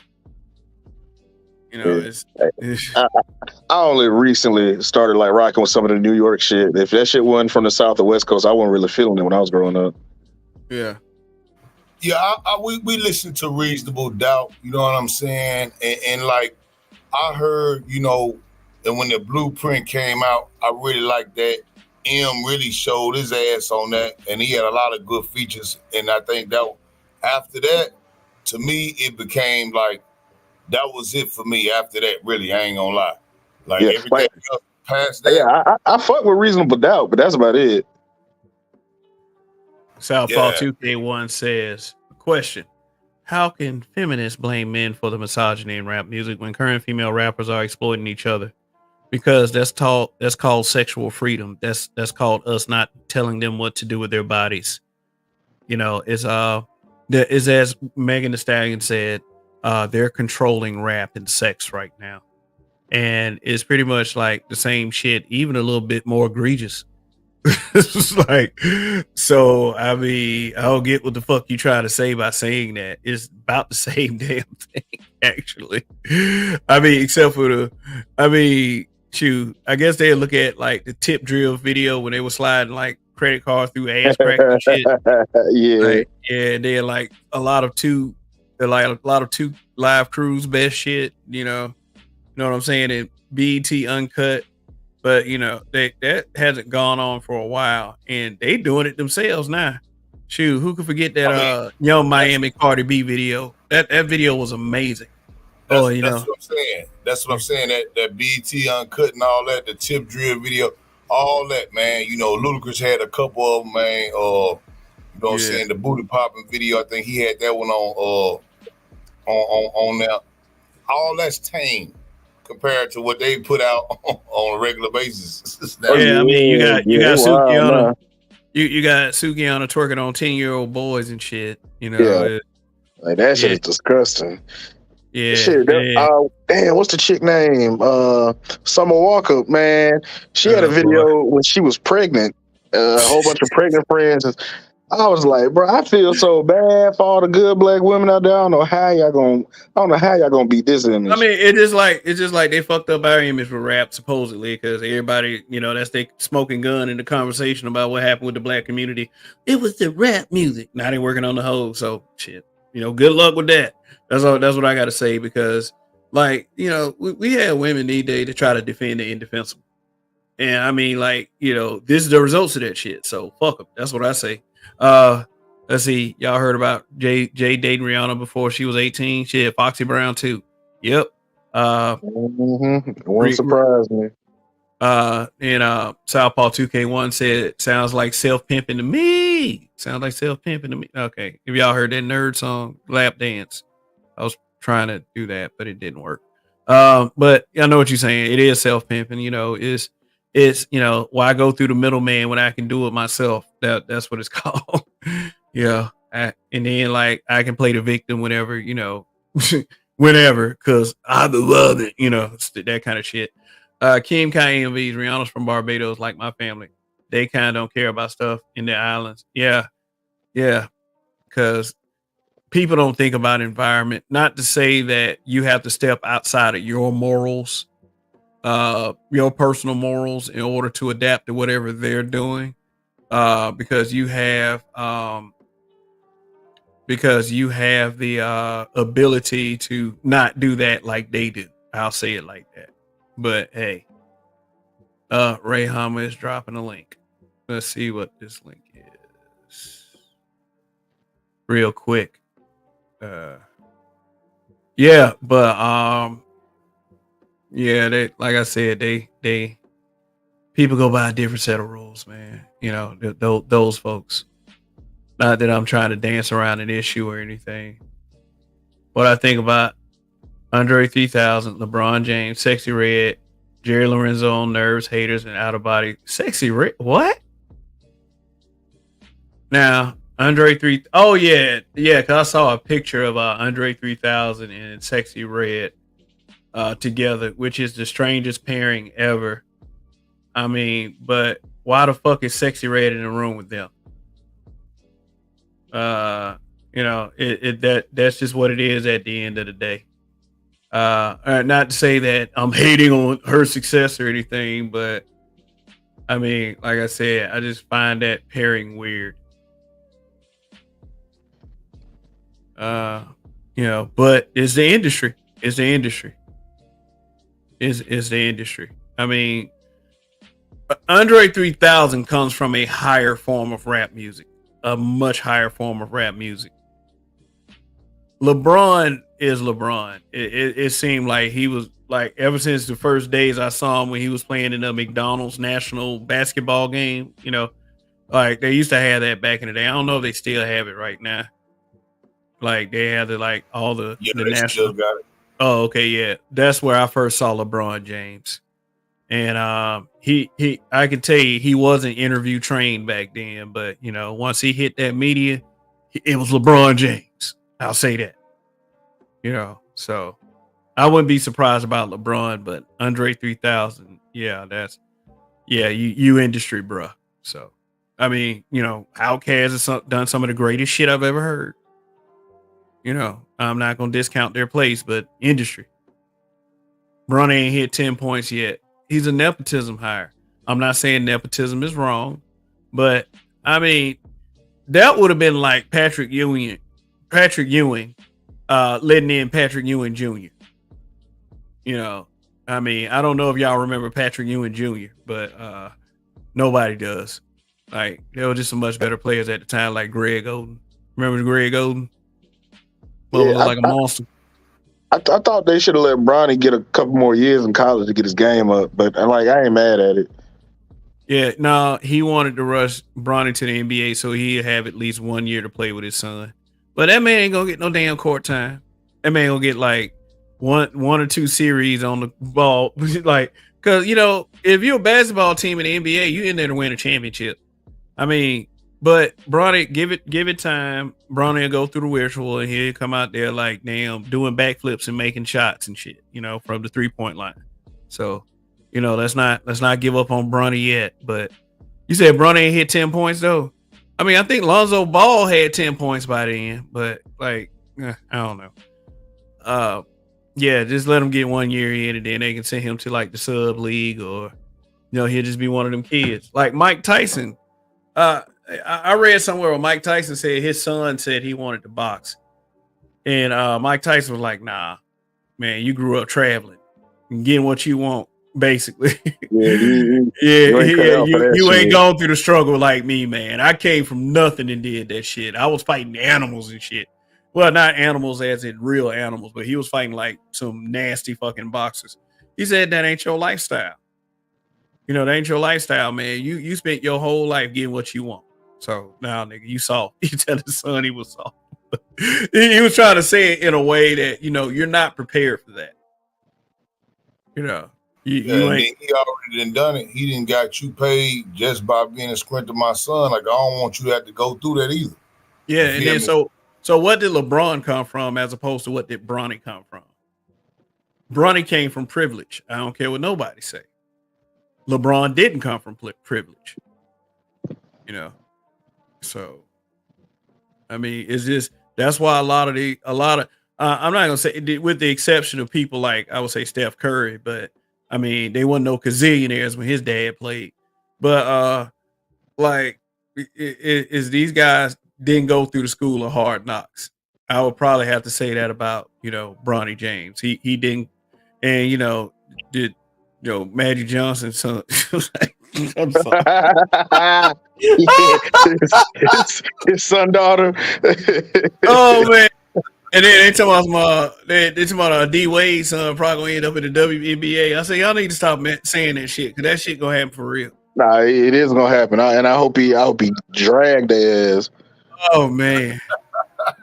you know, I only recently started like rocking with some of the New York shit. If that shit wasn't from the South or West Coast, I wasn't really feeling it when I was growing up. Yeah. Yeah, we listened to Reasonable Doubt, you know what I'm saying? And like, I heard, you know, and when the Blueprint came out, I really liked that. M really showed his ass on that, and he had a lot of good features. And I think that after that, to me, it became like, that was it for me after that, really. I ain't gonna lie. Like, everything else past that. Yeah, I fuck with Reasonable Doubt, but that's about it. Southpaw 2K1 says, question: how can feminists blame men for the misogyny in rap music when current female rappers are exploiting each other? Because that's called sexual freedom. That's called us not telling them what to do with their bodies. You know, it's as Megan Thee Stallion said, they're controlling rap and sex right now. And it's pretty much like the same shit, even a little bit more egregious. It's like, so I mean, I don't get what the fuck you try to say by saying that. It's about the same damn thing, actually. I mean, except for shoot, I guess they'll look at like the tip drill video when they were sliding like credit cards through ass crack and shit. Yeah. Like, yeah, they're like a lot of two They're like a lot of two live crews, best shit, you know what I'm saying? And BET Uncut, but that hasn't gone on for a while, and they doing it themselves now. Shoot, who could forget that Young Miami Cardi B video? That video was amazing. That's what I'm saying. That's what I'm saying. That BT Uncut and all that, the Tip Drill video, all that, man. Ludacris had a couple of them, man. What I'm saying? The Booty Popping video, I think he had that one on there. All that's tame compared to what they put out on a regular basis. I mean, you got Sukihana. You got Sukihana twerking on 10-year-old boys and shit. Like that shit is disgusting. Yeah. Shit. Damn, what's the chick name? Summer Walker, man. She had a video when she was pregnant. A whole bunch of pregnant friends. I was like, bro, I feel so bad for all the good black women out there. I don't know how y'all gonna beat this image. I mean, it's just like they fucked up our image with rap supposedly because everybody, that's they smoking gun in the conversation about what happened with the black community. It was the rap music. Now they working on the whole. So shit, good luck with that. That's what I got to say because, like, we have women these days to try to defend the indefensible, and I mean, like, this is the results of that shit. So fuck them. That's what I say. Let's see. Y'all heard about Jay dating Rihanna before she was 18? Shit, Foxy Brown too. Yep. Wouldn't surprise me. And Southpaw 2K1 said sounds like self-pimping to me. Sounds like self-pimping to me. Okay. If y'all heard that nerd song, Lap Dance. I was trying to do that, but it didn't work. But I know what you're saying. It is self-pimping, it's why go through the middleman when I can do it myself. That's what it's called. And then like I can play the victim whenever, whenever, because I love it, it's that kind of shit. Kim KMVs, Rihanna's from Barbados, like my family. They kind of don't care about stuff in their islands. Yeah, because people don't think about environment. Not to say that you have to step outside of your morals, your personal morals, in order to adapt to whatever they're doing, because you have the ability to not do that like they do. I'll say it like that. But hey, Ray Hama is dropping a link. Let's see what this link is real quick. They, like I said, they people go by a different set of rules, man. Those folks. Not that I'm trying to dance around an issue or anything. What I think about Andre 3000, LeBron James, Sexy Red, Jerry Lorenzo on Nerves, Haters, and Out of Body. Sexy Red? What? Now, Andre 3. Oh, yeah. Yeah, because I saw a picture of Andre 3000 and Sexy Red together, which is the strangest pairing ever. I mean, but why the fuck is Sexy Red in the room with them? That's just what it is at the end of the day. Not to say that I'm hating on her success or anything, but I mean, like I said, I just find that pairing weird. But it's the industry. It's the industry. It's the industry. I mean, Andre 3000 comes from a higher form of rap music, a much higher form of rap music. LeBron is LeBron. It seemed like he was like, ever since the first days I saw him when he was playing in the McDonald's national basketball game, like they used to have that back in the day. I don't know if they still have it right now. Like they have all the national. Still got it. Oh, okay, yeah. That's where I first saw LeBron James. And I can tell you he wasn't interview trained back then, but once he hit that media, it was LeBron James. I'll say that. So I wouldn't be surprised about LeBron, but Andre 3000, you industry, bruh. So I mean, Outkast has done some of the greatest shit I've ever heard. I'm not gonna discount their place, but industry. Bron ain't hit 10 points yet. He's a nepotism hire. I'm not saying nepotism is wrong, but I mean, that would have been like Patrick Ewing letting in Patrick Ewing Jr. You know, I mean, I don't know if y'all remember Patrick Ewing Jr., but nobody does. Like, there were just some much better players at the time, like Greg Oden. Remember Greg Oden? Looked like a monster. I thought they should have let Bronny get a couple more years in college to get his game up, but like I ain't mad at it. Yeah, no, he wanted to rush Bronny to the NBA so he'd have at least 1 year to play with his son. But that man ain't gonna get no damn court time. That man gonna get like one or two series on the ball. Like, cause you know, if you're a basketball team in the NBA, you in there to win a championship. I mean, but Bronny, give it time. Bronny will go through the ritual and he'll come out there like damn doing backflips and making shots and shit, you know, from the 3-point line. So, you know, let's not give up on Bronny yet. But you said Bronny ain't hit 10 points though. I mean, I think Lonzo Ball had 10 points by the end, but like, I don't know. Yeah, just let him get 1 year in and then they can send him to like the sub league or, you know, he'll just be one of them kids. Like Mike Tyson. I read somewhere where Mike Tyson said his son said he wanted to box. And Mike Tyson was like, nah, man, you grew up traveling and getting what you want, basically. You ain't gone through the struggle like me, man. I came from nothing and did that shit. I was fighting animals and shit. Well, not animals as in real animals, but he was fighting like some nasty fucking boxers. He said that ain't your lifestyle. You know, that ain't your lifestyle, man. You spent your whole life getting what you want. So now, nigga, you soft. You tell his son he was soft. He was trying to say it in a way that, you know, you're not prepared for that. You know, you ain't. He already done it. He didn't got you paid just by being a squint to my son. Like, I don't want you to have to go through that either. Yeah, and then so what did LeBron come from as opposed to what did Bronny come from? Bronny came from privilege. I don't care what nobody say. LeBron didn't come from privilege, you know. So, I mean, it's just that's why a lot of I'm not gonna say with the exception of people like I would say Steph Curry, but I mean they wasn't no gazillionaires when his dad played. But like is these guys didn't go through the school of hard knocks. I would probably have to say that about, you know, Bronny James. He didn't, and you know, did. You know, Magic Johnson's son. I'm sorry. his son daughter. Oh man. And then they talking about D Wade's son probably gonna end up in the WNBA. I say y'all need to stop saying that shit because that shit gonna happen for real. Nah, it is gonna happen. And I hope he dragged their ass. Oh man.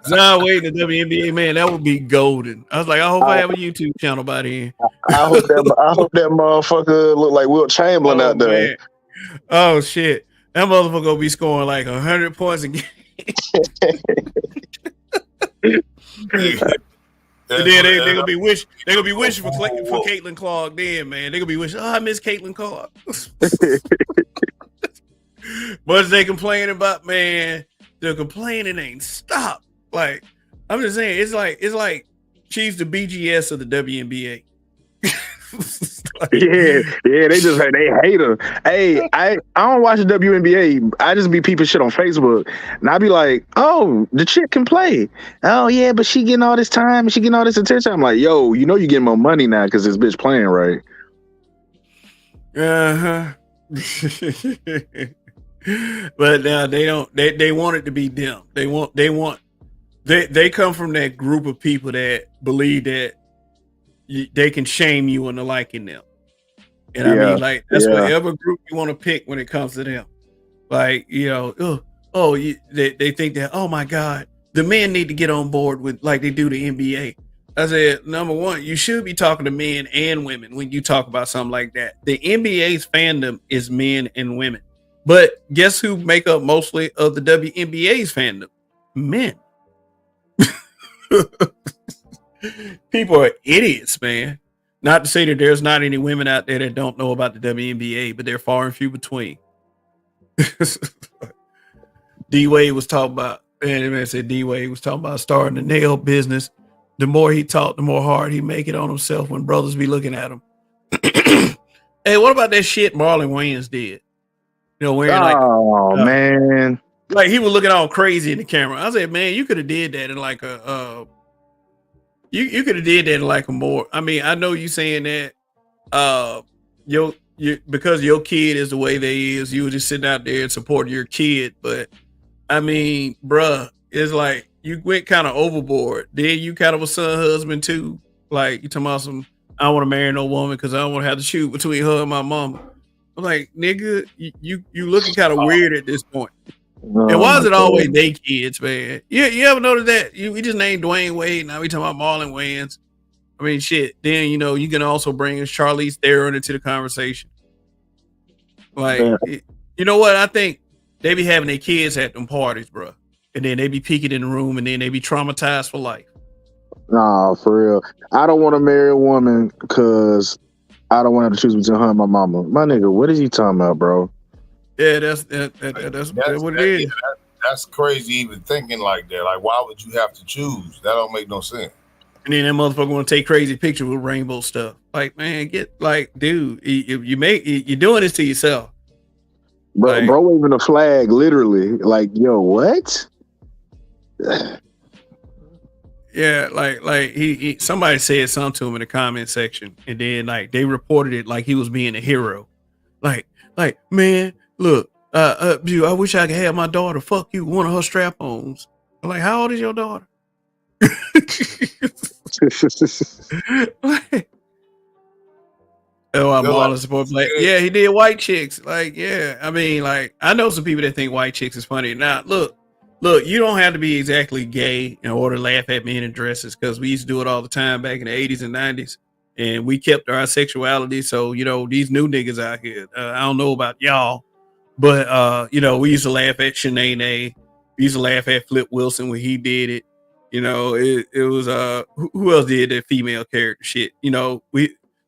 Zion Wade in the WNBA, man, that would be golden. I was like, I hope I have a YouTube channel by then. I hope that motherfucker look like Wilt Chamberlain out there. Man. Oh shit, that motherfucker gonna be scoring like 100 points a game. And then they gonna be wishing for Caitlin Clark. Then man, they gonna be wishing. Oh, I miss Caitlin Clark. But they complaining about, man, the complaining ain't stop. Like, I'm just saying, it's like she's the BGS of the WNBA. Yeah, they hate her. Hey, I don't watch the WNBA. I just be peeping shit on Facebook, and I be like, oh, the chick can play. Oh yeah, but she getting all this time and she getting all this attention. I'm like, yo, you know you getting more money now because this bitch playing, right? But now they don't. They want it to be them. They come from that group of people that believe that they can shame you into liking them. And I mean, like, that's whatever group you want to pick when it comes to them. Like, you know, they think that, oh my God, the men need to get on board with like they do the NBA. I said, number one, you should be talking to men and women when you talk about something like that. The NBA's fandom is men and women. But guess who make up mostly of the WNBA's fandom? Men. People are idiots, man. Not to say that there's not any women out there that don't know about the WNBA, but they're far and few between. D Wade was talking about, man said D Wade was talking about starting the nail business. The more he talked, the more hard he make it on himself when brothers be looking at him. Hey, what about that shit Marlon Wayans did? You know, wearing like, man, like he was looking all crazy in the camera. I said, man, you could have did that in like a You could have did that in like a more. I mean, I know you saying that. You because your kid is the way they is. You were just sitting out there and supporting your kid, but I mean, bruh, it's like you went kind of overboard. Then you kind of a son husband too. Like you talking about some. I don't want to marry no woman because I don't want to have to choose between her and my mama. I'm like, nigga, you looking kind of weird at this point. And why is it always they kids, man? You ever notice that? We just named Dwayne Wade. Now we talking about Marlon Wayans. I mean, shit. Then you can also bring Charlize Theron into the conversation. Like, you know what? I think they be having their kids at them parties, bro, and then they be peeking in the room, and then they be traumatized for life. Nah, for real. I don't want to marry a woman because I don't want to choose between her and my mama. My nigga, what is he talking about, bro? Yeah, that's what it is. That's crazy even thinking like that. Like, why would you have to choose? That don't make no sense. And then that motherfucker want to take crazy pictures with rainbow stuff. Like, man, dude, you're doing this to yourself. Bro waving a flag, literally. Like, yo, what? Yeah, like he somebody said something to him in the comment section, and then like they reported it like he was being a hero. Like, man, look, I wish I could have my daughter fuck you one of her strap-ons. I'm like, how old is your daughter? Oh, I'm all in support. Like, yeah, he did white chicks. Like, yeah, I mean, like, I know some people that think white chicks is funny. Now, look, you don't have to be exactly gay in order to laugh at men in dresses, because we used to do it all the time back in the 80s and 90s, and we kept our sexuality. So, these new niggas out here, I don't know about y'all, but we used to laugh at Shanae. We used to laugh at Flip Wilson when he did it. It was who else did that female character shit?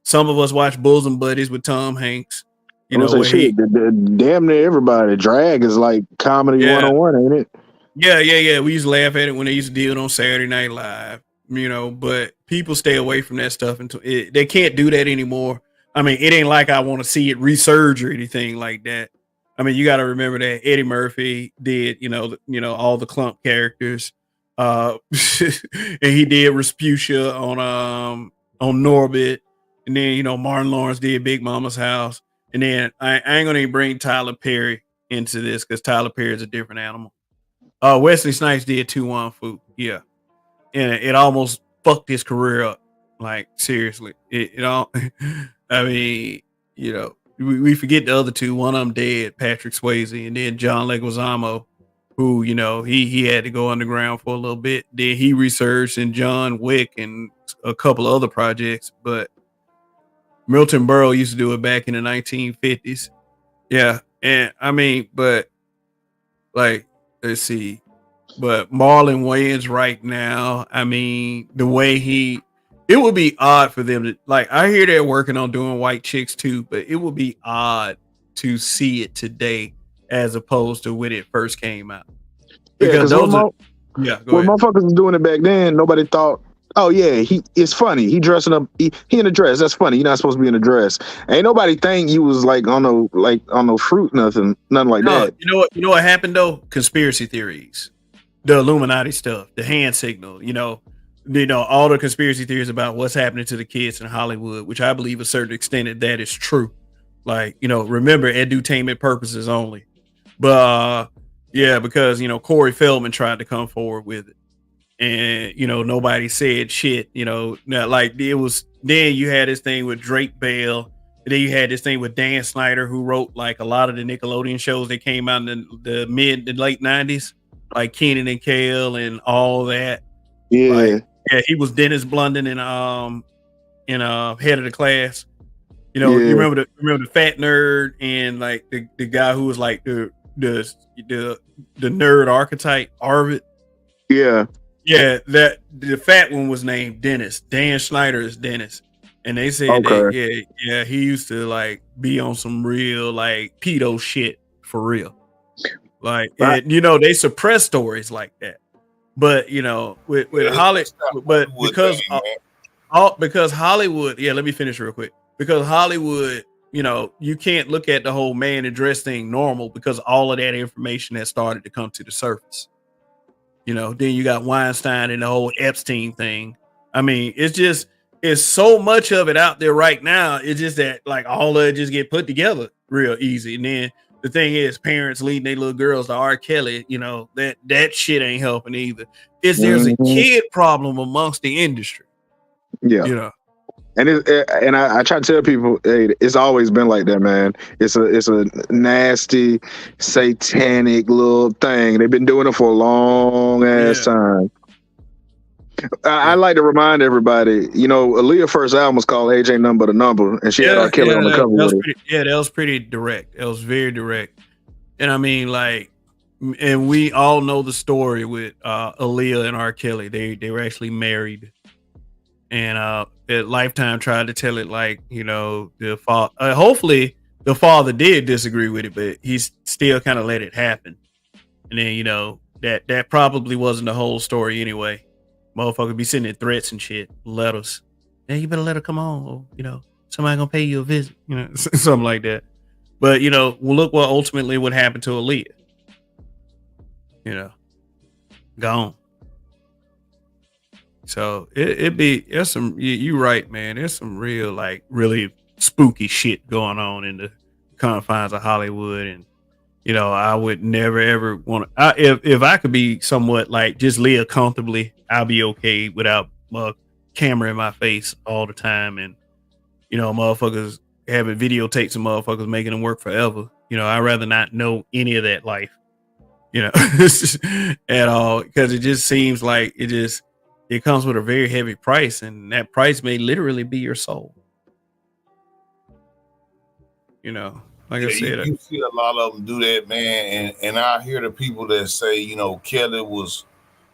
Some of us watch Bosom Buddies with Tom Hanks. Damn near everybody. Drag is like comedy 101, ain't it? Yeah. We used to laugh at it when they used to do it on Saturday Night Live. But people stay away from that stuff until they can't do that anymore. I mean, it ain't like I want to see it resurge or anything like that. I mean, you got to remember that Eddie Murphy did, all the Clump characters. And he did Respucia on Norbit, and then Martin Lawrence did Big Mama's House, and then I ain't gonna even bring Tyler Perry into this because Tyler Perry is a different animal. Wesley Snipes did 2-1 Fu, yeah, and it almost fucked his career up. Like, seriously, I mean, we forget the other two. One of them dead, Patrick Swayze, and then John Leguizamo, who, he had to go underground for a little bit. Then he researched in John Wick and a couple of other projects. But Milton Berle used to do it back in the 1950s. Yeah. And I mean, but like, let's see. But Marlon Wayans right now, I mean, the way it would be odd for them to, like, I hear they're working on doing white chicks too, but it would be odd to see it today as opposed to when it first came out. Because when motherfuckers was doing it back then, nobody thought, oh yeah, it's funny. He dressing up, he in a dress. That's funny. You're not supposed to be in a dress. Ain't nobody think you was like on no fruit, nothing like that. You know what happened though? Conspiracy theories, the Illuminati stuff, the hand signal. All the conspiracy theories about what's happening to the kids in Hollywood, which I believe a certain extent that is true. Like, remember, edutainment purposes only. But because Corey Feldman tried to come forward with it, and nobody said shit. Like, it was. Then you had this thing with Drake Bell, and then you had this thing with Dan Snyder, who wrote like a lot of the Nickelodeon shows that came out in the late 90s, like Kenan and Kel and all that. Yeah, he was Dennis Blunden in Head of the Class. You remember the fat nerd and like the guy who was like the nerd archetype, Arvid. Yeah, that the fat one was named Dennis. Dan Schneider is Dennis, and they said that he used to like be on some real like pedo shit for real. Like, and, they suppress stories like that, but with Hollywood, but because Hollywood, let me finish real quick. Because Hollywood, you can't look at the whole man in dress thing normal because all of that information has started to come to the surface. Then you got Weinstein and the whole Epstein thing. I mean, it's so much of it out there right now. It's just that like all of it just get put together real easy. And then the thing is, parents leading their little girls to R. Kelly, you know, that shit ain't helping either. There's a kid problem amongst the industry. Yeah. You know. And I try to tell people, hey, it's always been like that, man. It's a nasty, satanic little thing. They've been doing it for a long ass time. I like to remind everybody, you know, Aaliyah's first album was called Age Ain't Nothing But a Number, and she had R. Kelly on the cover with it. That was pretty direct. It was very direct. And I mean, like, and we all know the story with Aaliyah and R. Kelly. They were actually married. And Lifetime tried to tell it like, you know, hopefully the father did disagree with it, but he's still kind of let it happen. And then, you know, that probably wasn't the whole story anyway. Motherfucker be sending threats and shit, letters. Hey, you better let her come on, or, you know, somebody gonna pay you a visit, you know, something like that. But, you know, well, look what ultimately would happen to Aaliyah. You know, gone. So there's some, you right, man. There's some real, like, really spooky shit going on in the confines of Hollywood. And, you know, I would never, ever want to, if I could be somewhat like just live comfortably, I'll be okay without a camera in my face all the time. And, you know, motherfuckers having videotapes of motherfuckers making them work forever. You know, I'd rather not know any of that life, you know, at all. Because it just seems like it comes with a very heavy price, and that price may literally be your soul. You know, like I said, you see a lot of them do that, man. And I hear the people that say, you know, Kelly was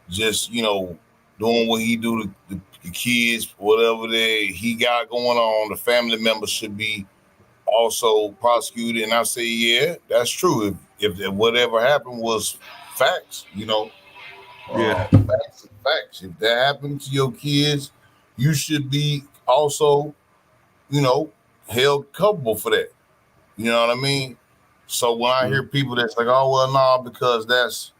just, you know, doing what he do to the kids, whatever he got going on. The family members should be also prosecuted. And I say, yeah, that's true. If whatever happened was facts, you know. Facts. If that happened to your kids, you should be also, you know, held culpable for that. You know what I mean? So when I hear people that's like, oh, well, no, because that's,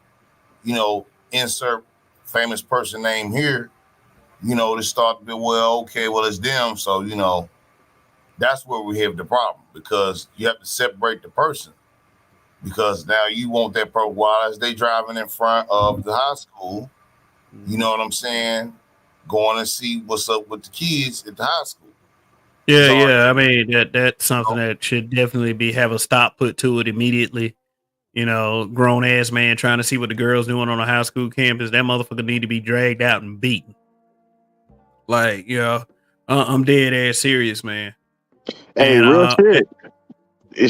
you know, insert famous person name here, you know, they start to be, well, okay, well, it's them. So, you know, that's where we have the problem, because you have to separate the person. Because now you want that person, while as they driving in front of the high school, you know what I'm saying, going to see what's up with the kids at the high school. Yeah. I mean, that's something that should definitely have a stop put to it immediately. You know, grown ass man trying to see what the girls doing on a high school campus. That motherfucker need to be dragged out and beaten. Like, you know, I'm dead ass serious, man. Hey, and, real shit.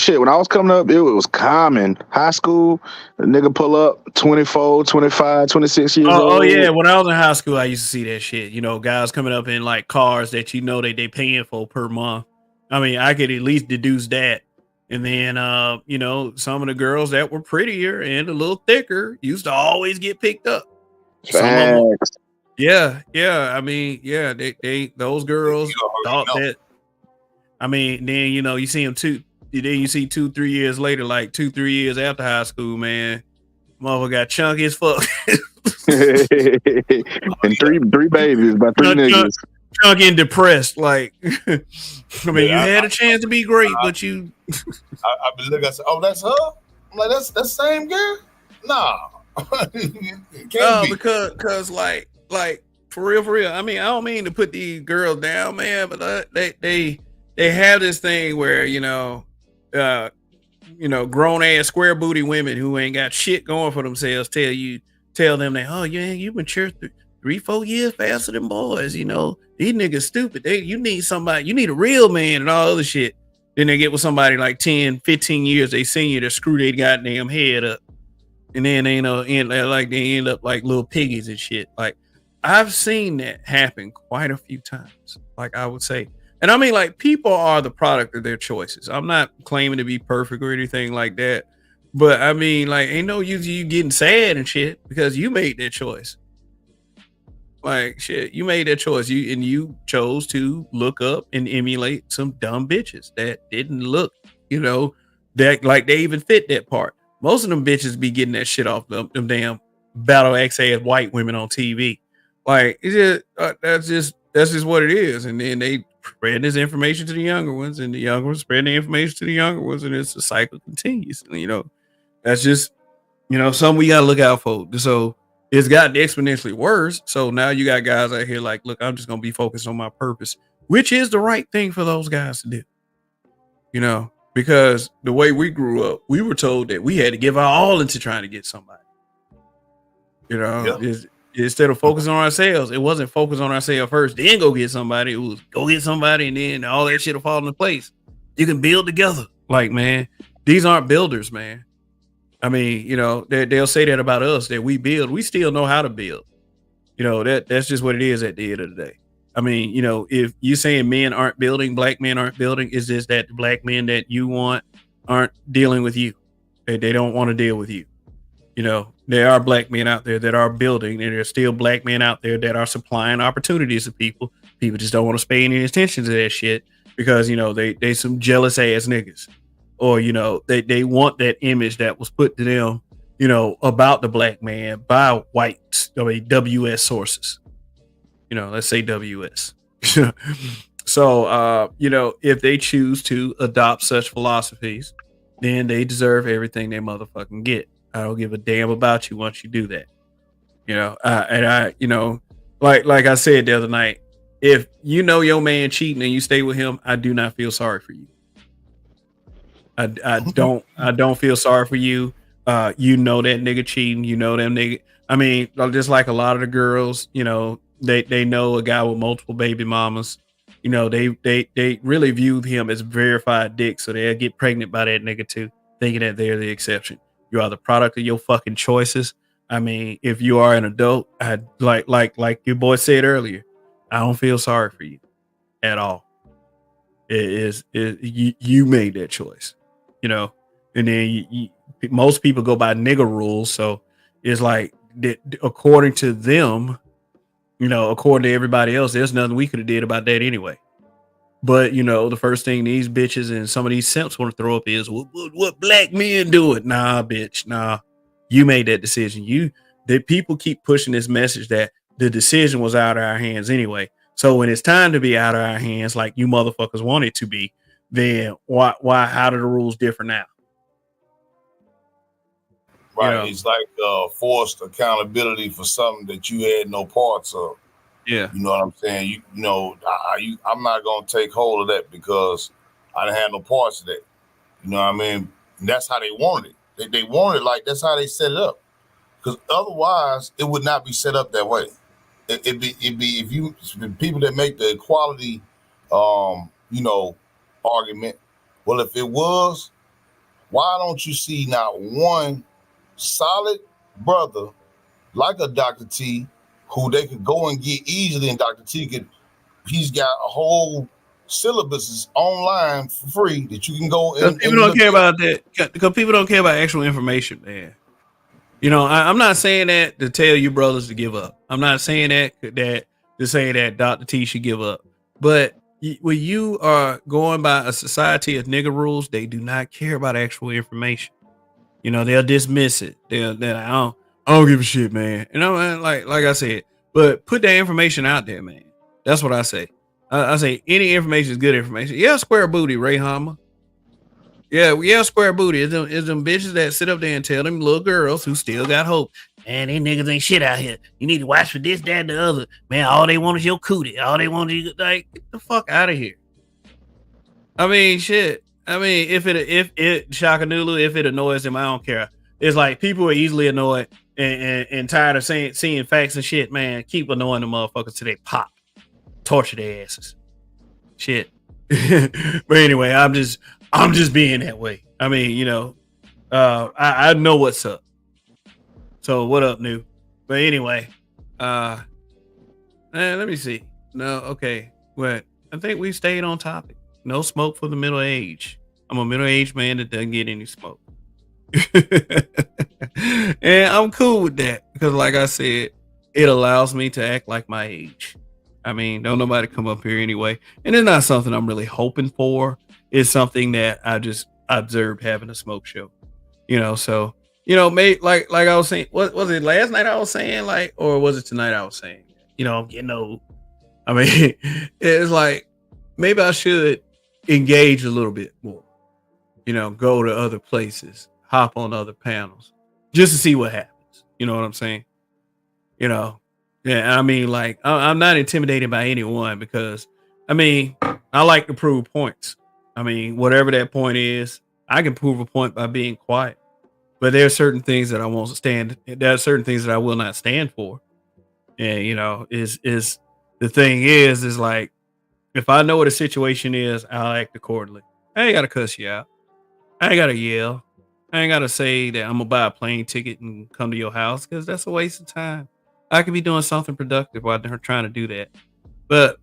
Shit, when I was coming up, it was common. High school, a nigga pull up 24, 25, 26 years old. Oh, yeah. When I was in high school, I used to see that shit. You know, guys coming up in like cars that you know they paying for per month. I mean, I could at least deduce that. And then, you know, some of the girls that were prettier and a little thicker used to always get picked up. Facts. Yeah. I mean, yeah, those girls thought that. I mean, then, you know, you see them too. Then you see 2-3 years later, like 2-3 years after high school, man, motherfucker got chunky as fuck. And three babies by three niggas. Chunky and depressed. Like, I mean, you had a chance to be great, but you. I be looking, I say, oh, that's her? I'm like, that's the same girl? Nah. No, because like for real. I mean, I don't mean to put these girls down, man, but they have this thing where, you know, grown ass square booty women who ain't got shit going for themselves tell them that, oh yeah, you mature 3-4 years faster than boys. You know, these niggas stupid. You need somebody, you need a real man and all other shit. Then they get with somebody like 10-15 years they senior to screw their goddamn head up, and then they end up like little piggies and shit. Like, I've seen that happen quite a few times. Like, I would say. And I mean, like, people are the product of their choices. I'm not claiming to be perfect or anything like that. But I mean, like, ain't no use you getting sad and shit because you made that choice. Like, shit, you made that choice. You chose to look up and emulate some dumb bitches that didn't look, you know, that like they even fit that part. Most of them bitches be getting that shit off them damn battle axe ass white women on TV. Like, it's just that's just that's just what it is. And then they spread this information to the younger ones, and the younger ones spread the information to the younger ones, and it's the cycle continues. And, you know, that's just, you know, something we gotta look out for. So it's gotten exponentially worse. So now you got guys out here like, look, I'm just gonna be focused on my purpose, which is the right thing for those guys to do. You know, because the way we grew up, we were told that we had to give our all into trying to get somebody. You know, instead of focusing on ourselves, it wasn't focus on ourselves first, then go get somebody. It was go get somebody, and then all that shit will fall into place. You can build together. Like, man, these aren't builders, man. I mean, you know, they'll say that about us, that we build. We still know how to build. You know, that's just what it is at the end of the day. I mean, you know, if you're saying men aren't building, black men aren't building, is just that the black men that you want aren't dealing with you. They don't want to deal with you. You know, there are black men out there that are building, and there's still black men out there that are supplying opportunities to people. People just don't want to pay any attention to that shit because, you know, they some jealous ass niggas. Or, you know, they want that image that was put to them, you know, about the black man by white, WS sources. You know, let's say WS. So, you know, if they choose to adopt such philosophies, then they deserve everything they motherfucking get. I don't give a damn about you once you do that. You know, and I, you know, like I said the other night, if you know your man cheating and you stay with him, I do not feel sorry for you. I don't feel sorry for you. You know that nigga cheating. You know them nigga. I mean, just like a lot of the girls, you know, they know a guy with multiple baby mamas. You know, they really view him as verified dick, so they'll get pregnant by that nigga too, thinking that they're the exception. You are the product of your fucking choices. I mean, if you are an adult, I like your boy said earlier, I don't feel sorry for you at all. You made that choice, you know, and then most people go by nigga rules. So it's like, according to them, you know, according to everybody else, there's nothing we could have did about that anyway. But, you know, the first thing these bitches and some of these simps want to throw up is what black men do it. Nah, bitch. Nah, you made that decision. The people keep pushing this message that the decision was out of our hands anyway. So when it's time to be out of our hands, like you motherfuckers want it to be, then why, how do the rules differ now? Right. You know? It's like forced accountability for something that you had no parts of. Yeah. You know what I'm saying? You know, I'm not going to take hold of that because I didn't have no parts of that. You know what I mean? And that's how they wanted it. They wanted it like that's how they set it up. Because otherwise, it would not be set up that way. It'd be if people that make the equality, you know, argument. Well, if it was, why don't you see not one solid brother like a Dr. T, who they could go and get easily, and Dr. T he's got a whole syllabus online for free that you can go and people don't care about that because people don't care about actual information, man. You know, I'm not saying that to tell you brothers to give up. I'm not saying that to say that Dr. T should give up. But when you are going by a society of nigga rules, they do not care about actual information. You know, they'll dismiss it. They'll I don't give a shit, man. You know, man, like I said, but put that information out there, man. That's what I say. I say any information is good information. Yeah, square booty, Ray Hammer. Yeah, square booty. It's them bitches that sit up there and tell them little girls who still got hope. Man, these niggas ain't shit out here. You need to watch for this, that, and the other. Man, all they want is your cootie. All they want is like, get the fuck out of here. I mean, shit. I mean, if it Shakanulu, if it annoys them, I don't care. It's like people are easily annoyed and tired of seeing facts and shit, man. Keep annoying the motherfuckers till they pop. Torture their asses. Shit. But anyway, I'm just being that way. I mean, you know, I know what's up. So what up, new? But anyway, let me see. No, okay. Well, I think we stayed on topic. No smoke for the middle age. I'm a middle-aged man that doesn't get any smoke. And I'm cool with that because, like I said, it allows me to act like my age. I mean, don't nobody come up here anyway. And it's not something I'm really hoping for. It's something that I just observed having a smoke show. You know, so, you know, like I was saying, what was it last night I was saying, like, or was it tonight I was saying, you know, I'm getting old. I mean, it's like maybe I should engage a little bit more. Go to other places, hop on other panels, just to see what happens. You know what I'm saying? Yeah. I mean, like I'm not intimidated by anyone because, I mean, I like to prove points. I mean, whatever that point is, I can prove a point by being quiet. But there are certain things that I won't stand. There are certain things that I will not stand for. And is the thing is like, if I know what a situation is, I'll act accordingly. I ain't gotta cuss you out. I ain't gotta yell. I ain't gotta say that I'm gonna buy a plane ticket and come to your house because that's a waste of time. I could be doing something productive while they're trying to do that. But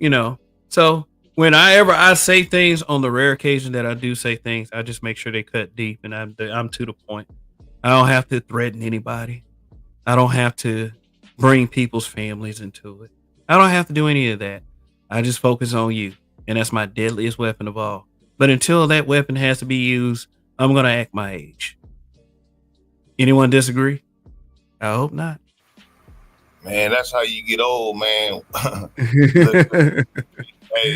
so when I say things, on the rare occasion that I do say things, I just make sure they cut deep and I'm to the point. I don't have to threaten anybody. I don't have to bring people's families into it. I don't have to do any of that. I just focus on you. And that's my deadliest weapon of all. But until that weapon has to be used, I'm going to act my age. Anyone disagree? I hope not. Man, that's how you get old, man. Look, hey,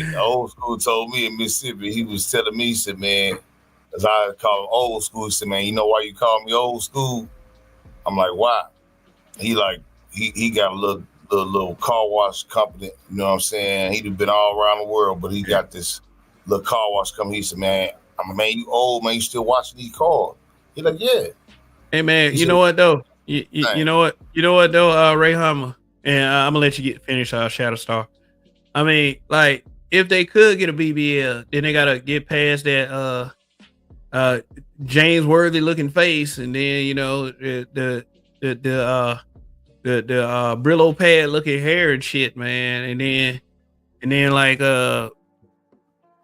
the old school told me in Mississippi, he was telling me, he said, man, as I call him old school, he said, man, you know why you call me old school? I'm like, why? He got a little car wash company, you know what I'm saying? He'd been all around the world, but he got this little car wash company. He said, man, you old, man, you still washing these cars? He's like, yeah. Hey, man, you know what, though? You know what, though, Ray Hummer, and I'm going to let you finish Shadow Star. I mean, like, if they could get a BBL, then they got to get past that James Worthy looking face, and then the Brillo pad looking hair and shit, man, and then like I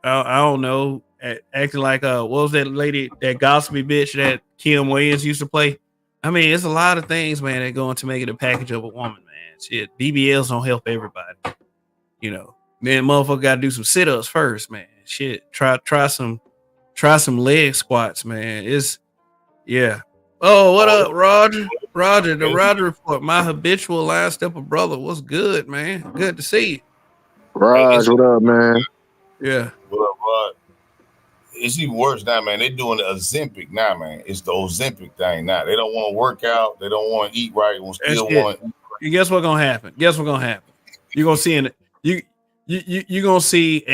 don't know, acting like what was that lady, that gossipy bitch that Kim Wayans used to play? I mean, it's a lot of things, man, that go into making a package of a woman, man. Shit, BBLs don't help everybody, Man, motherfucker got to do some sit-ups first, man. Shit, try some leg squats, man. Oh, what up, Roger? Roger, the Roger Report. My habitual line stepper brother. What's good, man? Good to see you. Raj, what up, man? Yeah. What up, Rod? It's even worse now, man. They're doing the Ozempic now, man. It's the Ozempic thing now. They don't want to work out. They don't want to eat right. They still want to eat right. You guess what's gonna happen? You're gonna see you're gonna see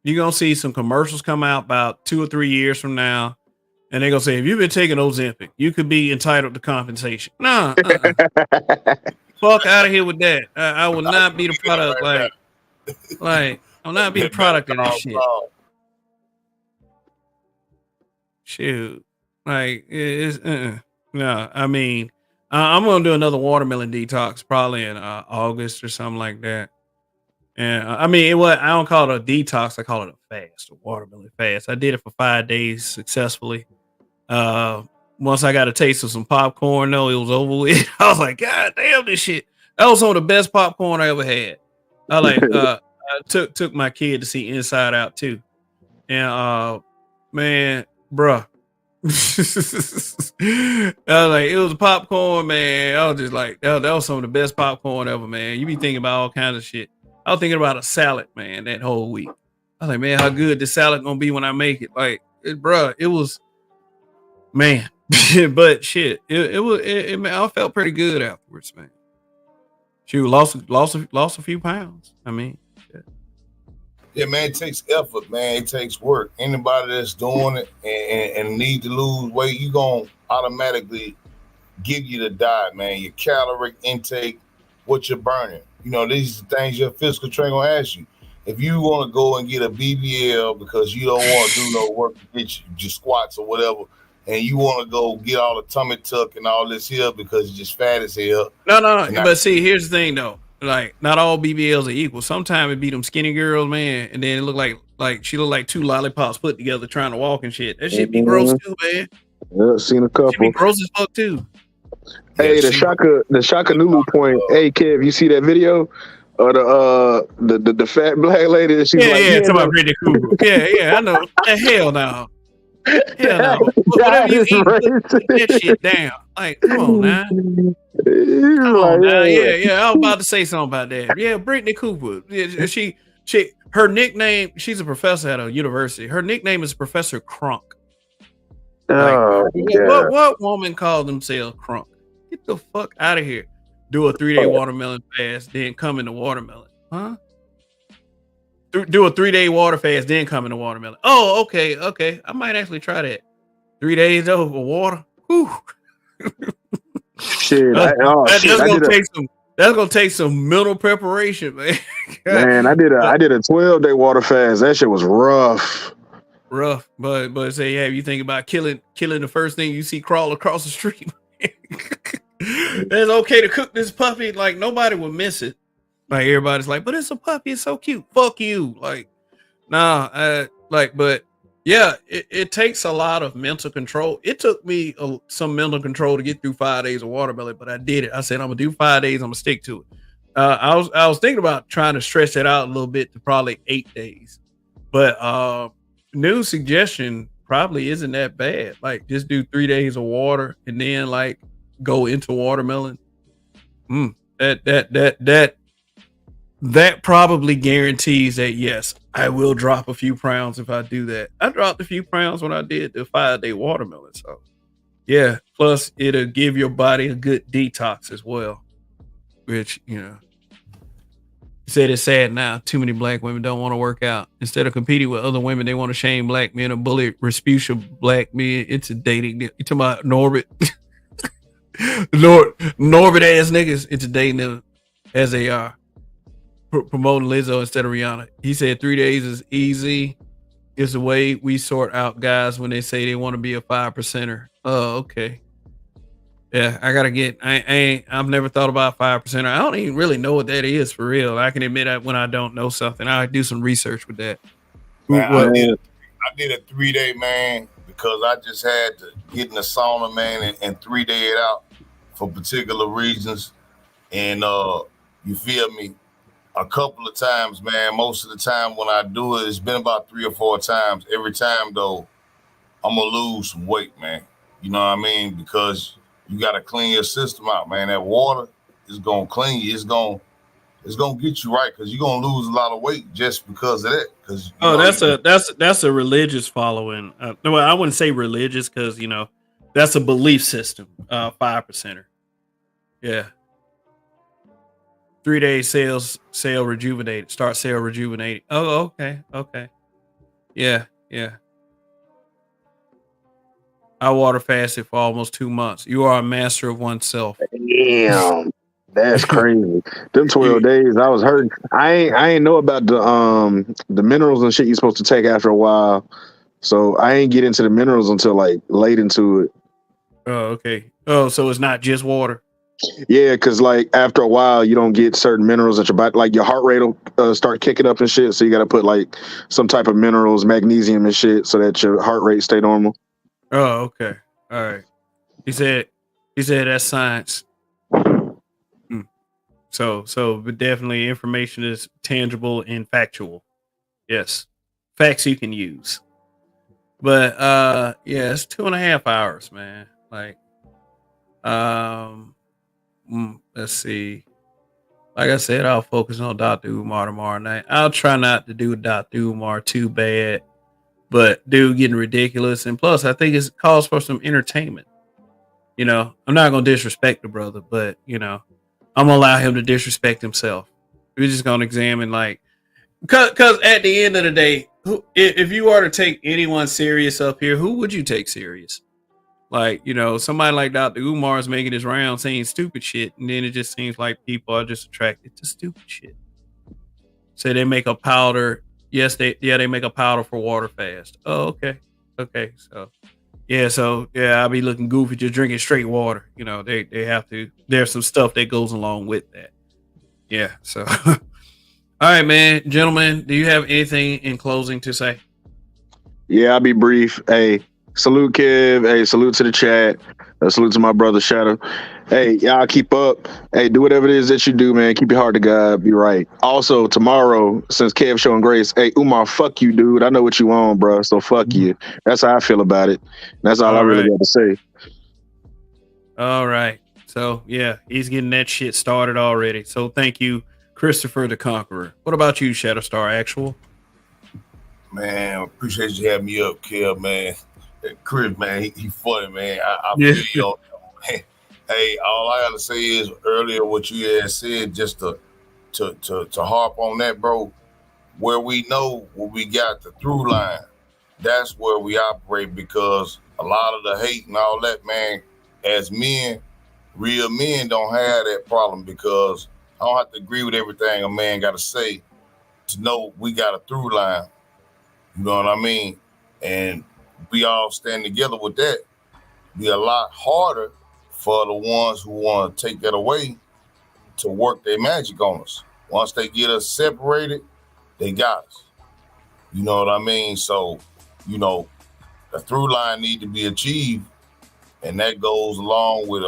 you're gonna see some commercials come out about 2 or 3 years from now, and they're gonna say, if you've been taking Ozempic, you could be entitled to compensation. Nah, fuck out of here with that. I will not be the product. Like I'll not be the product of this shit. Shoot, like it's no. I mean, I'm gonna do another watermelon detox probably in August or something like that. And I mean, I don't call it a detox. I call it a fast, a watermelon fast. I did it for 5 days successfully. Once I got a taste of some popcorn, though, it was over with. I was like, God damn, this shit. That was some of the best popcorn I ever had. I took my kid to see Inside Out too. And man, bruh. I was like, it was popcorn, man. I was just like, that was some of the best popcorn ever, man. You be thinking about all kinds of shit. I was thinking about a salad, man, that whole week. I was like, man, how good this salad gonna be when I make it? Like, bruh, it was, man. But shit, I felt pretty good afterwards, man. Shoot, lost a few pounds. I mean, yeah, man, it takes effort, man. It takes work. Anybody that's doing it and need to lose weight, you gonna automatically give you the diet, man. Your calorie intake, what you're burning. These are things your physical trainer gonna ask you. If you want to go and get a BBL because you don't want to do no work to get your squats or whatever, and you want to go get all the tummy tuck and all this here because you're just fat as hell. No. But see, here's the thing, though. Like, not all BBLs are equal. Sometimes it be them skinny girls, man, and then it look like she look like 2 lollipops put together trying to walk and shit. That shit be gross too, man. Yeah, seen a couple. She be gross as fuck too. Hey, the Shaka Nulu point. Hey, Kev, you see that video of the fat black lady? That she's Talking about Brittany Cooper. Yeah, I know. Hell no. Hell no. Whatever you eat, put that shit down. Like, come on now. Come on now. Yeah. I was about to say something about that. Yeah, Brittany Cooper. Yeah, her nickname, she's a professor at a university. Her nickname is Professor Crunk. What woman called themselves Crunk? Get the fuck out of here. Do a 3-day watermelon fast, then come into watermelon. Huh? Do a 3-day water fast, then come into watermelon. Oh, okay. I might actually try that. 3 days over water. Whew. Shit. That's gonna take some mental preparation, man. Man, I did a 12-day water fast. That shit was rough. Rough, but say, yeah, you think about killing the first thing you see crawl across the street. It's okay to cook this puppy. Like nobody would miss it. Like everybody's like, but it's a puppy. It's so cute. Fuck you. Like, nah. But yeah, it takes a lot of mental control. It took me some mental control to get through 5 days of watermelon, but I did it. I said, I'm gonna do 5 days. I'm gonna stick to it. I was thinking about trying to stretch it out a little bit to probably 8 days, but new suggestion probably isn't that bad. Like just do 3 days of water and then like go into watermelon. That probably guarantees that yes, I will drop a few pounds if I do that. I dropped a few pounds when I did the 5-day watermelon. So yeah, plus it'll give your body a good detox as well. Which, you said it's sad now. Too many black women don't want to work out. Instead of competing with other women, they want to shame black men or bully Respucia black men into dating. You talking about Norbit? Norbit ass niggas into dating them as they are. Promoting Lizzo instead of Rihanna. He said 3 days is easy. It's the way we sort out guys when they say they want to be a 5%er. Oh, okay. Yeah, I gotta get. I've never thought about 5%er. I don't even really know what that is for real. I can admit that when I don't know something, I do some research with that. Man, I did a 3-day, man, because I just had to get in the sauna, man, and 3-day it out for particular reasons. And you feel me? A couple of times, man. Most of the time when I do it, it's been about 3 or 4 times. Every time though, I'm gonna lose some weight, man. You know what I mean? Because you gotta clean your system out, man. That water is gonna clean you. It's gonna get you right because you're gonna lose a lot of weight just because of that. Because that's a religious following. No, I wouldn't say religious because that's a belief system. 5%er. Yeah. 3 days cell rejuvenated. Start cell rejuvenated. Oh, okay. Yeah. I water fasted for almost 2 months. You are a master of oneself. Damn, that's crazy. Them 12 days, I was hurting. I ain't know about the minerals and shit you're supposed to take after a while. So I ain't get into the minerals until like late into it. Oh, okay. Oh, so it's not just water. Yeah, because like after a while, you don't get certain minerals that your body, like your heart rate will start kicking up and shit. So you got to put like some type of minerals, magnesium and shit, so that your heart rate stay normal. Oh, okay. All right. He said that's science. But definitely information is tangible and factual. Yes. Facts you can use. But yeah, it's 2.5 hours, man. Like, let's see. Like I said, I'll focus on Dr. Umar tomorrow night. I'll try not to do Dr. Umar too bad, but dude getting ridiculous. And plus, I think it calls for some entertainment. I'm not going to disrespect the brother, but, I'm going to allow him to disrespect himself. We're just going to examine, like, because at the end of the day, if you are to take anyone serious up here, who would you take serious? Like, somebody like Dr. Umar is making his round saying stupid shit, and then it just seems like people are just attracted to stupid shit. So they make a powder. Yes, they make a powder for water fast. Oh, okay. So I'll be looking goofy just drinking straight water. They have to. There's some stuff that goes along with that. Yeah. So, all right, man, gentlemen, do you have anything in closing to say? Yeah, I'll be brief. Hey. Salute, Kev. Hey, salute to the chat. Salute to my brother Shadow. Hey, y'all keep up. Hey, do whatever it is that you do, man. Keep your heart to God. Be right. Also, tomorrow, since Kev showing grace, hey, Umar, fuck you, dude. I know what you want, bro. So fuck you. That's how I feel about it. That's all I really got to say. All right. So yeah, he's getting that shit started already. So thank you, Christopher the Conqueror. What about you, Shadowstar Actual? Man, appreciate you having me up, Kev, man. Chris, man, he funny, man. I feel you on that, man. Hey, all I gotta say is earlier what you had said, just to harp on that, bro. Where we know where we got the through line, that's where we operate, because a lot of the hate and all that, man, as men, real men don't have that problem, because I don't have to agree with everything a man got to say to know we got a through line. You know what I mean? And we all stand together with that. Be a lot harder for the ones who want to take that away to work their magic on us. Once they get us separated, they got us. You know what I mean? So, you know, the through line need to be achieved, and that goes along with,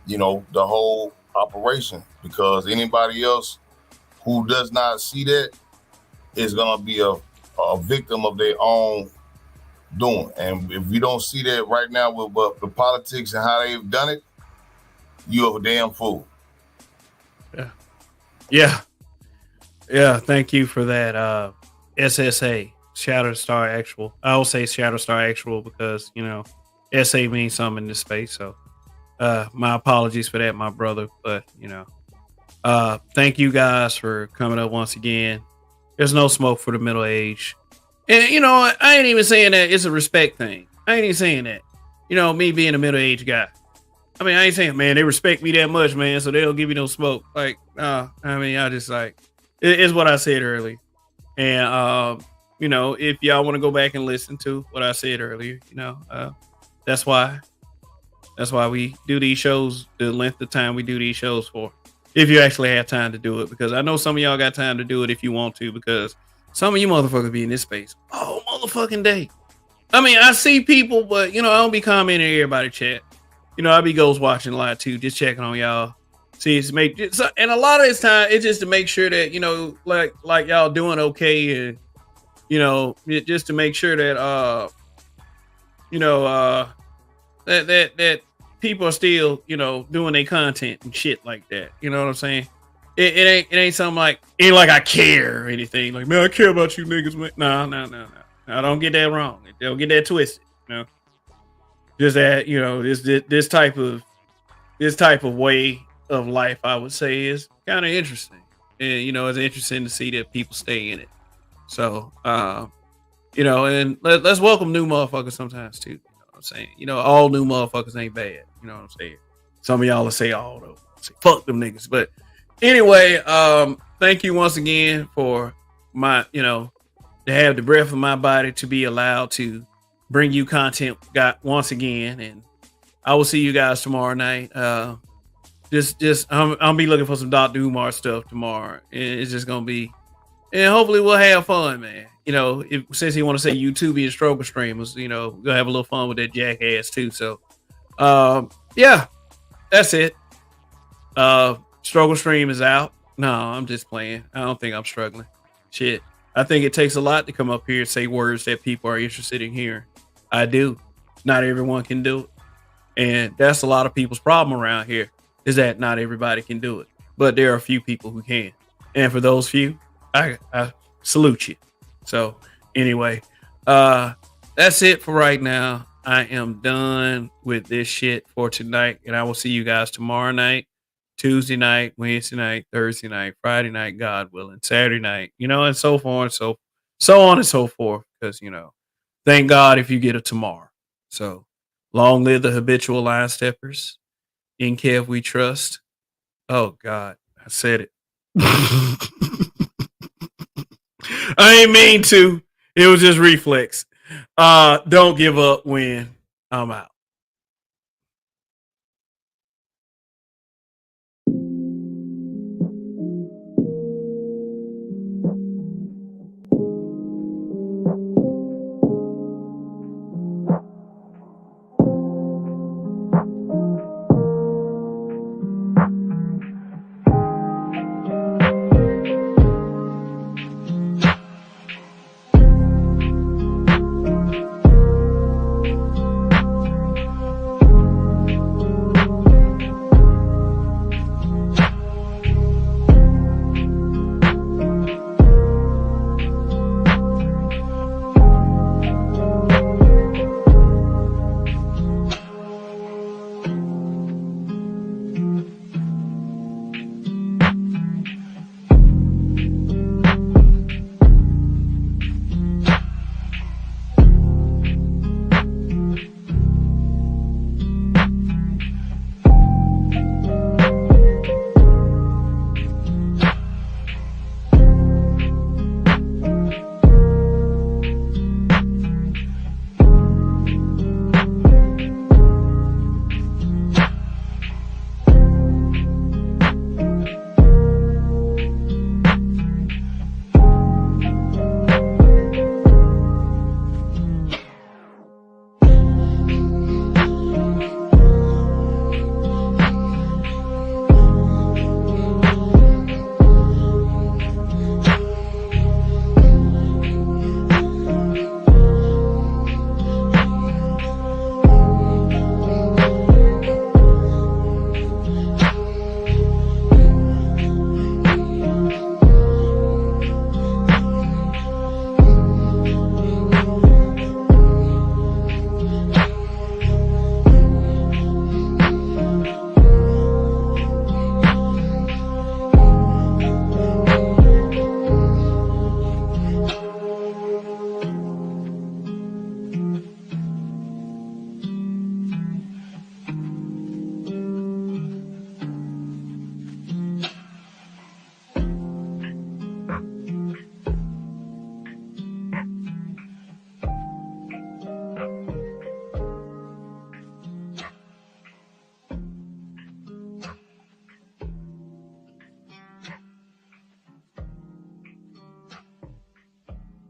you know, the whole operation, because anybody else who does not see that is going to be a victim of their own doing. And if we don't see that right now with the politics and how they've done it, you're a damn fool. Yeah. Thank you for that. SSA, Shadowstar Actual. I will say Shadowstar Actual because, you know, SA means something in this space. So my apologies for that, my brother. But, you know, thank you guys for coming up once again. There's no smoke for the middle age. And, you know, I ain't even saying that it's a respect thing. I ain't even saying that. You know, me being a middle age guy. I mean, I ain't saying, man, they respect me that much, man, so they'll give you no smoke. Like, I mean, I just like, it's what I said earlier. And, you know, if y'all want to go back and listen to what I said earlier, you know, that's why we do these shows the length of time we do these shows for. If you actually have time to do it, because I know some of y'all got time to do it if you want to, because some of you motherfuckers be in this space all motherfucking day. I mean, I see people, but, you know, I don't be commenting in everybody chat. You know, I be ghost watching a lot too, just checking on y'all. See, it's and a lot of this time, it's just to make sure that, you know, like y'all doing okay, and, you know, just to make sure that, you know, that people are still, you know, doing their content and shit like that. You know what I'm saying? It ain't something like, ain't like I care or anything. Like, man, I care about you niggas, man. No. I don't get that wrong. Don't get that twisted. You know, just that, you know, this type of way of life, I would say, is kind of interesting. And, you know, it's interesting to see that people stay in it. So, you know, and let's welcome new motherfuckers sometimes too. You know what I'm saying? You know, all new motherfuckers ain't bad. You know what I'm saying? Some of y'all will say all though. Say fuck them niggas. But anyway, thank you once again for my, you know, to have the breath of my body to be allowed to bring you content once again. And I will see you guys tomorrow night. I'm be looking for some Dr. Umar stuff tomorrow. It's just gonna be, and hopefully we'll have fun, man. You know, since he want to say YouTube and struggle streamers, you know, we'll have a little fun with that jackass too. So, yeah, that's it. Struggle stream is out. No, I'm just playing. I don't think I'm struggling. Shit. I think it takes a lot to come up here and say words that people are interested in hearing. I do. Not everyone can do it. And that's a lot of people's problem around here, is that not everybody can do it. But there are a few people who can. And for those few, I salute you. So anyway, that's it for right now. I am done with this shit for tonight. And I will see you guys tomorrow night, Tuesday night, Wednesday night, Thursday night, Friday night, God willing, Saturday night, you know, and so on and so forth. Because, you know, thank God if you get a tomorrow. So long live the habitual line steppers. In Kev we trust. Oh God, I said it. I ain't mean to. It was just reflex. Don't give up when I'm out.